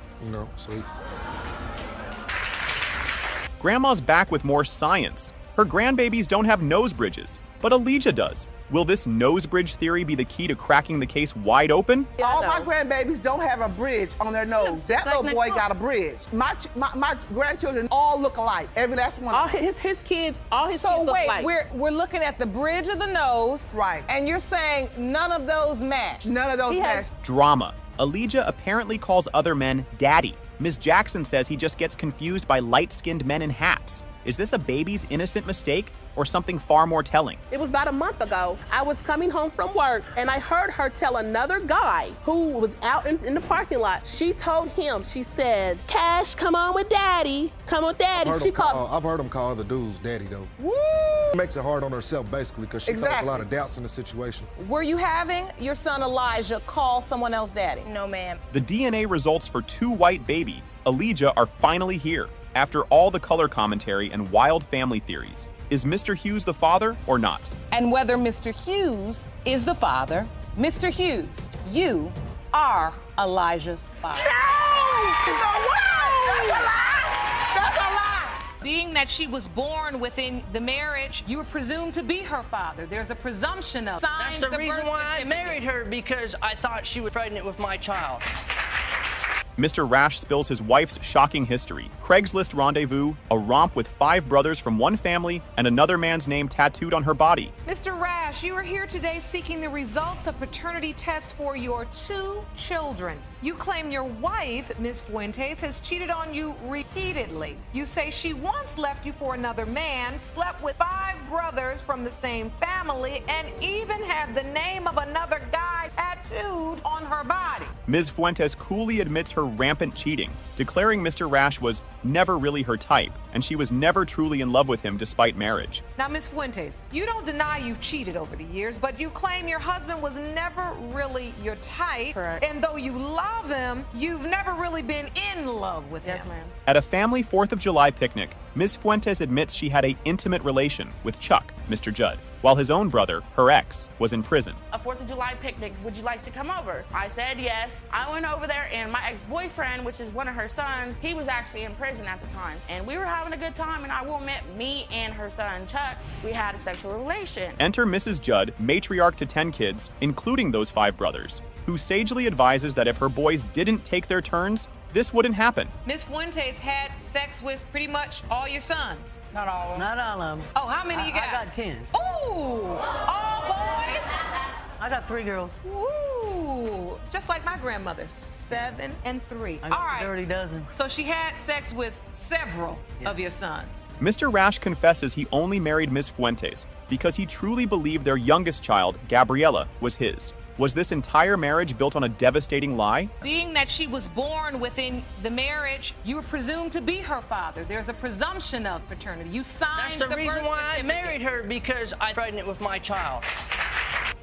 so Grandma's back with more science. Her grandbabies don't have nose bridges, but Elijah does. Will this nose bridge theory be the key to cracking the case wide open? All my grandbabies don't have a bridge on their nose. That little boy got a bridge. My grandchildren all look alike. Every last one. All his kids, all his kids So look wait, alike. we're looking at the bridge of the nose. Right. And you're saying none of those match. None of those match. Drama. Elijah apparently calls other men daddy. Ms. Jackson says he just gets confused by light-skinned men in hats. Is this a baby's innocent mistake or something far more telling? It was about a month ago. I was coming home from work and I heard her tell another guy who was out in the parking lot. She told him, she said, Cash, come on with daddy. Come on, daddy. I've heard him call other dudes daddy, though. Woo! Makes it hard on herself, basically, because she feels a lot of doubts in the situation. Were you having your son Elijah call someone else daddy? No, ma'am. The DNA results for two white baby, Elijah, are finally here. After all the color commentary and wild family theories, is Mr. Hughes the father or not? And whether Mr. Hughes is the father, Mr. Hughes, you are Elijah's father. That's a lie! Being that she was born within the marriage, you were presumed to be her father. There's a presumption of. That's the reason why I married her, because I thought she was pregnant with my child. Mr. Rash spills his wife's shocking history. Craigslist rendezvous, a romp with 5 brothers from one family, and another man's name tattooed on her body. Mr. Rash, you are here today seeking the results of paternity tests for your 2 children. You claim your wife, Ms. Fuentes, has cheated on you repeatedly. You say she once left you for another man, slept with 5 brothers from the same family, and even had the name of another guy tattooed on her body. Ms. Fuentes coolly admits her rampant cheating, declaring Mr. Rash was never really her type, and she was never truly in love with him despite marriage. Now, Ms. Fuentes, you don't deny you've cheated over the years, but you claim your husband was never really your type. Correct. And though you love him, you've never really been in love with him. Yes, ma'am. At a family 4th of July picnic, Ms. Fuentes admits she had an intimate relation with Chuck, Mr. Judd, while his own brother, her ex, was in prison. A 4th of July picnic, would you like to come over? I said yes. I went over there and my ex-boyfriend, which is one of her sons, he was actually in prison at the time. And we were having a good time, and I will admit, me and her son, Chuck, we had a sexual relation. Enter Mrs. Judd, matriarch to 10 kids, including those 5 brothers, who sagely advises that if her boys didn't take their turns, this wouldn't happen. Ms. Fuentes had sex with pretty much all your sons. Not all of them. Not all of them. Oh, how many you got? I got 10. Ooh, all boys? I got 3 girls. Ooh, it's just like my grandmother, 7 and 3. I got all right. a dirty dozen. So she had sex with several of your sons. Mr. Rash confesses he only married Ms. Fuentes because he truly believed their youngest child, Gabriella, was his. Was this entire marriage built on a devastating lie? Being that she was born within the marriage, you were presumed to be her father. There's a presumption of paternity. You signed That's the reason why I married her, because I was pregnant with my child.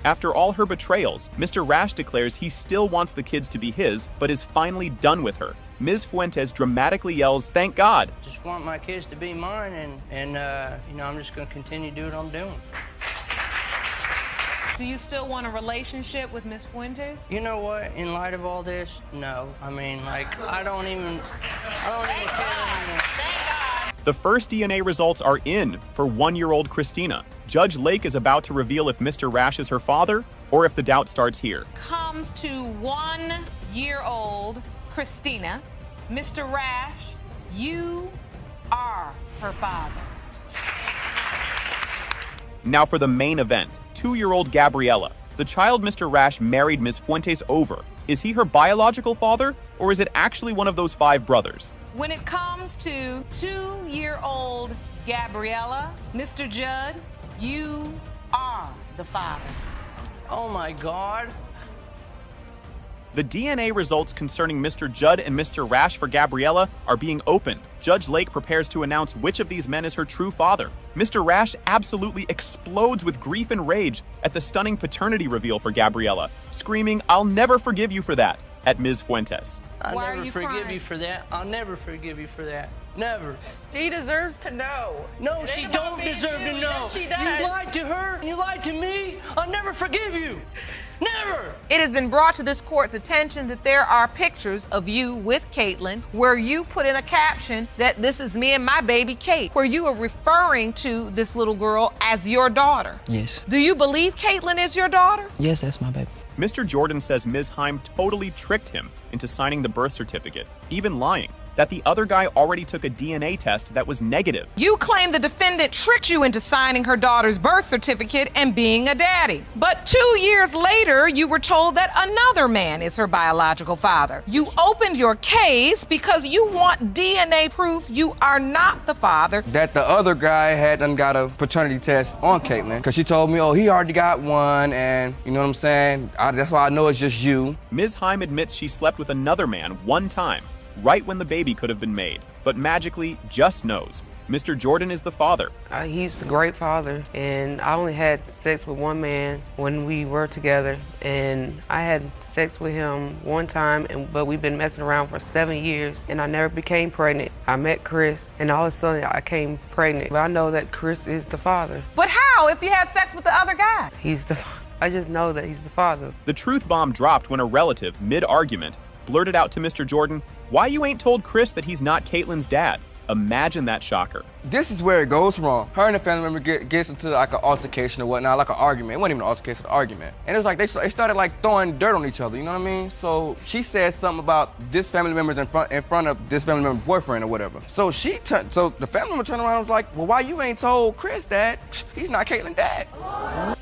After all her betrayals, Mr. Rash declares he still wants the kids to be his, but is finally done with her. Ms. Fuentes dramatically yells, "Thank God!" Just want my kids to be mine, and you know, I'm just going to continue to do what I'm doing. Do you still want a relationship with Ms. Fuentes? You know what? In light of all this, no. I mean, like, I don't even care anymore. The first DNA results are in for 1-year-old Christina. Judge Lake is about to reveal if Mr. Rash is her father or if the doubt starts here. Comes to 1-year-old Christina. Mr. Rash, you are her father. Now for the main event, 2-year-old Gabriella. The child Mr. Rash married Ms. Fuentes over. Is he her biological father, or is it actually one of those 5 brothers? When it comes to 2-year-old Gabriella, Mr. Judd, you are the father. Oh my God. The DNA results concerning Mr. Judd and Mr. Rash for Gabriella are being opened. Judge Lake prepares to announce which of these men is her true father. Mr. Rash absolutely explodes with grief and rage at the stunning paternity reveal for Gabriella, screaming, "I'll never forgive you for that." at Ms. Fuentes. I'll never forgive you for that. I'll never forgive you for that. Never. She deserves to know. No, she don't deserve to know. Yes, she does. You lied to her and you lied to me. I'll never forgive you. Never! It has been brought to this court's attention that there are pictures of you with Caitlin where you put in a caption that this is me and my baby Kate, where you are referring to this little girl as your daughter. Yes. Do you believe Caitlin is your daughter? Yes, that's my baby. Mr. Jordan says Ms. Heim totally tricked him into signing the birth certificate, even lying that the other guy already took a DNA test that was negative. You claim the defendant tricked you into signing her daughter's birth certificate and being a daddy. But 2 years later, you were told that another man is her biological father. You opened your case because you want DNA proof you are not the father. That the other guy had done got a paternity test on Caitlin, because she told me, oh, he already got one, and you know what I'm saying? That's why I know it's just you. Ms. Heim admits she slept with another man one time, right when the baby could have been made, but magically just knows Mr. Jordan is the father. He's a great father, and I only had sex with one man when we were together, and I had sex with him one time, but we've been messing around for 7 years, and I never became pregnant. I met Chris, and all of a sudden I came pregnant. But I know that Chris is the father. But how if you had sex with the other guy? He's the father. I just know that he's the father. The truth bomb dropped when a relative, mid-argument, blurted out to Mr. Jordan, "Why you ain't told Chris that he's not Caitlin's dad?" Imagine that shocker. This is where it goes wrong. Her and the family member gets into like an altercation or whatnot, like an argument. It wasn't even an altercation, an argument. And it was like they started like throwing dirt on each other, you know what I mean? So she said something about this family member's in front of this family member's boyfriend or whatever. So so the family member turned around and was like, well, why you ain't told Chris that he's not Caitlin's dad?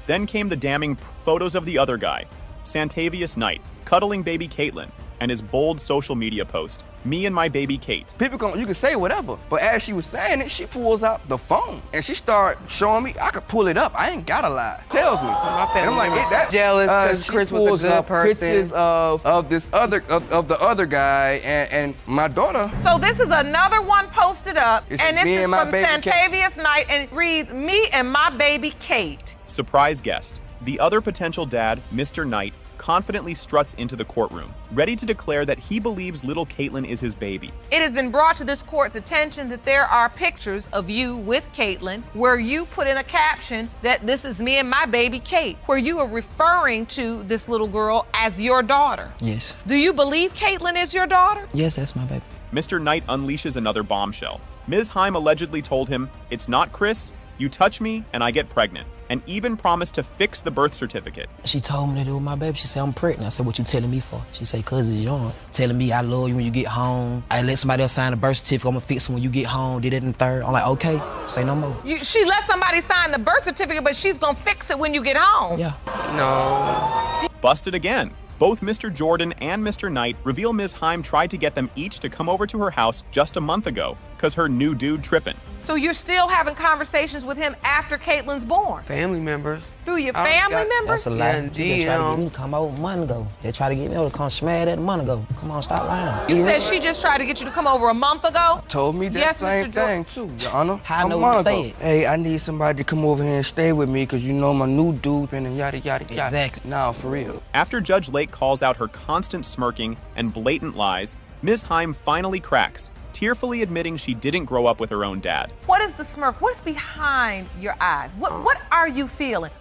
Then came the damning photos of the other guy, Santavius Knight, cuddling baby Caitlin, and his bold social media post, "Me and my baby Kate." You can say whatever, but as she was saying it, she pulls out the phone and she started showing me I could pull it up. I ain't gotta lie. Tells me. My family and I'm like, was jealous because Chris was a good person. Pictures of this the other guy and my daughter. So this is another one posted up, and this me is and my from baby Santavius Knight, and it reads, "Me and my baby Kate." Surprise guest. The other potential dad, Mr. Knight, confidently struts into the courtroom, ready to declare that he believes little Caitlin is his baby. It has been brought to this court's attention that there are pictures of you with Caitlin where you put in a caption that this is me and my baby Kate, where you are referring to this little girl as your daughter. Yes. Do you believe Caitlin is your daughter? Yes, that's my baby. Mr. Knight unleashes another bombshell. Ms. Heim allegedly told him, "It's not Chris, you touch me and I get pregnant," and even promised to fix the birth certificate. She told me that it was my baby. She said, I'm pregnant. I said, what you telling me for? She said, cause it's young. Telling me I love you when you get home. I let somebody else sign the birth certificate. I'm gonna fix it when you get home. Did it in the third. I'm like, okay, say no more. She let somebody sign the birth certificate, but she's gonna fix it when you get home. Yeah. No. Busted again. Both Mr. Jordan and Mr. Knight reveal Ms. Heim tried to get them each to come over to her house just a month ago, cause her new dude tripping. So you're still having conversations with him after Caitlin's born? Family members. Through your family members? That's a lie. They tried to get me to come over a month ago. They tried to get me over to come smash that a month ago. Come on, stop lying. You said she just tried to get you to come over a month ago? Told me that Yes, same Mr. Jordan. thing too, Your Honor. How I know what you said? Hey, I need somebody to come over here and stay with me because you know my new dude and yada yada yada. Exactly. Now for real. After Judge Lake calls out her constant smirking and blatant lies, Ms. Heim finally cracks, tearfully admitting she didn't grow up with her own dad. What is the smirk? What is behind your eyes? What are you feeling?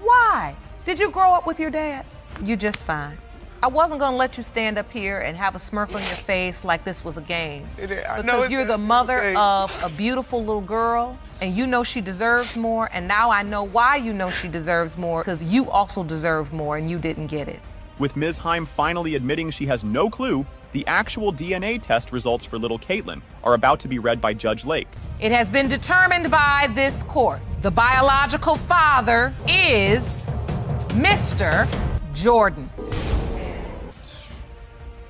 Why? Did you grow up with your dad? You just fine. I wasn't gonna let you stand up here and have a smirk on your face like this was a game. Because you're the mother of a beautiful little girl, and you know she deserves more, and now I know why you know she deserves more, because you also deserved more and you didn't get it. With Ms. Heim finally admitting she has no clue, the actual DNA test results for little Caitlin are about to be read by Judge Lake. It has been determined by this court. The biological father is Mr. Jordan.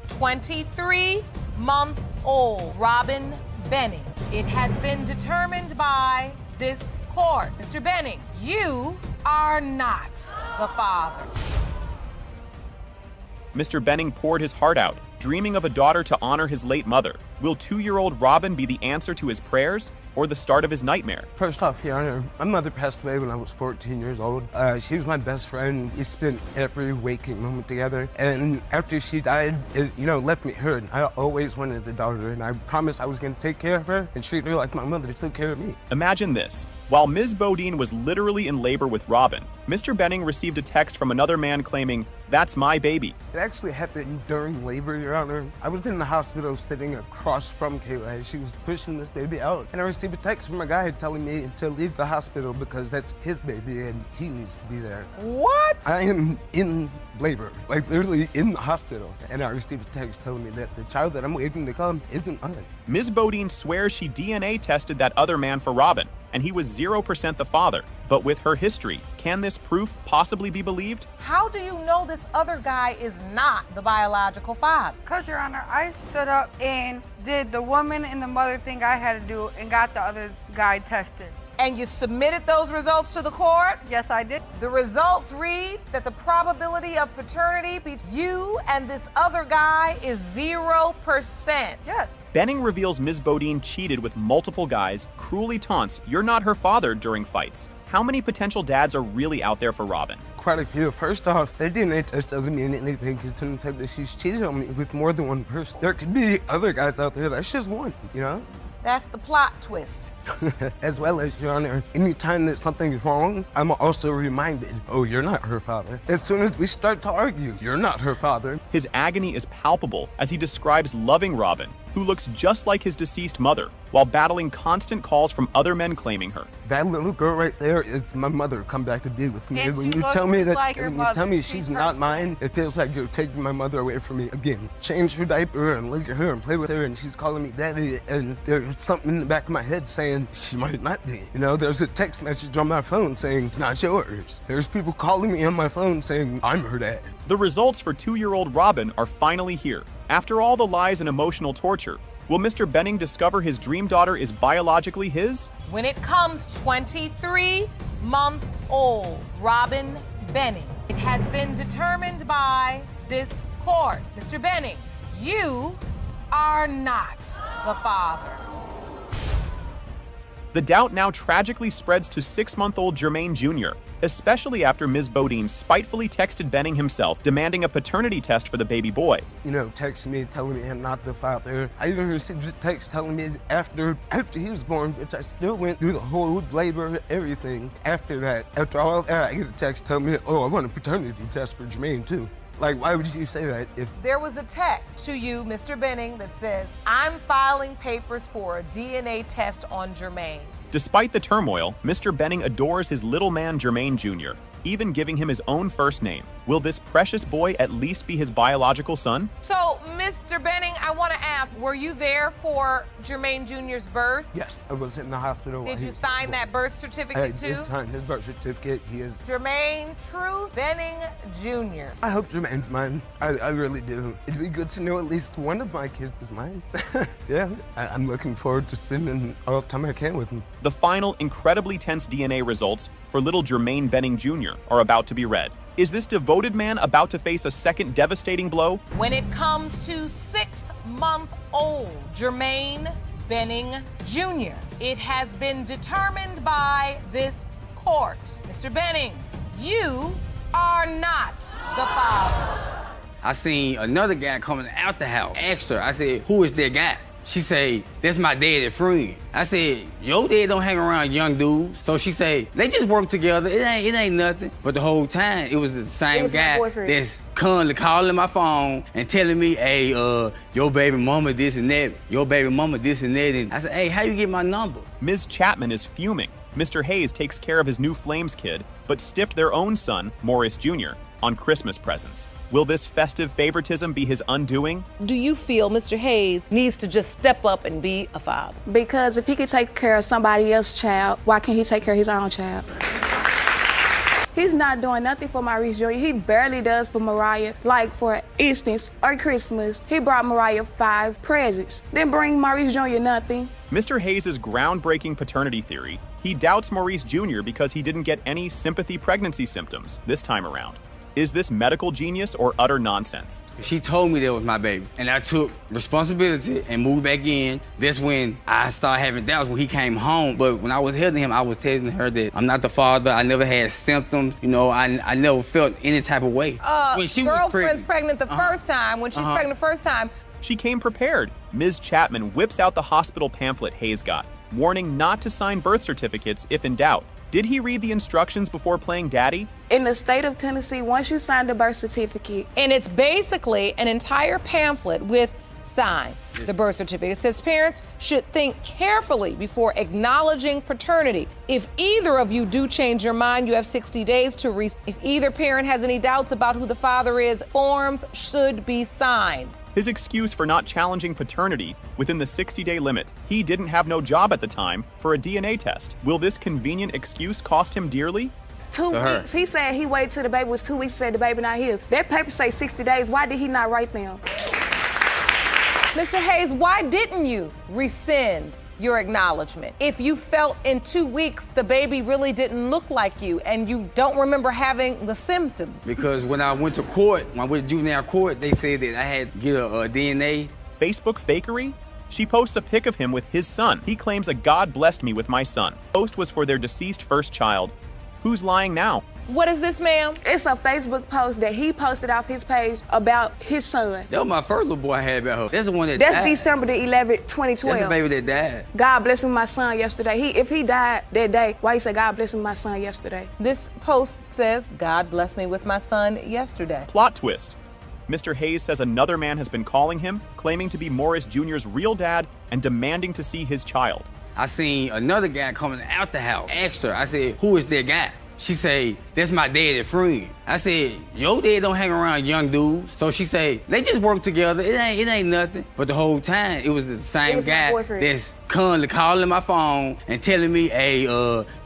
23-month-old Robin Benning. It has been determined by this court. Mr. Benning, you are not the father. Mr. Benning poured his heart out, dreaming of a daughter to honor his late mother. Will 2-year-old Robin be the answer to his prayers or the start of his nightmare? First off, Your Honor, my mother passed away when I was 14 years old. She was my best friend. We spent every waking moment together. And after she died, it, left me hurt. I always wanted a daughter, and I promised I was going to take care of her and treat her like my mother took care of me. Imagine this. While Ms. Bodine was literally in labor with Robin, Mr. Benning received a text from another man claiming, "That's my baby." It actually happened during labor, Your Honor. I was in the hospital sitting across from Kayla. She was pushing this baby out, and I received a text from a guy telling me to leave the hospital because that's his baby and he needs to be there. What? I am in labor, like literally in the hospital, and I received a text telling me that the child that I'm waiting to come isn't mine. Ms. Bodine swears she DNA tested that other man for Robin, and he was 0% the father. But with her history, can this proof possibly be believed? How do you know this other guy is not the biological father? Because, Your Honor, I stood up and did the woman and the mother thing I had to do and got the other guy tested. And you submitted those results to the court? Yes, I did. The results read that the probability of paternity between you and this other guy is 0%. Yes. Benning reveals Ms. Bodine cheated with multiple guys, cruelly taunts, "You're not her father," during fights. How many potential dads are really out there for Robin? Quite a few. First off, their DNA test doesn't mean anything considering the fact that she's cheated on me with more than one person. There could be other guys out there. That's just one, That's the plot twist. As well as, Your Honor, anytime that something is wrong, I'm also reminded, "Oh, you're not her father." As soon as we start to argue, "You're not her father." His agony is palpable as he describes loving Robin, who looks just like his deceased mother, while battling constant calls from other men claiming her. That little girl right there is my mother. Come back to be with me. And When she you looks tell me just that, like your when you mother. tell me She's she's her not sister. mine, it feels like you're taking my mother away from me again. Change her diaper and look at her and play with her, and she's calling me daddy, and there's something in the back of my head saying she might not be. There's a text message on my phone saying it's not yours. There's people calling me on my phone saying I'm her dad. The results for 2-year-old Robin are finally here. After all the lies and emotional torture, will Mr. Benning discover his dream daughter is biologically his? When it comes 23-month-old Robin Benning, it has been determined by this court. Mr. Benning, you are not the father. The doubt now tragically spreads to 6-month-old Jermaine Jr., especially after Ms. Bodine spitefully texted Benning himself demanding a paternity test for the baby boy. Texting me telling me I'm not the father. I even received a text telling me after he was born, which I still went through the whole labor, everything. After all that, I get a text telling me, "Oh, I want a paternity test for Jermaine too." Like, why would you say that if... There was a text to you, Mr. Benning, that says, "I'm filing papers for a DNA test on Jermaine." Despite the turmoil, Mr. Benning adores his little man Jermaine Jr., even giving him his own first name. Will this precious boy at least be his biological son? So, Mr. Benning, I want to ask, were you there for Jermaine Jr.'s birth? Yes, I was in the hospital. Did you sign that birth certificate I too? did sign his birth certificate. He is... Jermaine Truth Benning Jr. I hope Jermaine's mine. I really do. It'd be good to know at least one of my kids is mine. Yeah, I'm looking forward to spending all the time I can with him. The final, incredibly tense DNA results for little Jermaine Benning Jr. are about to be read. Is this devoted man about to face a second devastating blow? When it comes to 6-month-old Jermaine Benning Jr., it has been determined by this court. Mr. Benning, you are not the father. I seen another guy coming out the house. Asked her, I said, "Who is that guy?" She say, "That's my daddy friend." I said, "Your dad don't hang around young dudes." So she say, "They just work together. It ain't nothing." But the whole time, it was the same guy that's constantly calling my phone and telling me, "Hey, your baby mama this and that, your baby mama this and that." And I said, "Hey, how you get my number?" Ms. Chapman is fuming. Mr. Hayes takes care of his new Flames kid, but stiffed their own son, Morris Jr., on Christmas presents. Will this festive favoritism be his undoing? Do you feel Mr. Hayes needs to just step up and be a father? Because if he can take care of somebody else's child, why can't he take care of his own child? He's not doing nothing for Maurice Jr. He barely does for Mariah. Like, for instance, on Christmas, he brought Mariah 5 presents. Then bring Maurice Jr. nothing. Mr. Hayes' groundbreaking paternity theory, he doubts Maurice Jr. because he didn't get any sympathy pregnancy symptoms this time around. Is this medical genius or utter nonsense? She told me that was my baby, and I took responsibility and moved back in. That's when I started having doubts when he came home. But when I was hearing him, I was telling her that I'm not the father. I never had symptoms. You know, I never felt any type of way. When she girlfriend's pregnant the first time. When she's pregnant the first time. She came prepared. Ms. Chapman whips out the hospital pamphlet Hayes got, warning not to sign birth certificates if in doubt. Did he read the instructions before playing daddy? In the state of Tennessee, once you sign the birth certificate. And it's basically an entire pamphlet with sign the birth certificate. It says parents should think carefully before acknowledging paternity. If either of you do change your mind, you have 60 days to if either parent has any doubts about who the father is, forms should be signed. His excuse for not challenging paternity within the 60-day limit. He didn't have no job at the time for a DNA test. Will this convenient excuse cost him dearly? 2 weeks. He said he waited till the baby was 2 weeks, said the baby not his. That paper say 60 days. Why did he not write them? Mr. Hayes, why didn't you rescind your acknowledgement? If you felt in 2 weeks the baby really didn't look like you and you don't remember having the symptoms. Because when I went to court, when I went to juvenile court, they said that I had to get a DNA. Facebook fakery? She posts a pic of him with his son. He claims a God blessed me with my son. Post was for their deceased first child. Who's lying now? What is this, ma'am? It's a Facebook post that he posted off his page about his son. That was my first little boy I had about her. That's the one that died. That's December the 11th, 2012. That's the baby that died. God bless me with my son yesterday. If he died that day, why he said God bless me with my son yesterday? This post says, God bless me with my son yesterday. Plot twist. Mr. Hayes says another man has been calling him, claiming to be Morris Jr.'s real dad and demanding to see his child. I seen another guy coming out the house. Asked her, I said, who is that guy? She say, that's my daddy friend. I said, your dad don't hang around young dudes. So she say, they just work together. It ain't nothing. But the whole time, it was the same guy that's constantly calling my phone and telling me, hey,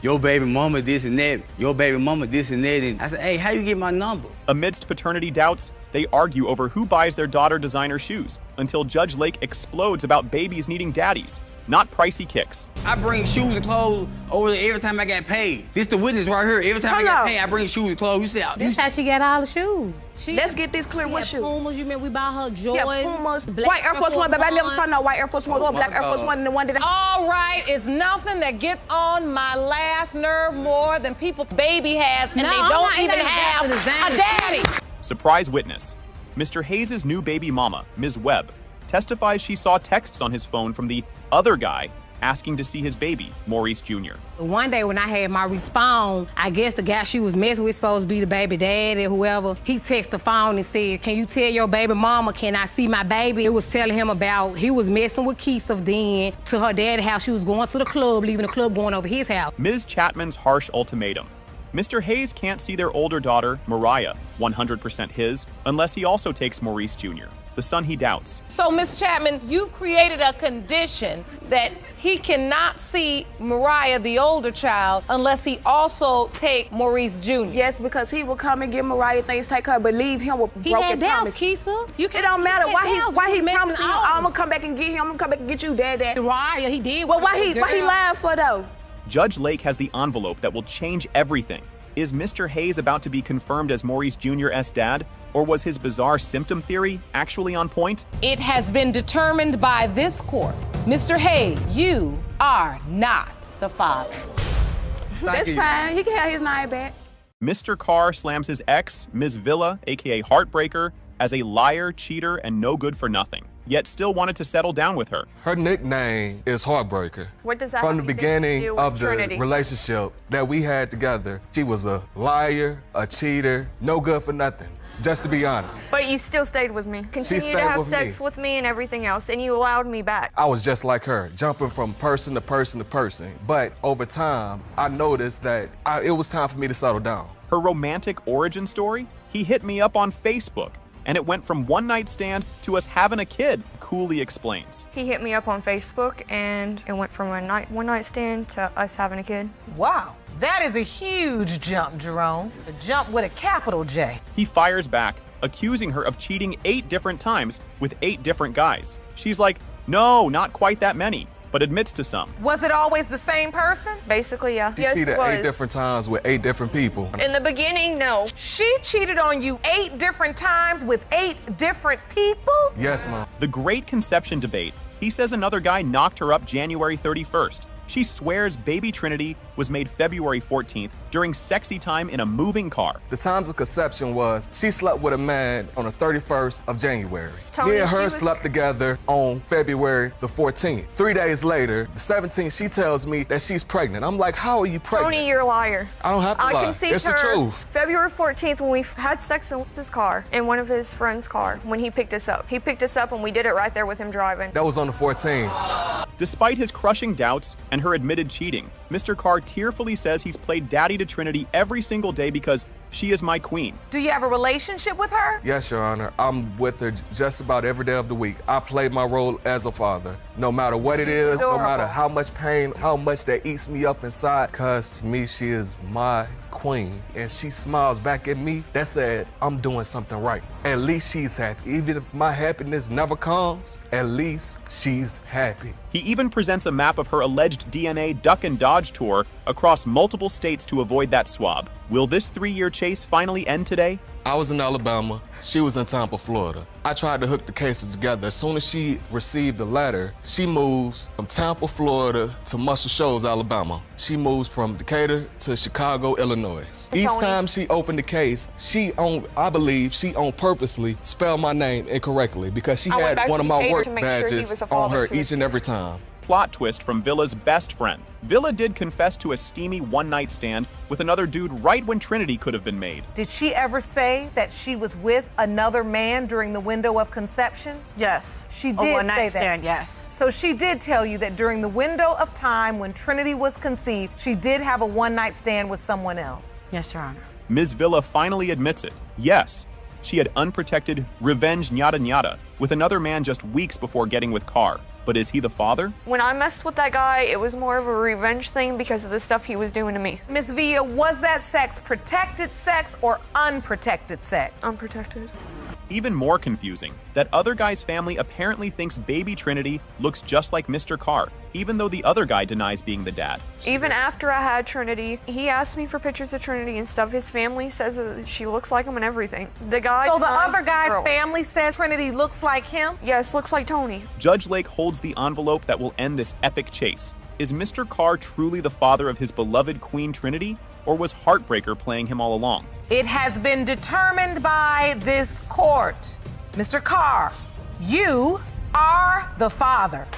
your baby mama this and that, your baby mama this and that. And I said, hey, how you get my number? Amidst paternity doubts, they argue over who buys their daughter designer shoes until Judge Lake explodes about babies needing daddies, not pricey kicks. I bring shoes and clothes over there every time I got paid. This the witness right here. Every time I got paid, I bring shoes and clothes. You see, this how she got all the shoes. Let's get this clear. What shoes? Pumas. You mean we bought her Jordans? Yeah, Pumas. White Air Force One, baby. I never saw no white Air Force One or black Air Force One. And the one that all right, it's nothing that gets on my last nerve more than people's baby has and they don't even have a daddy. Surprise witness. Mr. Hayes' new baby mama, Ms. Webb, testifies she saw texts on his phone from the other guy asking to see his baby, Maurice Jr. One day when I had Maurice's phone, I guess the guy she was messing with supposed to be the baby daddy or whoever. He texted the phone and said, can you tell your baby mama, can I see my baby? It was telling him about, he was messing with Keisha then to her daddy's house. She was going to the club, leaving the club, going over his house. Ms. Chapman's harsh ultimatum. Mr. Hayes can't see their older daughter, Mariah, 100% his, unless he also takes Maurice Jr., the son he doubts. So, Ms. Chapman, you've created a condition that he cannot see Mariah, the older child, unless he also take Maurice Jr. Yes, because he will come and give Mariah things, take her, but leave him with broken promise. Keisha. It don't matter why he promising you, I'm gonna come back and get him, I'm gonna come back and get you, Dad. Mariah, he did. Well, why he lying for though? Judge Lake has the envelope that will change everything. Is Mr. Hayes about to be confirmed as Maurice Jr.'s dad? Or was his bizarre symptom theory actually on point? It has been determined by this court. Mr. Hayes, you are not the father. That's fine. He can have his name back. Mr. Carr slams his ex, Ms. Villa, aka Heartbreaker, as a liar, cheater, and no good for nothing, yet still wanted to settle down with her. Her nickname is Heartbreaker. What does that From the have beginning to do with of the Trinity? relationship that we had together, she was a liar, a cheater, no good for nothing, just to be honest. But you still stayed with me. Continued stayed to have with sex me. with me and everything else, and you allowed me back. I was just like her, jumping from person to person to person. But over time, I noticed that it was time for me to settle down. Her romantic origin story? He hit me up on Facebook, and it went from one night stand to us having a kid, coolly explains. He hit me up on Facebook, and it went from a one night stand to us having a kid. Wow, that is a huge jump, Jerome. A jump with a capital J. He fires back, accusing her of cheating 8 different times with 8 different guys. She's like, no, not quite that many. but admits to some. Was it always the same person? Basically, yeah. She cheated 8 different times with 8 different people. In the beginning, no. She cheated on you 8 different times with 8 different people? Yes, Mom. The great conception debate. He says another guy knocked her up January 31st. She swears baby Trinity was made February 14th during sexy time in a moving car. The times of conception was she slept with a man on the 31st of January. Tony, Me and her slept together on February the 14th. 3 days later, the 17th, she tells me that she's pregnant. I'm like, how are you pregnant? Tony, you're a liar. I don't have to lie. I conceived It's her the truth. February 14th when we had sex in his car, in one of his friend's car, when he picked us up. He picked us up and we did it right there with him driving. That was on the 14th. Despite his crushing doubts and her admitted cheating, Mr. Carr tearfully says he's played daddy to Trinity every single day because she is my queen. Do you have a relationship with her? Yes, Your Honor. I'm with her just about every day of the week. I play my role as a father, no matter what it is, no matter how much pain, how much that eats me up inside, because to me, she is my queen. And she smiles back at me. That said, I'm doing something right. At least she's happy. Even if my happiness never comes, at least she's happy. He even presents a map of her alleged DNA duck and dodge tour across multiple states to avoid that swab. Will this 3-year chase finally end today? I was in Alabama. She was in Tampa, Florida. I tried to hook the cases together. As soon as she received the letter, she moves from Tampa, Florida to Muscle Shoals, Alabama. She moves from Decatur to Chicago, Illinois. Each time she opened the case, I believe she purposely spelled my name incorrectly because she had one of my work badges on her each and every time. Plot twist from Villa's best friend. Villa did confess to a steamy one-night stand with another dude right when Trinity could have been made. Did she ever say that she was with another man during the window of conception? Yes. She did A one-night say stand, that. yes. So she did tell you that during the window of time when Trinity was conceived, she did have a one-night stand with someone else. Yes, Your Honor. Ms. Villa finally admits it. Yes, she had unprotected revenge nyada nyada with another man just weeks before getting with Carr. But is he the father? When I messed with that guy, it was more of a revenge thing because of the stuff he was doing to me. Miss Villa, was that sex protected sex or unprotected sex? Unprotected. Even more confusing, that other guy's family apparently thinks baby Trinity looks just like Mr. Carr, even though the other guy denies being the dad. Even after I had Trinity, he asked me for pictures of Trinity and stuff. His family says that she looks like him and everything. The guy. So the other guy's family says Trinity looks like him? Yes, looks like Tony. Judge Lake holds the envelope that will end this epic chase. Is Mr. Carr truly the father of his beloved Queen Trinity? Or was Heartbreaker playing him all along? It has been determined by this court. Mr. Carr, you are the father.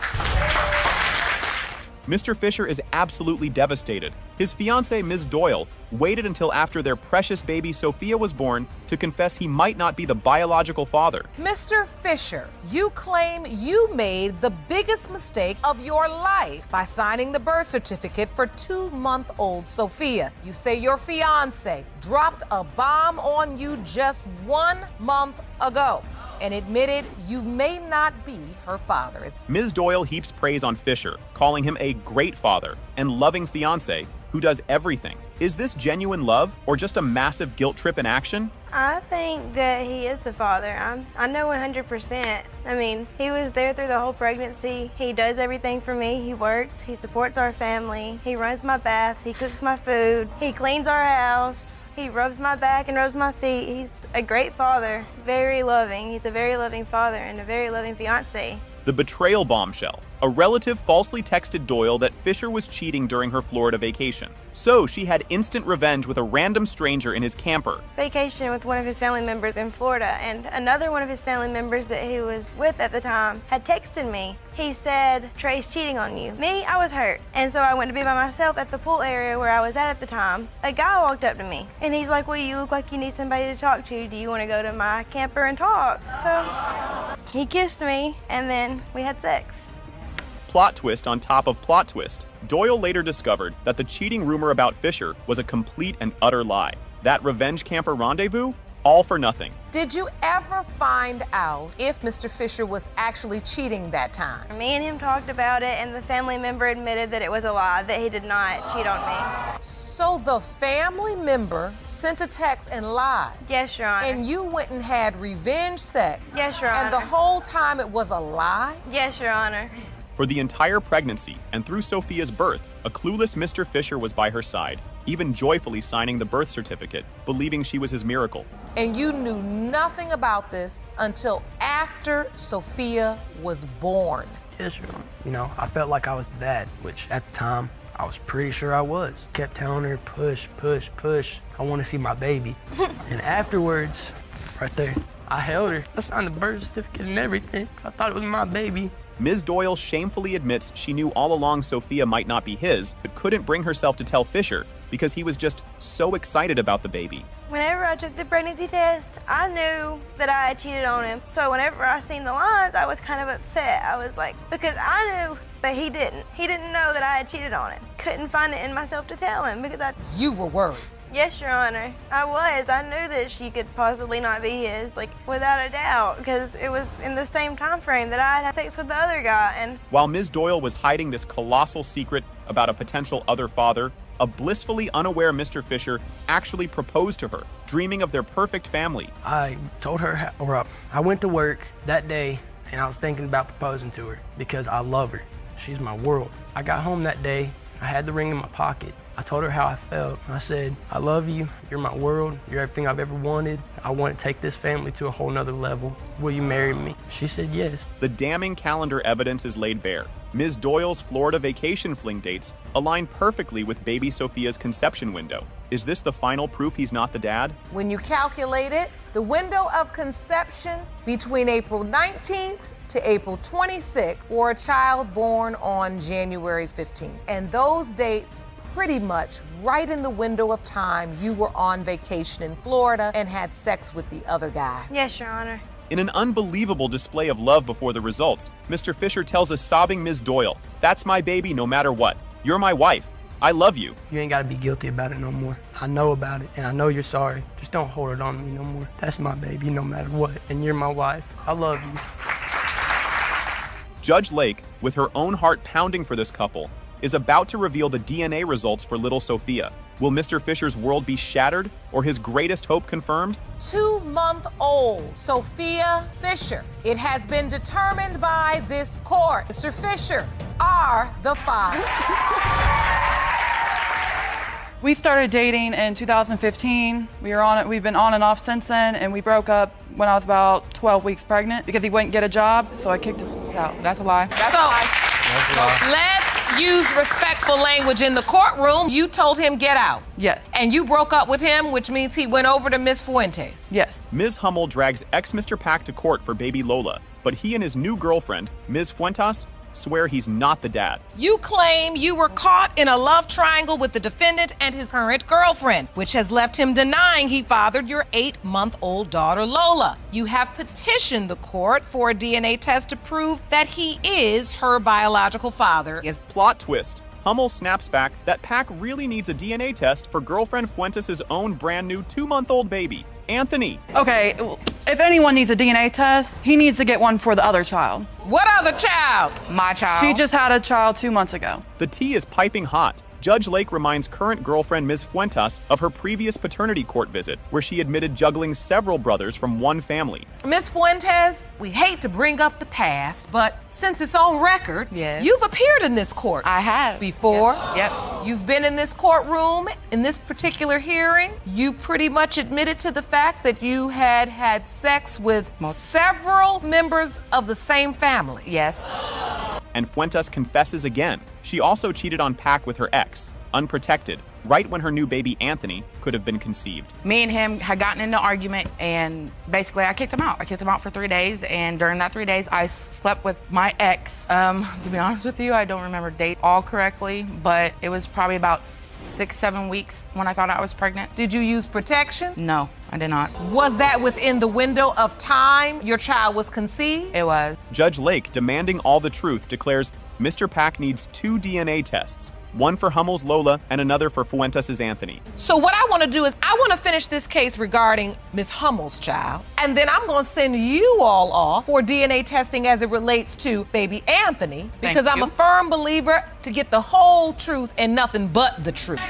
Mr. Fisher is absolutely devastated. His fiancée, Ms. Doyle, waited until after their precious baby Sophia was born to confess he might not be the biological father. Mr. Fisher, you claim you made the biggest mistake of your life by signing the birth certificate for 2-month-old Sophia. You say your fiancé dropped a bomb on you just 1 month ago and admitted you may not be her father. Ms. Doyle heaps praise on Fisher, calling him a great father and loving fiancé who does everything. Is this genuine love or just a massive guilt trip in action? I think that he is the father. I know 100%. I mean, he was there through the whole pregnancy. He does everything for me. He works, he supports our family, he runs my baths, he cooks my food, he cleans our house, he rubs my back and rubs my feet. He's a great father, very loving. He's a very loving father and a very loving fiance. The betrayal bombshell. A relative falsely texted Doyle that Fisher was cheating during her Florida vacation. So she had instant revenge with a random stranger in his camper. Vacation with one of his family members in Florida, and another one of his family members that he was with at the time had texted me. He said, "Trey's cheating on you." Me, I was hurt. And so I went to be by myself at the pool area where I was at the time. A guy walked up to me and he's like, "Well, you look like you need somebody to talk to. Do you want to go to my camper and talk?" So he kissed me and then we had sex. Plot twist on top of plot twist. Doyle later discovered that the cheating rumor about Fisher was a complete and utter lie. That revenge camper rendezvous? All for nothing. Did you ever find out if Mr. Fisher was actually cheating that time? Me and him talked about it, and the family member admitted that it was a lie, that he did not cheat on me. So the family member sent a text and lied? Yes, Your Honor. And you went and had revenge sex? Yes, Your Honor. And the whole time it was a lie? Yes, Your Honor. For the entire pregnancy and through Sophia's birth, a clueless Mr. Fisher was by her side, even joyfully signing the birth certificate, believing she was his miracle. And you knew nothing about this until after Sophia was born. Yes, Your Honor. You know, I felt like I was the dad, which at the time, I was pretty sure I was. Kept telling her, push, push, push. I want to see my baby. And afterwards, right there, I held her. I signed the birth certificate and everything, because I thought it was my baby. Ms. Doyle shamefully admits she knew all along Sophia might not be his, but couldn't bring herself to tell Fisher because he was just so excited about the baby. Whenever I took the pregnancy test, I knew that I had cheated on him. So whenever I seen the lines, I was kind of upset. I was like, because I knew, but he didn't. He didn't know that I had cheated on him. Couldn't find it in myself to tell him because I... You were worried. Yes, Your Honor. I was. I knew that she could possibly not be his, like, without a doubt, because it was in the same time frame that I had sex with the other guy, and... While Ms. Doyle was hiding this colossal secret about a potential other father, a blissfully unaware Mr. Fisher actually proposed to her, dreaming of their perfect family. I told her, I went to work that day, and I was thinking about proposing to her because I love her. She's my world. I got home that day, I had the ring in my pocket. I told her how I felt. I said, I love you, you're my world, you're everything I've ever wanted. I want to take this family to a whole nother level. Will you marry me? She said yes. The damning calendar evidence is laid bare. Ms. Doyle's Florida vacation fling dates align perfectly with baby Sophia's conception window. Is this the final proof he's not the dad? When you calculate it, the window of conception between April 19th to April 26th for a child born on January 15th. And those dates pretty much right in the window of time you were on vacation in Florida and had sex with the other guy. Yes, Your Honor. In an unbelievable display of love before the results, Mr. Fisher tells a sobbing Ms. Doyle, "That's my baby no matter what. You're my wife. I love you." You ain't gotta be guilty about it no more. I know about it, and I know you're sorry. Just don't hold it on me no more. That's my baby no matter what, and you're my wife. I love you. Judge Lake, with her own heart pounding for this couple, is about to reveal the DNA results for little Sophia. Will Mr. Fisher's world be shattered or his greatest hope confirmed? 2-month-old Sophia Fisher. It has been determined by this court. Mr. Fisher are the father. We started dating in 2015. We've been on and off since then, and we broke up when I was about 12 weeks pregnant because he wouldn't get a job, so I kicked his out. That's a lie. That's a lie. Let's use respectful language in the courtroom. You told him get out. Yes. And you broke up with him, which means he went over to Miss Fuentes. Yes. Ms. Hummel drags ex-Mr. Pack to court for baby Lola, but he and his new girlfriend, Ms. Fuentes, swear he's not the dad. You claim you were caught in a love triangle with the defendant and his current girlfriend, which has left him denying he fathered your 8-month-old daughter, Lola. You have petitioned the court for a DNA test to prove that he is her biological father. Plot twist. Hummel snaps back that Pack really needs a DNA test for girlfriend Fuentes' own brand new 2-month-old baby, Anthony. Okay, if anyone needs a DNA test, he needs to get one for the other child. What other child? My child. She just had a child 2 months ago. The tea is piping hot. Judge Lake reminds current girlfriend Ms. Fuentes of her previous paternity court visit, where she admitted juggling several brothers from one family. Ms. Fuentes, we hate to bring up the past, but since it's on record, you've appeared in this court. I have. Before. Yep. You've been in this courtroom. In this particular hearing, you pretty much admitted to the fact that you had had sex with several members of the same family. Yes. And Fuentes confesses again. She also cheated on Pack with her ex, unprotected, right when her new baby Anthony could have been conceived. Me and him had gotten into an argument, and basically I kicked him out. I kicked him out for 3 days, and during that 3 days, I slept with my ex. To be honest with you, I don't remember date all correctly, but it was probably about 6-7 weeks when I found out I was pregnant. Did you use protection? No, I did not. Was that within the window of time your child was conceived? It was. Judge Lake, demanding all the truth, declares Mr. Pack needs 2 DNA tests, one for Hummel's Lola and another for Fuentes' Anthony. So what I want to do is I want to finish this case regarding Miss Hummel's child, and then I'm going to send you all off for DNA testing as it relates to baby Anthony, because I'm a firm believer to get the whole truth and nothing but the truth.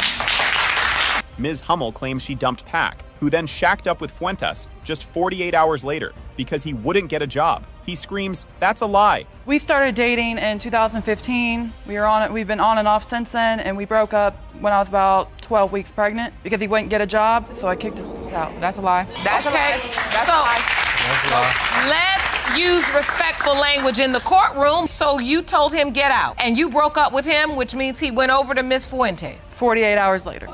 Ms. Hummel claims she dumped Pack, who then shacked up with Fuentes just 48 hours later because he wouldn't get a job. He screams, "That's a lie." We started dating in 2015. We've been on and off since then, and we broke up when I was about 12 weeks pregnant because he wouldn't get a job, so I kicked his out. That's a lie. That's Okay, so let's use respectful language in the courtroom. So you told him get out, and you broke up with him, which means he went over to Miss Fuentes. 48 hours later.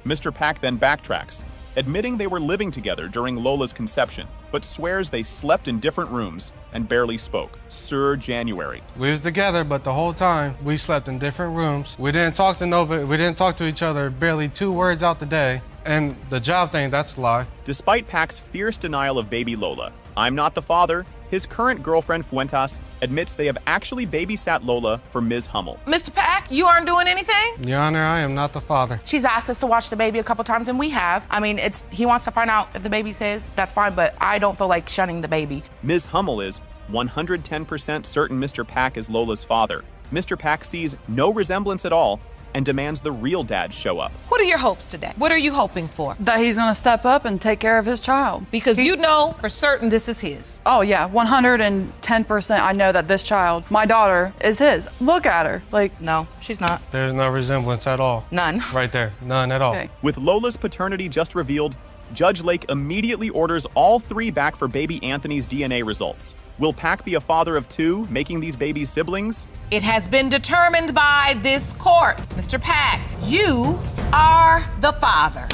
Mr. Pack then backtracks, admitting they were living together during Lola's conception, but swears they slept in different rooms and barely spoke. Sir January. We was together, but the whole time we slept in different rooms. We didn't talk to nobody. We didn't talk to each other barely 2 words out the day. And the job thing, that's a lie. Despite Pack's fierce denial of baby Lola, "I'm not the father," his current girlfriend Fuentes admits they have actually babysat Lola for Ms. Hummel. Mr. Pack, you aren't doing anything? Your Honor, I am not the father. She's asked us to watch the baby a couple times, and we have. I mean, he wants to find out if the baby's his, that's fine, but I don't feel like shunning the baby. Ms. Hummel is 110% certain Mr. Pack is Lola's father. Mr. Pack sees no resemblance at all and demands the real dad show up. What are your hopes today? What are you hoping for? That he's gonna step up and take care of his child. Because you know for certain this is his. Oh yeah, 110% I know that this child, my daughter, is his. Look at her, like. No, she's not. There's no resemblance at all. None. Right there, none at all. Okay. With Lola's paternity just revealed, Judge Lake immediately orders all 3 back for baby Anthony's DNA results. Will Pack be a father of 2, making these babies siblings? It has been determined by this court. Mr. Pack, you are the father.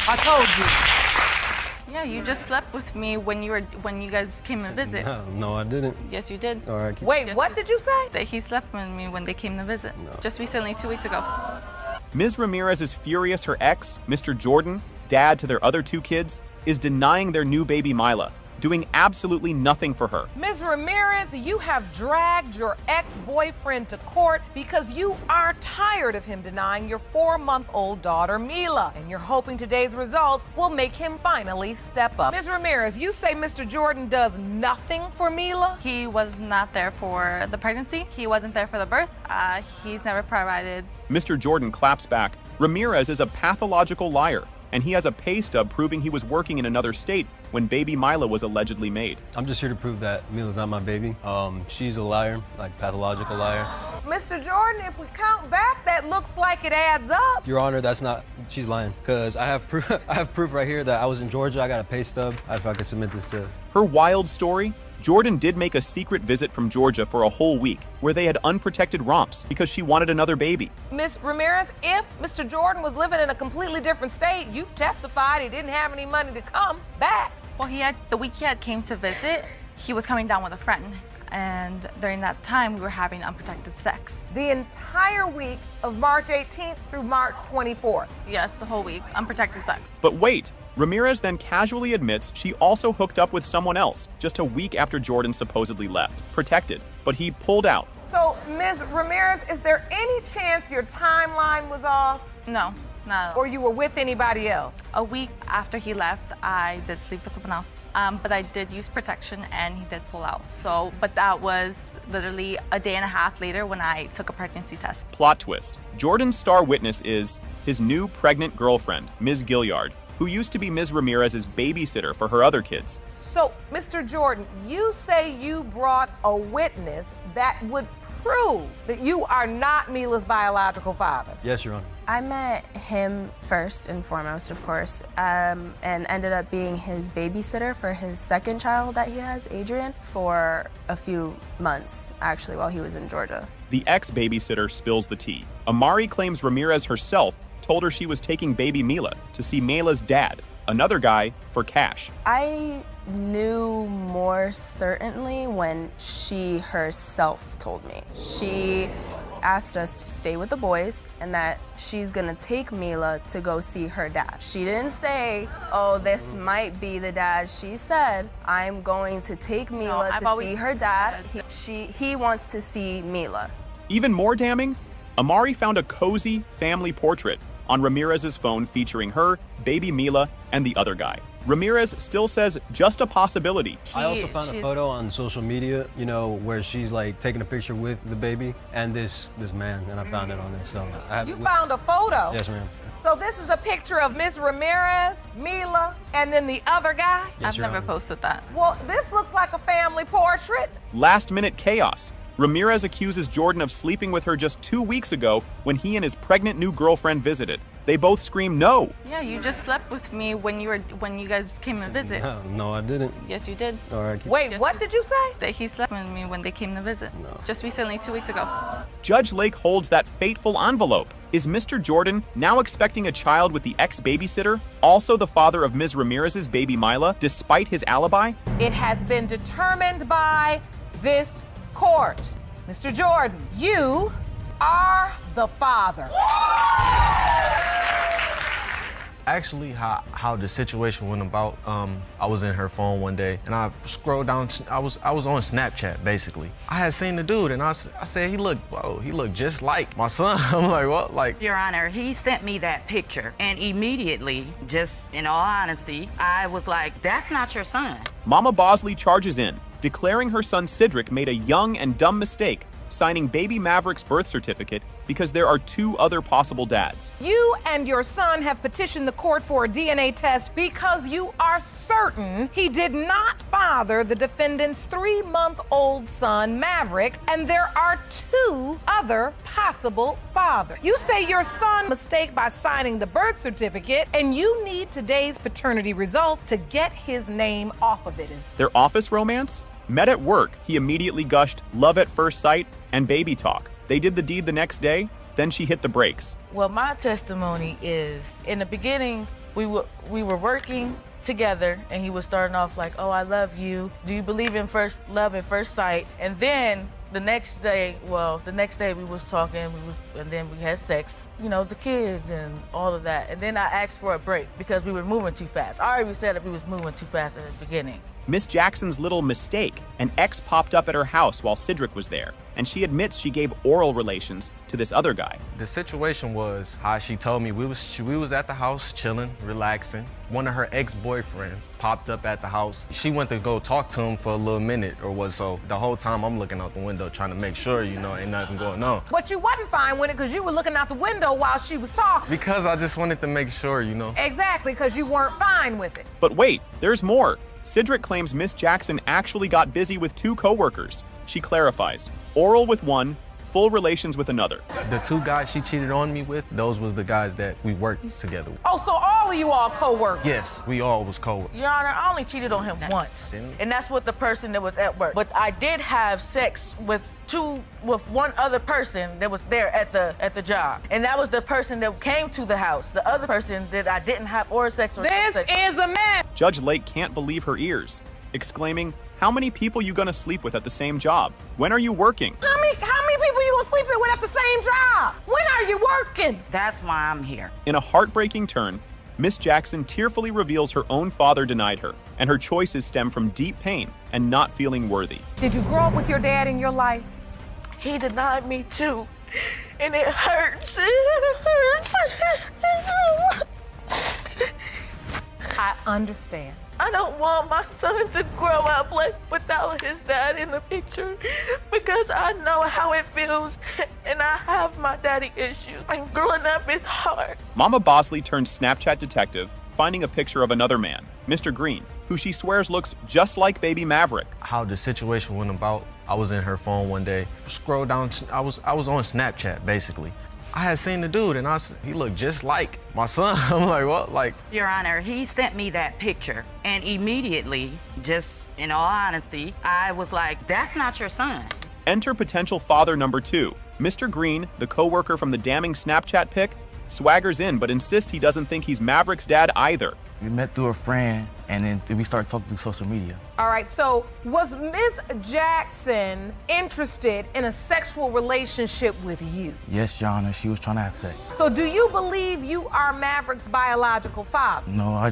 I told you. Yeah, you just slept with me when you guys came to visit. No, I didn't. Yes, you did. All right. Wait, what did you say? That he slept with me when they came to visit. Just recently, 2 weeks ago. Ms. Ramirez is furious her ex, Mr. Jordan, dad to their other 2 kids, is denying their new baby Mila, doing absolutely nothing for her. Ms. Ramirez, you have dragged your ex-boyfriend to court because you are tired of him denying your 4-month-old daughter, Mila. And you're hoping today's results will make him finally step up. Ms. Ramirez, you say Mr. Jordan does nothing for Mila? He was not there for the pregnancy. He wasn't there for the birth. He's never provided. Mr. Jordan claps back. Ramirez is a pathological liar, and he has a pay stub proving he was working in another state when baby Mila was allegedly made. I'm just here to prove that Mila's not my baby. She's a liar, like pathological liar. Mr. Jordan, if we count back, that looks like it adds up. Your Honor, that's not, she's lying. Cause I have proof, I have proof right here that I was in Georgia. I got a pay stub. If I could submit this to. Her wild story? Jordan did make a secret visit from Georgia for a whole week where they had unprotected romps because she wanted another baby. Ms. Ramirez, if Mr. Jordan was living in a completely different state, you've testified he didn't have any money to come back. Well, the week he had came to visit, he was coming down with a friend. And during that time, we were having unprotected sex. The entire week of March 18th through March 24th. Yes, the whole week, unprotected sex. But wait, Ramirez then casually admits she also hooked up with someone else just a week after Jordan supposedly left, protected, but he pulled out. So, Ms. Ramirez, is there any chance your timeline was off? No, not at all. Or you were with anybody else? A week after he left, I did sleep with someone else. But I did use protection and he did pull out. But that was literally a day and a half later when I took a pregnancy test. Plot twist. Jordan's star witness is his new pregnant girlfriend, Ms. Gilliard, who used to be Ms. Ramirez's babysitter for her other kids. So, Mr. Jordan, you say you brought a witness that would prove that you are not Mila's biological father. Yes, Your Honor. I met him first and foremost, of course, and ended up being his babysitter for his second child that he has, Adrian, for a few months, actually, while he was in Georgia. The ex-babysitter spills the tea. Amari claims Ramirez herself told her she was taking baby Mila to see Mila's dad, another guy, for cash. I knew more certainly when she herself told me. She asked us to stay with the boys and that she's gonna take Mila to go see her dad. She didn't say, oh, this might be the dad. She said, I'm going to take Mila to see her dad. He wants to see Mila. Even more damning, Amari found a cozy family portrait on Ramirez's phone featuring her, baby Mila, and the other guy. Ramirez still says just a possibility. I also found a photo on social media, you know, where she's like taking a picture with the baby and this man, and I found it on there. So I have. You found a photo? Yes, ma'am. So this is a picture of Miss Ramirez, Mila, and then the other guy? Yes, I've Your never Honor. posted that. Well, this looks like a family portrait. Last-minute chaos. Ramirez accuses Jordan of sleeping with her just 2 weeks ago when he and his pregnant new girlfriend visited. They both scream no. Yeah, you just slept with me when you guys came to visit. No, I didn't. Yes, you did. All right. Wait, what did you say? That he slept with me when they came to visit. No. Just recently, 2 weeks ago. Judge Lake holds that fateful envelope. Is Mr. Jordan now expecting a child with the ex-babysitter, also the father of Ms. Ramirez's baby Mila, despite his alibi? It has been determined by this court. Mr. Jordan, you are the father. Actually, how the situation went about, I was in her phone one day and I scrolled down, I was on Snapchat basically. I had seen the dude and I said, he looked just like my son. I'm like, what? Like, Your Honor, he sent me that picture and immediately, just in all honesty, I was like, that's not your son. Mama Bosley charges in, declaring her son Cedric made a young and dumb mistake signing baby Maverick's birth certificate because there are 2 other possible dads. You and your son have petitioned the court for a DNA test because you are certain he did not father the defendant's 3-month-old son, Maverick, and there are 2 other possible fathers. You say your son mistake by signing the birth certificate, and you need today's paternity result to get his name off of it. Their office romance? Met at work, he immediately gushed love at first sight and baby talk. They did the deed the next day, then she hit the brakes. Well, my testimony is, in the beginning, we were working together, and he was starting off like, oh, I love you. Do you believe in love at first sight? And then the next day we was talking, and then we had sex, you know, the kids and all of that. And then I asked for a break because we were moving too fast. I already said that we was moving too fast at the beginning. Miss Jackson's little mistake. An ex popped up at her house while Cedric was there, and she admits she gave oral relations to this other guy. the situation was how she told me we was at the house chilling, relaxing. One of her ex-boyfriends popped up at the house. She went to go talk to him for a little minute or was so. The whole time I'm looking out the window trying to make sure, you know, ain't nothing going on. But you wasn't fine with it because you were looking out the window while she was talking. Because I just wanted to make sure, you know. Exactly, because you weren't fine with it. But wait, there's more. Cedric claims Miss Jackson actually got busy with 2 coworkers. She clarifies, oral with one, full relations with another. The 2 guys she cheated on me with, those was the guys that we worked together with. Oh, so all of you all co-workers? Yes, we all was co-workers. Your Honor, I only cheated on him once, and that's with the person that was at work. But I did have sex with one other person that was there at the job, and that was the person that came to the house. The other person that I didn't have oral sex with. This is a mess. Judge Lake can't believe her ears, exclaiming, "How many people you gonna sleep with at the same job? When are you working?" How many people you gonna sleep with at the same job? When are you working? That's why I'm here. In a heartbreaking turn, Miss Jackson tearfully reveals her own father denied her, and her choices stem from deep pain and not feeling worthy. Did you grow up with your dad in your life? He denied me too, and it hurts. It hurts. I understand. I don't want my son to grow up like without his dad in the picture because I know how it feels and I have my daddy issues. And growing up is hard. Mama Bosley turned Snapchat detective, finding a picture of another man, Mr. Green, who she swears looks just like baby Maverick. How the situation went about, I was in her phone one day, scroll down, I was on Snapchat basically. I had seen the dude and he looked just like my son. I'm like, what? Like, Your Honor, he sent me that picture and immediately, just in all honesty, I was like, that's not your son. Enter potential father number 2. Mr. Green, the co-worker from the damning Snapchat pic, swaggers in but insists he doesn't think he's Maverick's dad either. We met through a friend and then we started talking through social media. All right, so was Miss Jackson interested in a sexual relationship with you? Yes, Your Honor, she was trying to have sex. So do you believe you are Maverick's biological father? No, I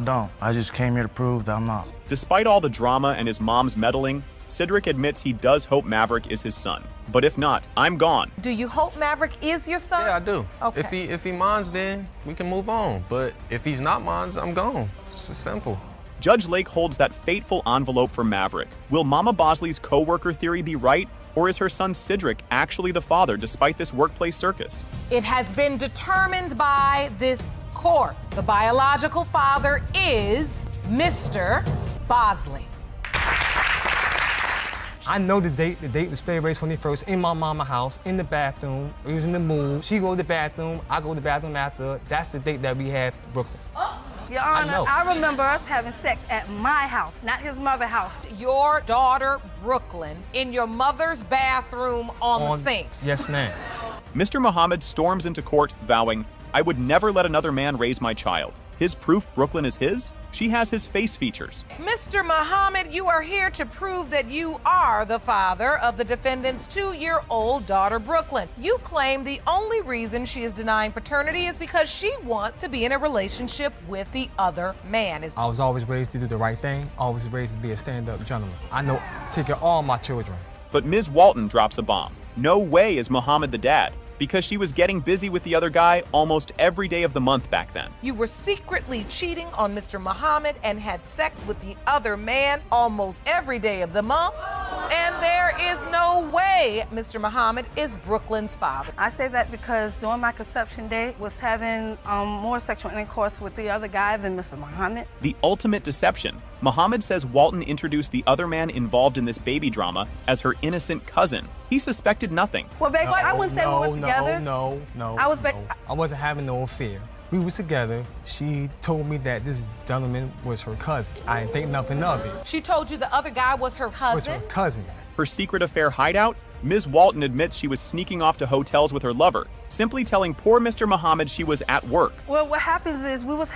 don't. I just came here to prove that I'm not. Despite all the drama and his mom's meddling, Cedric admits he does hope Maverick is his son. But if not, I'm gone. Do you hope Maverick is your son? yeah, I do. Okay. If he mine's, then we can move on. But if he's not mine's, I'm gone. It's simple. Judge Lake holds that fateful envelope for Maverick. Will Mama Bosley's co-worker theory be right, or is her son Cedric actually the father despite this workplace circus? It has been determined by this court. The biological father is Mr. Bosley. I know the date. The date was February 21st in my mama's house, in the bathroom. We was in the mood. She go to the bathroom. I go to the bathroom after. That's the date that we had Brooklyn. Your Honor, I remember us having sex at my house, not his mother's house. Your daughter, Brooklyn, in your mother's bathroom on the sink. Yes, ma'am. Mr. Muhammad storms into court, vowing, "I would never let another man raise my child. His proof Brooklyn is his? She has his face features." Mr. Muhammad, you are here to prove that you are the father of the defendant's 2-year-old daughter, Brooklyn. You claim the only reason she is denying paternity is because she wants to be in a relationship with the other man. I was always raised to do the right thing, always raised to be a stand-up gentleman. I know to take care of all my children. But Ms. Walton drops a bomb. No way is Muhammad the dad, because she was getting busy with the other guy almost every day of the month back then. You were secretly cheating on Mr. Muhammad and had sex with the other man almost every day of the month. And there is no way Mr. Muhammad is Brooklyn's father. I say that because during my conception day was having more sexual intercourse with the other guy than Mr. Muhammad. The ultimate deception. Muhammad says Walton introduced the other man involved in this baby drama as her innocent cousin. He suspected nothing. Well, baby, I wouldn't say we were together. No. I wasn't having no affair. We was together. She told me that this gentleman was her cousin. I didn't think nothing of it. She told you the other guy was her cousin? Was her cousin. Her secret affair hideout? Ms. Walton admits she was sneaking off to hotels with her lover, simply telling poor Mr. Muhammad she was at work. Well, what happens is we was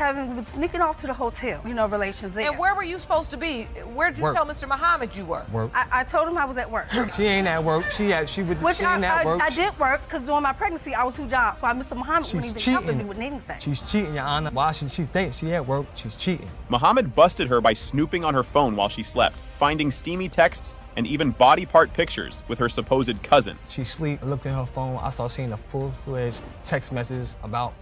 sneaking off to the hotel, relations there. And where were you supposed to be? Where did you tell Mr. Muhammad you were? Work. I told him I was at work. She ain't at work. She ain't at work. I did work because during my pregnancy I was 2 jobs, so Mr. Muhammad wouldn't even help me with anything. She's cheating, Your Honor. While she thinks she at work, she's cheating. Muhammad busted her by snooping on her phone while she slept, finding steamy texts and even body part pictures with her supposed cousin. She sleep, I looked at her phone, I started seeing a full-fledged text message about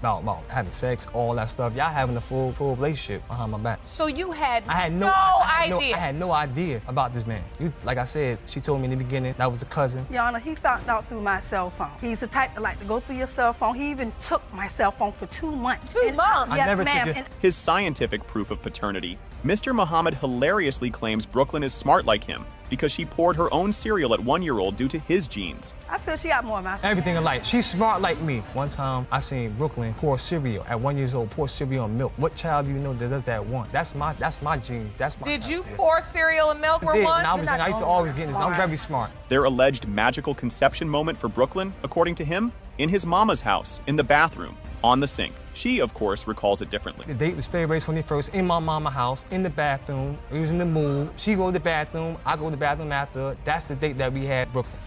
having sex, all that stuff. Y'all having a full relationship behind my back. So you had I had no idea about this man. Like I said, she told me in the beginning that was a cousin. Your Honor, he found out through my cell phone. He's the type that like to go through your cell phone. He even took my cell phone for 2 months. 2 months? Yes, ma'am. His scientific proof of paternity. Mr. Muhammad hilariously claims Brooklyn is smart like him because she poured her own cereal at 1-year-old due to his genes. I feel she got more of my everything alike. She's smart like me. One time I seen Brooklyn pour cereal at 1 year old, pour cereal and milk. What child do you know that does that once? That's my genes. That's my. Did you pour cereal and milk for once? I used to always get this. I'm very smart. Their alleged magical conception moment for Brooklyn, according to him, in his mama's house, in the bathroom, on the sink. She, of course, recalls it differently. The date was February 21st in my mama's house, in the bathroom. We was in the mood. She go to the bathroom. I go to the bathroom after. That's the date that we had Brooklyn.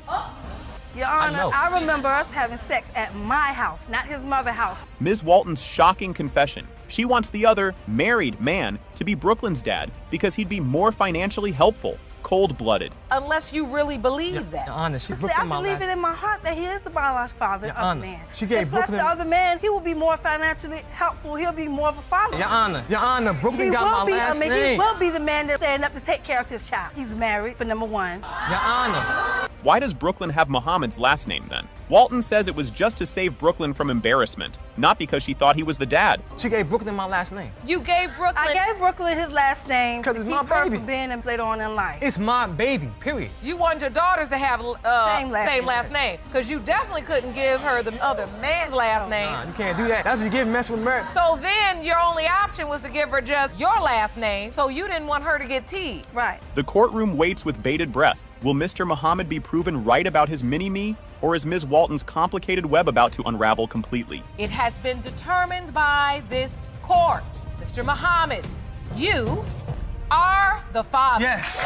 Your Honor, I remember us having sex at my house, not his mother's house. Ms. Walton's shocking confession. She wants the other, married man to be Brooklyn's dad because he'd be more financially helpful. Cold-blooded. Unless you really believe that. Your Honor, I believe it in my heart that he is the biological father of the man. She gave and plus Brooklyn... the other man, he will be more financially helpful. He'll be more of a father. Your Honor, Brooklyn got my last name. He will be the man that's standing up to take care of his child. He's married for number 1. Your Honor. Why does Brooklyn have Muhammad's last name then? Walton says it was just to save Brooklyn from embarrassment, not because she thought he was the dad. She gave Brooklyn my last name. You gave Brooklyn... I gave Brooklyn his last name because it's my baby. Being and later on in life. It's my baby, period. You wanted your daughters to have same last name, because you definitely couldn't give her the other man's last name. Nah, you can't do that. That's what you give messing with Mary. So then your only option was to give her just your last name, so you didn't want her to get teased. Right. The courtroom waits with bated breath. Will Mr. Muhammad be proven right about his mini-me, or is Ms. Walton's complicated web about to unravel completely? It has been determined by this court. Mr. Muhammad, you are the father. Yes.